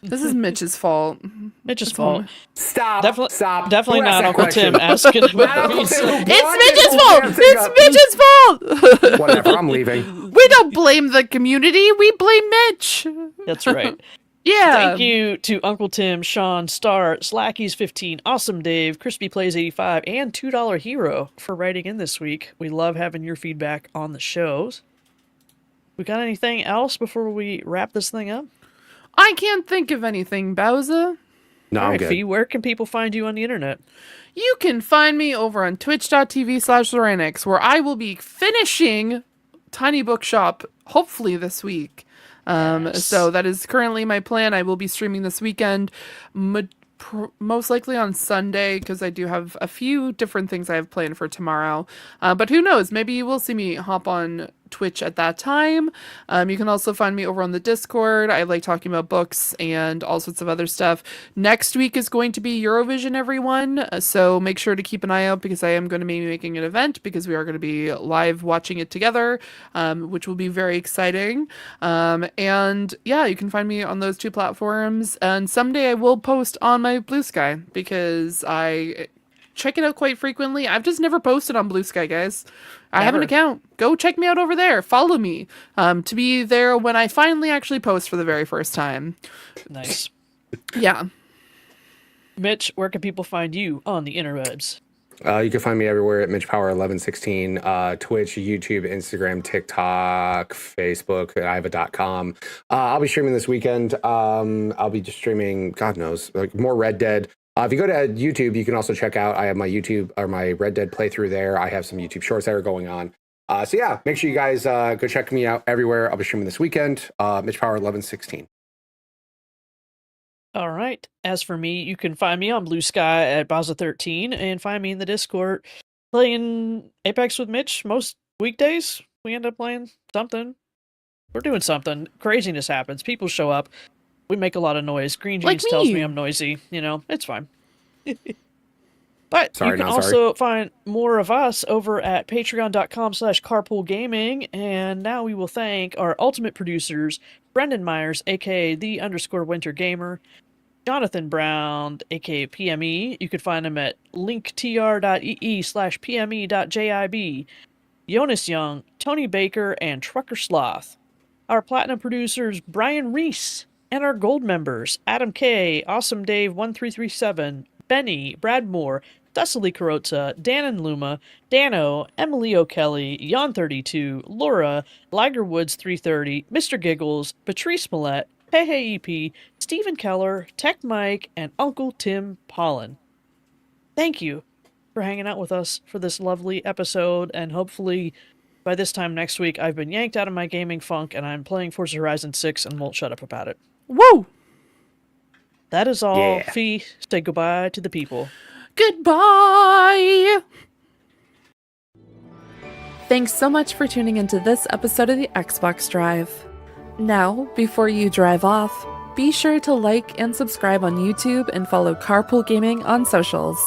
This is Mitch's fault. Mitch's fault. Stop. Stop. Definitely not Uncle Tim asking about pizza. It's Mitch's fault. Whatever, I'm leaving. We don't blame the community. We blame Mitch. That's right. Yeah. Thank you to Uncle Tim, Sean, Star, Slackies15, Awesome Dave, Crispy Plays 85, and $2 Hero for writing in this week. We love having your feedback on the shows. We got anything else before we wrap this thing up? I can't think of anything, Bowza. No, I'm good. Fee, where can people find you on the internet? You can find me over on twitch.tv/Lorenix, where I will be finishing Tiny Bookshop, hopefully this week. So that is currently my plan. I will be streaming this weekend, most likely on Sunday, because I do have a few different things I have planned for tomorrow. But who knows? Maybe you will see me hop on Twitch at that time. You can also find me over on the Discord. I like talking about books and all sorts of other stuff. Next week is going to be Eurovision, everyone. So make sure to keep an eye out because I am going to be making an event because we are going to be live watching it together, which will be very exciting. And yeah, you can find me on those two platforms. And someday I will post on my Blue Sky because I check it out quite frequently. I've just never posted on Blue Sky, guys. I have an account. Go check me out over there. Follow me to be there when I finally actually post for the very first time. Nice. Yeah. Mitch, where can people find you on the interwebs? You can find me everywhere at MitchPower1116, Twitch, YouTube, Instagram, TikTok, Facebook. I have a .com. I'll be streaming this weekend. I'll be just streaming, God knows, like more Red Dead. If you go to YouTube, you can also check out, I have my YouTube or my Red Dead playthrough there. I have some YouTube shorts that are going on. So yeah, make sure you guys go check me out everywhere. I'll be streaming this weekend. MitchPower1116. All right. As for me, you can find me on Blue Sky at Baza13 and find me in the Discord playing Apex with Mitch most weekdays. We end up playing something. We're doing something. Craziness happens. People show up. We make a lot of noise. Green Jeans tells me I'm noisy. It's fine. But you can also find more of us over at patreon.com/carpoolgaming. And now we will thank our ultimate producers, Brendan Myers, aka _Winter Gamer, Jonathan Brown, aka PME. You can find him at linktr.ee/pme.jib, Jonas Young, Tony Baker, and Trucker Sloth. Our platinum producers, Brian Reese, and our gold members, Adam K, Awesome Dave 1337, Benny, Brad Moore, Cecily Carrozza, Dan and Luma, Dannohh, Emily O'Kelly, Yon32, Laura, Liger Woods 330, Mr. Giggles, Patrice Mallette, Peje EP, Stephen Keller, TechMike, and Uncle Tim Paullin. Thank you for hanging out with us for this lovely episode, and hopefully by this time next week I've been yanked out of my gaming funk and I'm playing Forza Horizon 6 and won't shut up about it. Woo! That is all. Yeah. Fee, say goodbye to the people. Goodbye! Thanks so much for tuning into this episode of the Xbox Drive. Now, before you drive off, be sure to like and subscribe on YouTube and follow Carpool Gaming on socials.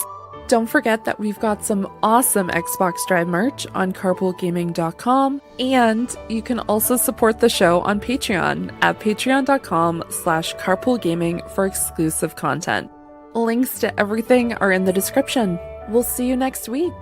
Don't forget that we've got some awesome Xbox Drive merch on carpoolgaming.com, and you can also support the show on Patreon at patreon.com/carpoolgaming for exclusive content. Links to everything are in the description. We'll see you next week.